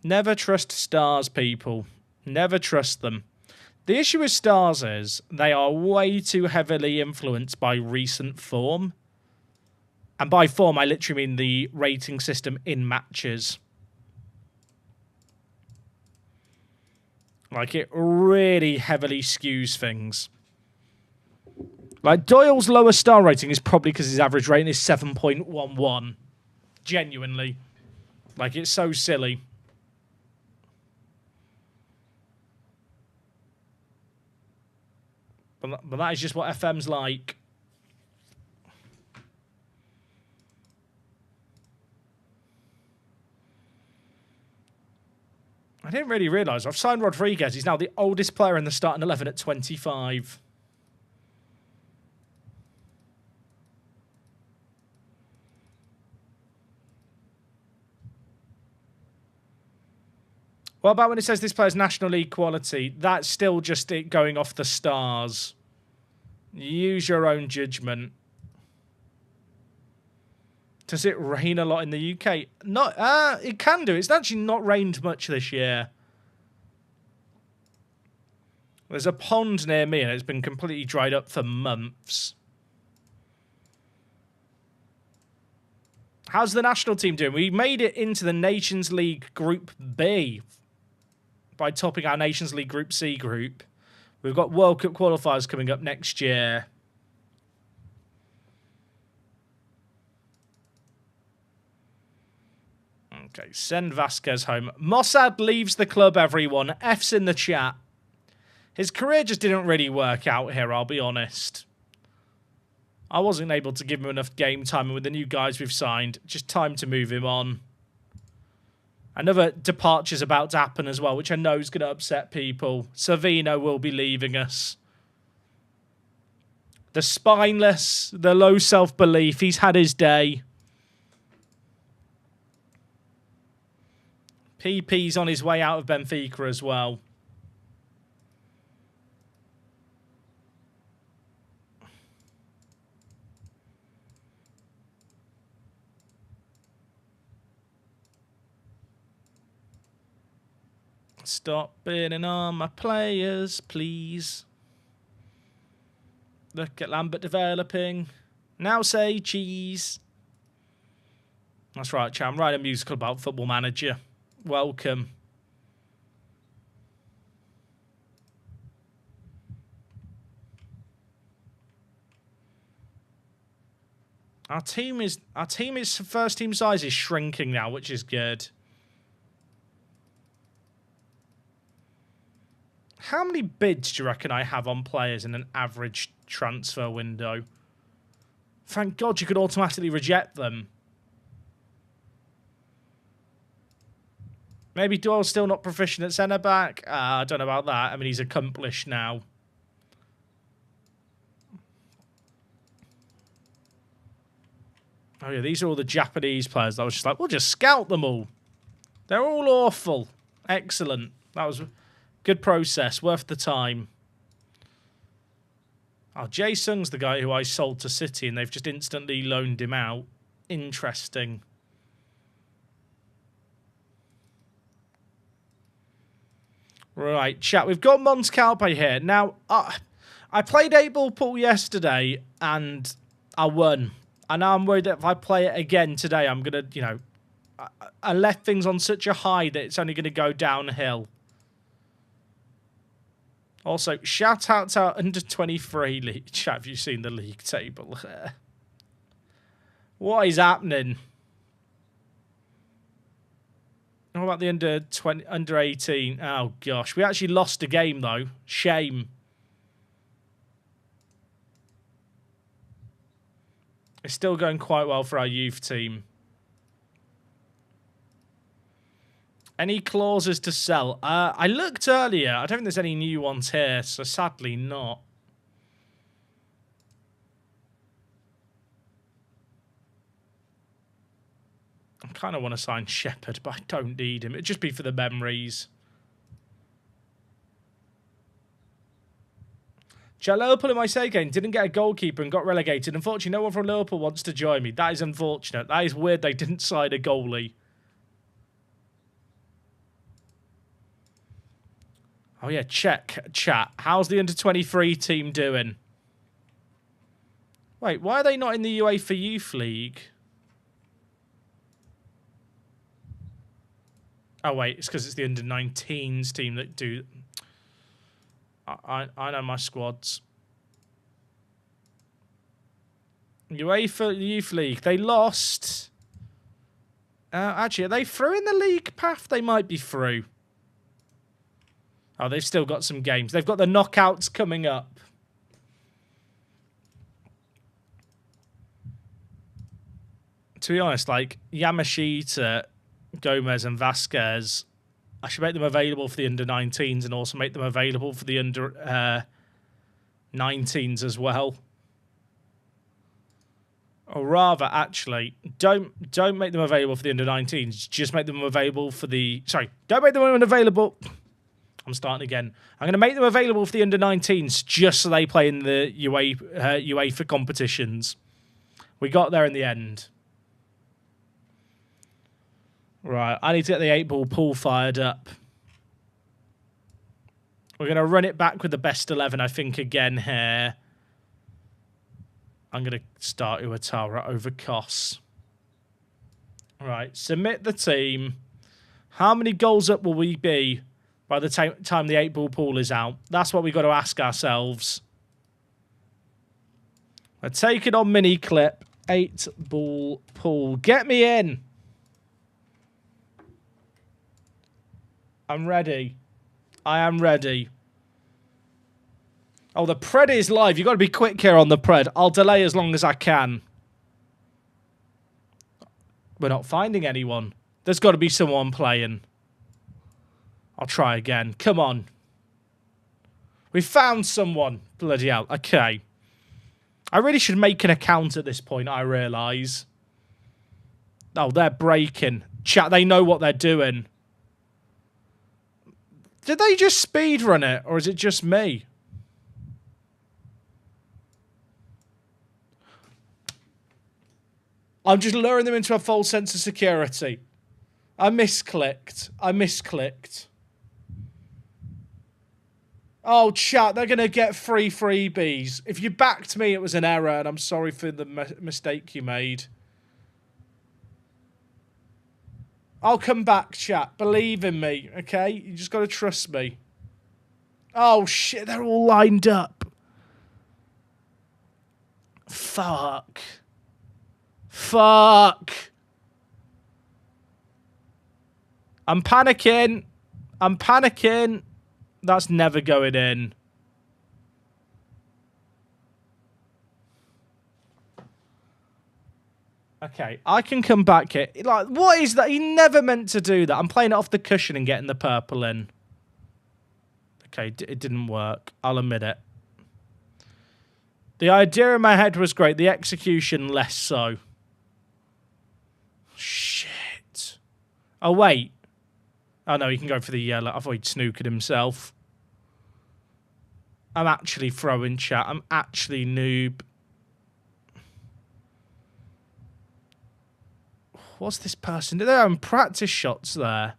Never trust stars, people. Never trust them. The issue with stars is they are way too heavily influenced by recent form. And by form, I literally mean the rating system in matches. Like, it really heavily skews things. Like, Doyle's lower star rating is probably because his average rating is 7.11. Genuinely. Like, it's so silly. But that is just what FM's like. I didn't really realise. I've signed Rodriguez. He's now the oldest player in the starting 11 at 25. What about when it says this player's National League quality? That's still just it going off the stars. Use your own judgment. Does it rain a lot in the UK? Not. It can do. It's actually not rained much this year. There's a pond near me and it's been completely dried up for months. How's the national team doing? We made it into the Nations League Group B by topping our Nations League Group C group. We've got World Cup qualifiers coming up next year. Okay, send Vasquez home. Mossad leaves the club, everyone. F's in the chat. His career just didn't really work out here, I'll be honest. I wasn't able to give him enough game time, and with the new guys we've signed, just time to move him on. Another departure's about to happen as well, which I know is going to upset people. Savino will be leaving us. The spineless, the low self-belief, he's had his day. PP's on his way out of Benfica as well. Stop bidding on my players, please. Look at Lambert developing. Now say cheese. That's right, chat. I'm writing a musical about Football Manager. Welcome. Our team's first team size is shrinking now, which is good. How many bids do you reckon I have on players in an average transfer window? Thank God you could automatically reject them. Maybe Doyle's still not proficient at centre-back. I don't know about that. I mean, he's accomplished now. Oh, yeah, these are all the Japanese players that I was just like, we'll just scout them all. They're all awful. Excellent. That was a good process. Worth the time. Oh, Jae Sung's the guy who I sold to City, and they've just instantly loaned him out. Interesting. Right, chat. We've got Mons Calpe here. Now, I played 8-ball pool yesterday, and I won. And now I'm worried that if I play it again today, I'm going to, you know, I left things on such a high that it's only going to go downhill. Also, shout out to our under-23 league. Chat, have you seen the league table? What is happening? What about the under 18? Oh, gosh. We actually lost a game, though. Shame. It's still going quite well for our youth team. Any clauses to sell? I looked earlier. I don't think there's any new ones here, so sadly not. I kind of want to sign Shepherd, but I don't need him. It'd just be for the memories. Liverpool in my say game didn't get a goalkeeper and got relegated. Unfortunately, no one from Liverpool wants to join me. That is unfortunate. That is weird they didn't sign a goalie. Oh, yeah, check, chat. How's the under-23 team doing? Wait, why are they not in the UEFA Youth League? Oh, wait, it's because it's the under-19s team that do... I know my squads. UEFA Youth League. They lost. Actually, are they through in the league path? They might be through. Oh, they've still got some games. They've got the knockouts coming up. To be honest, like Yamashita, Gomez and Vasquez, I should make them available for the under-19s and also make them available for the under-19s as well. Or rather, actually, don't make them available for the under-19s. Just make them available for the... Sorry, don't make them available... I'm starting again. I'm going to make them available for the under-19s just so they play in the UEFA competitions. We got there in the end. Right, I need to get the 8-ball pool fired up. We're going to run it back with the best 11, I think, again here. I'm going to start Uatara over Kos. Right, submit the team. How many goals up will we be by the time the 8-ball pool is out? That's what we've got to ask ourselves. I take it on mini clip. 8-ball pool. Get me in. I'm ready. I am ready. Oh, the pred is live. You've got to be quick here on the pred. I'll delay as long as I can. We're not finding anyone. There's got to be someone playing. I'll try again. Come on. We found someone. Bloody hell. Okay. I really should make an account at this point, I realise. Oh, they're breaking. Chat, they know what they're doing. Did they just speedrun it, or is it just me? I'm just luring them into a false sense of security. I misclicked. Oh, chat, they're going to get free freebies. If you backed me, it was an error, and I'm sorry for the mistake you made. I'll come back, chat. Believe in me, okay? You just got to trust me. Oh, shit, they're all lined up. Fuck. I'm panicking. That's never going in. Okay, I can come back here. Like, what is that? He never meant to do that. I'm playing it off the cushion and getting the purple in. Okay, it didn't work. I'll admit it. The idea in my head was great. The execution, less so. Shit. Oh, wait. Oh, no, he can go for the yellow. I thought he'd snookered himself. I'm actually throwing, chat. I'm actually noob. What's this person? They're having practice shots there.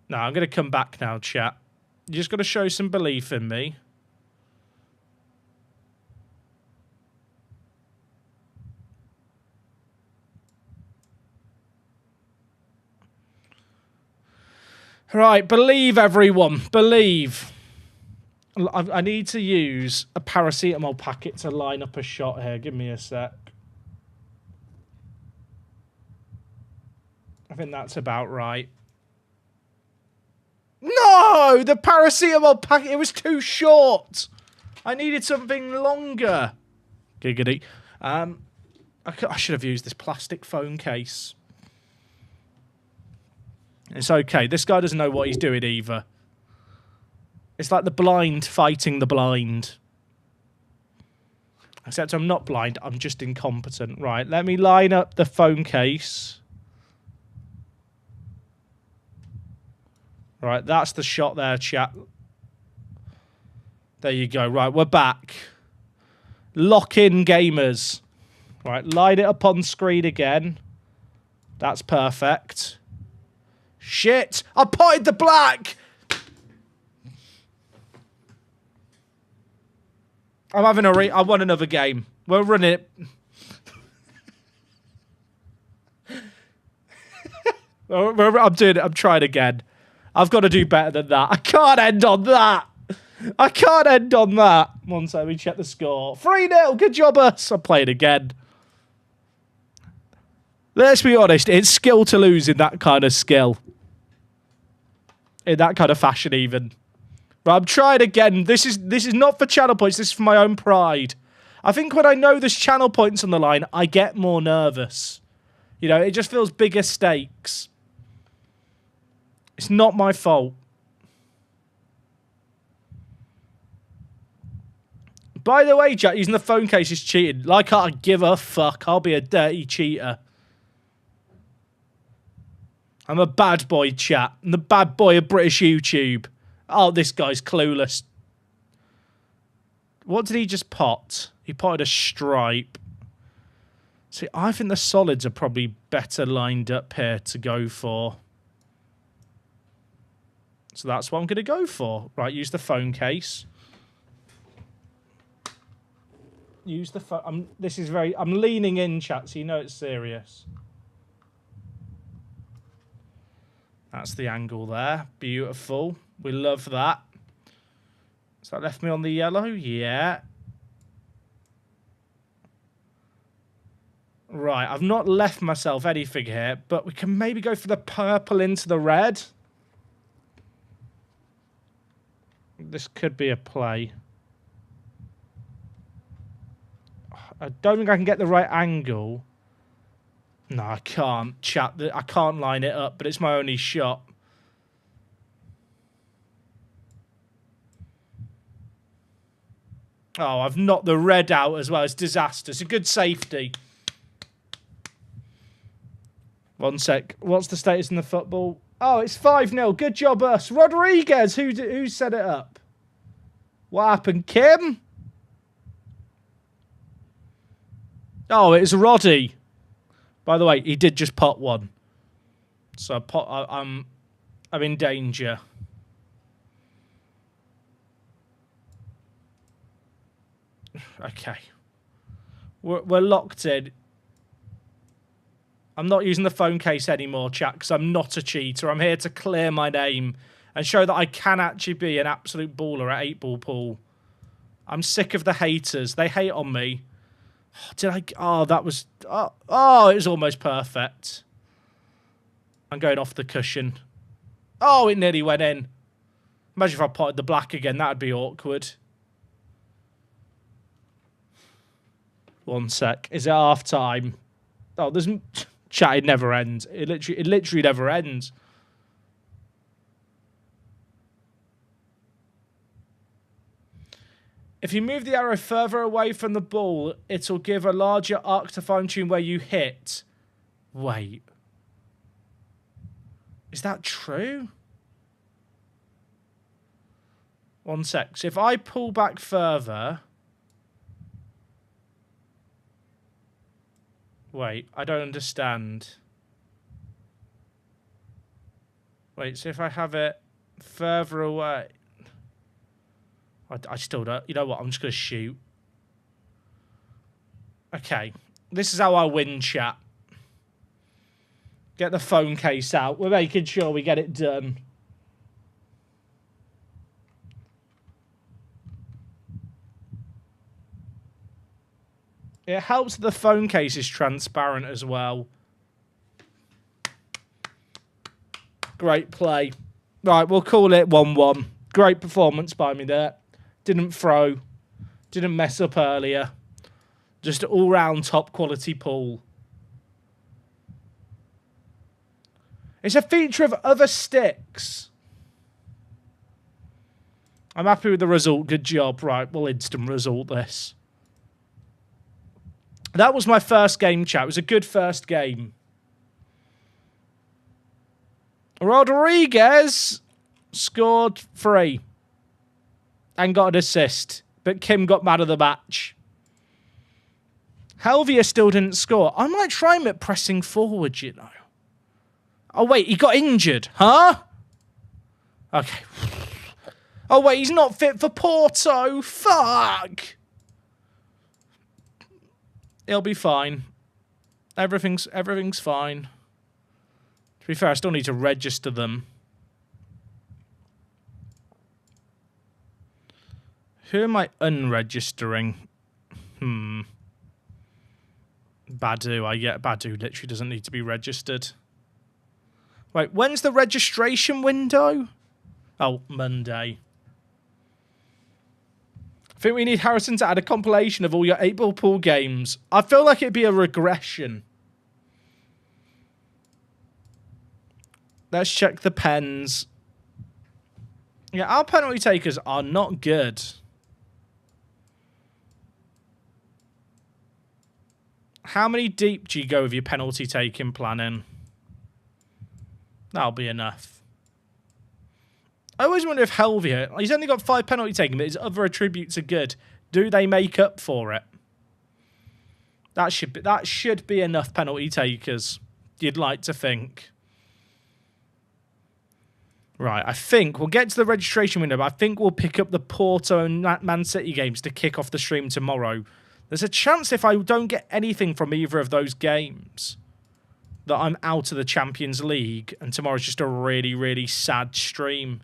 No, I'm going to come back now, chat. You just got to show some belief in me. Right, believe, everyone. Believe. I need to use a paracetamol packet to line up a shot here. Give me a sec. I think that's about right. No! The paracetamol packet, it was too short. I needed something longer. Giggity. I should have used this plastic phone case. It's okay. This guy doesn't know what he's doing either. It's like the blind fighting the blind. Except I'm not blind. I'm just incompetent. Right, let me line up the phone case. Right, that's the shot there, chat. There you go. Right, we're back. Lock in, gamers. Right, line it up on screen again. That's perfect. Shit! I potted the black! I'm having I want another game. We'll run it. I'm doing it. I'm trying again. I've got to do better than that. I can't end on that. I can't end on that. One second, we check the score. 3-0. Good job, us. I'm playing again. Let's be honest. It's skill to lose in that kind of skill. In that kind of fashion, even. But I'm trying again. This is not for channel points. This is for my own pride. I think when I know there's channel points on the line, I get more nervous. You know, it just feels bigger stakes. It's not my fault. By the way, Jack, using the phone case is cheating. Like I give a fuck. I'll be a dirty cheater. I'm a bad boy, chat. I'm the bad boy of British YouTube. Oh, this guy's clueless. What did he just pot? He potted a stripe. See, I think the solids are probably better lined up here to go for. So that's what I'm going to go for. Right, use the phone case. Use the phone. I'm leaning in, chat, so you know it's serious. That's the angle there. Beautiful. We love that. So that left me on the yellow? Yeah. Right, I've not left myself anything here, but we can maybe go for the purple into the red. This could be a play. I don't think I can get the right angle. No, I can't, chat. I can't line it up, but it's my only shot. Oh, I've knocked the red out as well. It's disaster. It's a good safety. 1 sec. What's the status in the football? Oh, it's 5-0. Good job, us. Rodriguez, who set it up? What happened, Kim? Oh, it's Roddy. By the way, he did just pot one. So I'm in danger. Okay. We're locked in. I'm not using the phone case anymore, chat, because I'm not a cheater. I'm here to clear my name and show that I can actually be an absolute baller at 8-ball pool. I'm sick of the haters. They hate on me. Oh, that was... Oh, it was almost perfect. I'm going off the cushion. Oh, it nearly went in. Imagine if I potted the black again. That would be awkward. 1 sec. Is it half time? Oh, there's... Chat, it never ends. It literally never ends. If you move the arrow further away from the ball, it'll give a larger arc to fine-tune where you hit. Wait. Is that true? 1 sec. So if I pull back further... Wait, I don't understand. Wait, so if I have it further away... I still don't... You know what? I'm just going to shoot. Okay. This is how I win, chat. Get the phone case out. We're making sure we get it done. It helps that the phone case is transparent as well. Great play. Right, we'll call it 1-1. Great performance by me there. Didn't throw. Didn't mess up earlier. Just all-round top quality pool. It's a feature of other sticks. I'm happy with the result. Good job. Right, we'll instant result this. That was my first game, chat. It was a good first game. Rodriguez scored 3 and got an assist, but Kim got man of the match. Helvia still didn't score. I might try him at pressing forward, you know. Oh, wait, he got injured. Huh? Okay. Oh, wait, he's not fit for Porto. Fuck. He'll be fine. Everything's fine. To be fair, I still need to register them. Who am I unregistering? Badu. Badu literally doesn't need to be registered. Wait, when's the registration window? Oh, Monday. I think we need Harrison to add a compilation of all your 8-ball pool games. I feel like it'd be a regression. Let's check the pens. Yeah, our penalty takers are not good. How many deep do you go with your penalty taking planning? That'll be enough. I always wonder if Helvia, he's only got 5 penalty taking, but his other attributes are good. Do they make up for it? That should be enough penalty takers, you'd like to think. Right, I think we'll get to the registration window, but I think we'll pick up the Porto and Man City games to kick off the stream tomorrow. There's a chance if I don't get anything from either of those games that I'm out of the Champions League and tomorrow's just a really, really sad stream.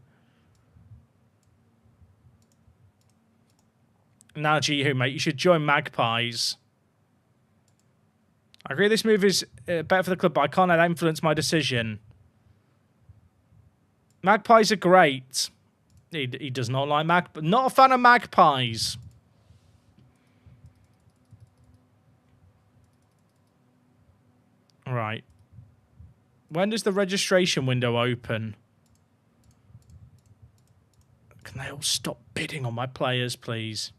Nah, Jihu, mate, you should join Magpies. I agree this move is better for the club, but I can't let that influence my decision. Magpies are great. He does not like Not a fan of Magpies. Right. When does the registration window open? Can they all stop bidding on my players, please?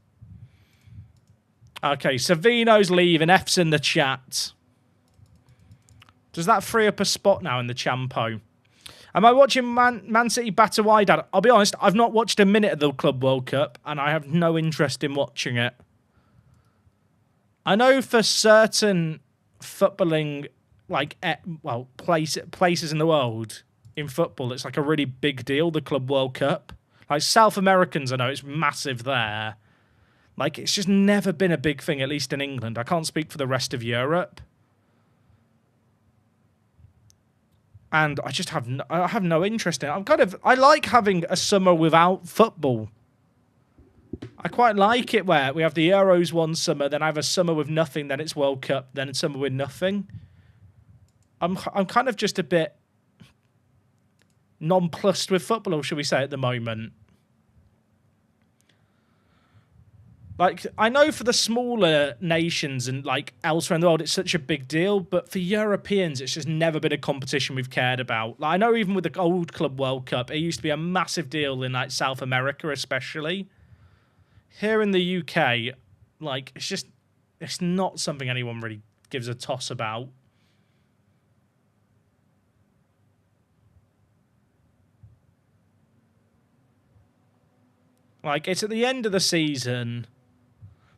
Okay, Savino's leaving. F's in the chat. Does that free up a spot now in the Champo? Am I watching Man City batter Wydad? I'll be honest, I've not watched a minute of the Club World Cup, and I have no interest in watching it. I know for certain footballing, like, places in the world in football, it's like a really big deal, the Club World Cup. Like, South Americans, I know it's massive there. Like, it's just never been a big thing, at least in England. I can't speak for the rest of Europe. And I just have no interest in it. I like having a summer without football. I quite like it where we have the Euros one summer, then I have a summer with nothing, then it's World Cup, then it's summer with nothing. I'm kind of just a bit nonplussed with football, shall we say, at the moment. Like, I know for the smaller nations and, like, elsewhere in the world, it's such a big deal, but for Europeans, it's just never been a competition we've cared about. Like, I know even with the old Club World Cup, it used to be a massive deal in, like, South America especially. Here in the UK, like, it's not something anyone really gives a toss about. Like, it's at the end of the season.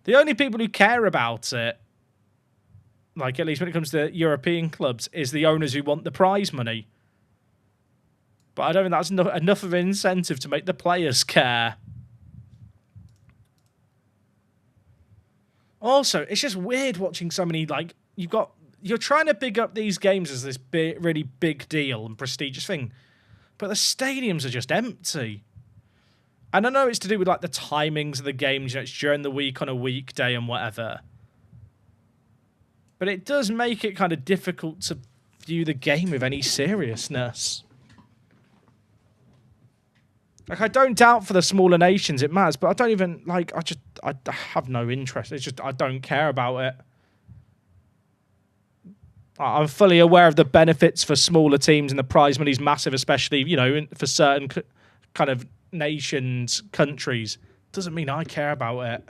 The only people who care about it, like at least when it comes to European clubs, is the owners who want the prize money. But I don't think that's enough of an incentive to make the players care. Also, it's just weird watching so many, like, you're trying to big up these games as this really big deal and prestigious thing, but the stadiums are just empty. And I know it's to do with, like, the timings of the games. You know, it's during the week on a weekday and whatever. But it does make it kind of difficult to view the game with any seriousness. Like, I don't doubt for the smaller nations it matters, but I don't even, like, I have no interest. It's just, I don't care about it. I'm fully aware of the benefits for smaller teams and the prize money's massive, especially, you know, for certain kind of nations, countries. Doesn't mean I care about it.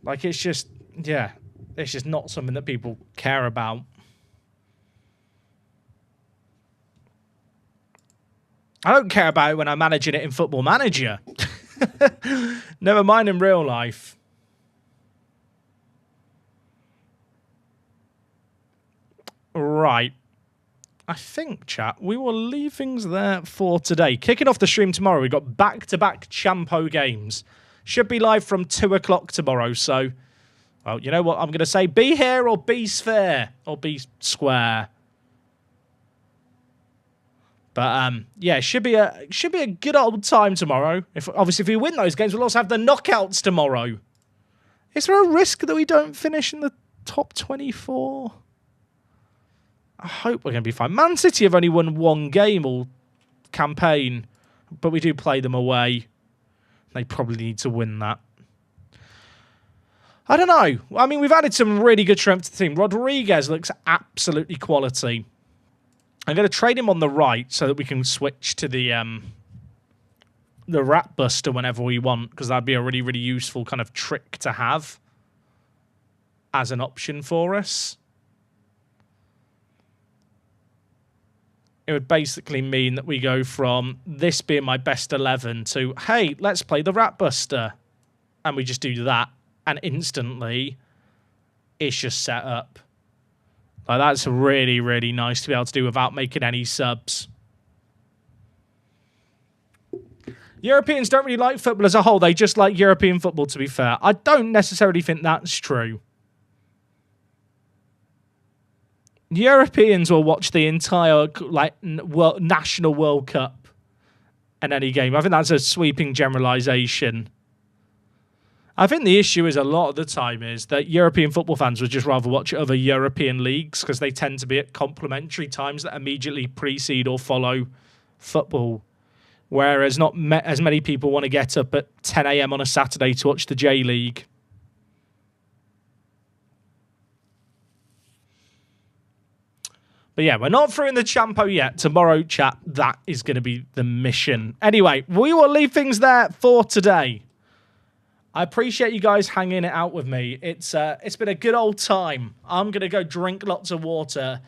Like, it's just, yeah, it's just not something that people care about. I don't care about it when I'm managing it in Football Manager. Never mind in real life. Right. I think, chat, we will leave things there for today. Kicking off the stream tomorrow, we've got back-to-back Champo games. Should be live from 2 o'clock tomorrow, so... Well, you know what I'm going to say? Be here or be sphere. Or be square. But, yeah, should be a good old time tomorrow. Obviously, if we win those games, we'll also have the knockouts tomorrow. Is there a risk that we don't finish in the top 24? I hope we're going to be fine. Man City have only won one game all campaign, but we do play them away. They probably need to win that. I don't know. I mean, we've added some really good strength to the team. Rodriguez looks absolutely quality. I'm going to trade him on the right so that we can switch to the Rat Buster whenever we want, because that'd be a really, really useful kind of trick to have as an option for us. It would basically mean that we go from this being my best 11 to, hey, let's play the Rat Buster. And we just do that. And instantly, it's just set up. Like, that's really, really nice to be able to do without making any subs. Europeans don't really like football as a whole. They just like European football, to be fair. I don't necessarily think that's true. Europeans will watch the entire national World Cup in any game. I think that's a sweeping generalisation. I think the issue is a lot of the time is that European football fans would just rather watch other European leagues because they tend to be at complementary times that immediately precede or follow football. Whereas not as many people want to get up at 10 a.m. on a Saturday to watch the J League. But yeah, we're not through in the Champo yet. Tomorrow, chat, that is going to be the mission. Anyway, we will leave things there for today. I appreciate you guys hanging it out with me. It's been a good old time. I'm going to go drink lots of water.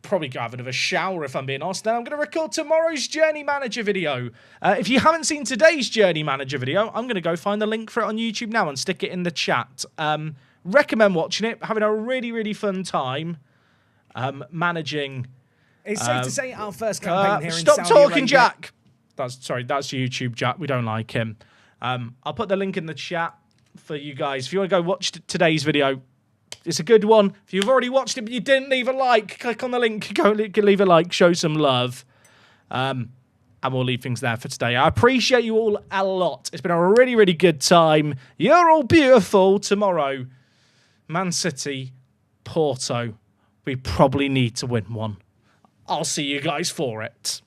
Probably go have another shower if I'm being honest. Then I'm going to record tomorrow's Journey Manager video. If you haven't seen today's Journey Manager video, I'm going to go find the link for it on YouTube now and stick it in the chat. Recommend watching it. Having a really, really fun time. Managing. It's safe to say our first campaign here in Stop Saudi talking, Arabia. Jack. That's YouTube, Jack. We don't like him. I'll put the link in the chat for you guys. If you want to go watch today's video, it's a good one. If you've already watched it but you didn't leave a like, click on the link, go leave a like, show some love. And we'll leave things there for today. I appreciate you all a lot. It's been a really, really good time. You're all beautiful. Tomorrow, Man City, Porto. We probably need to win one. I'll see you guys for it.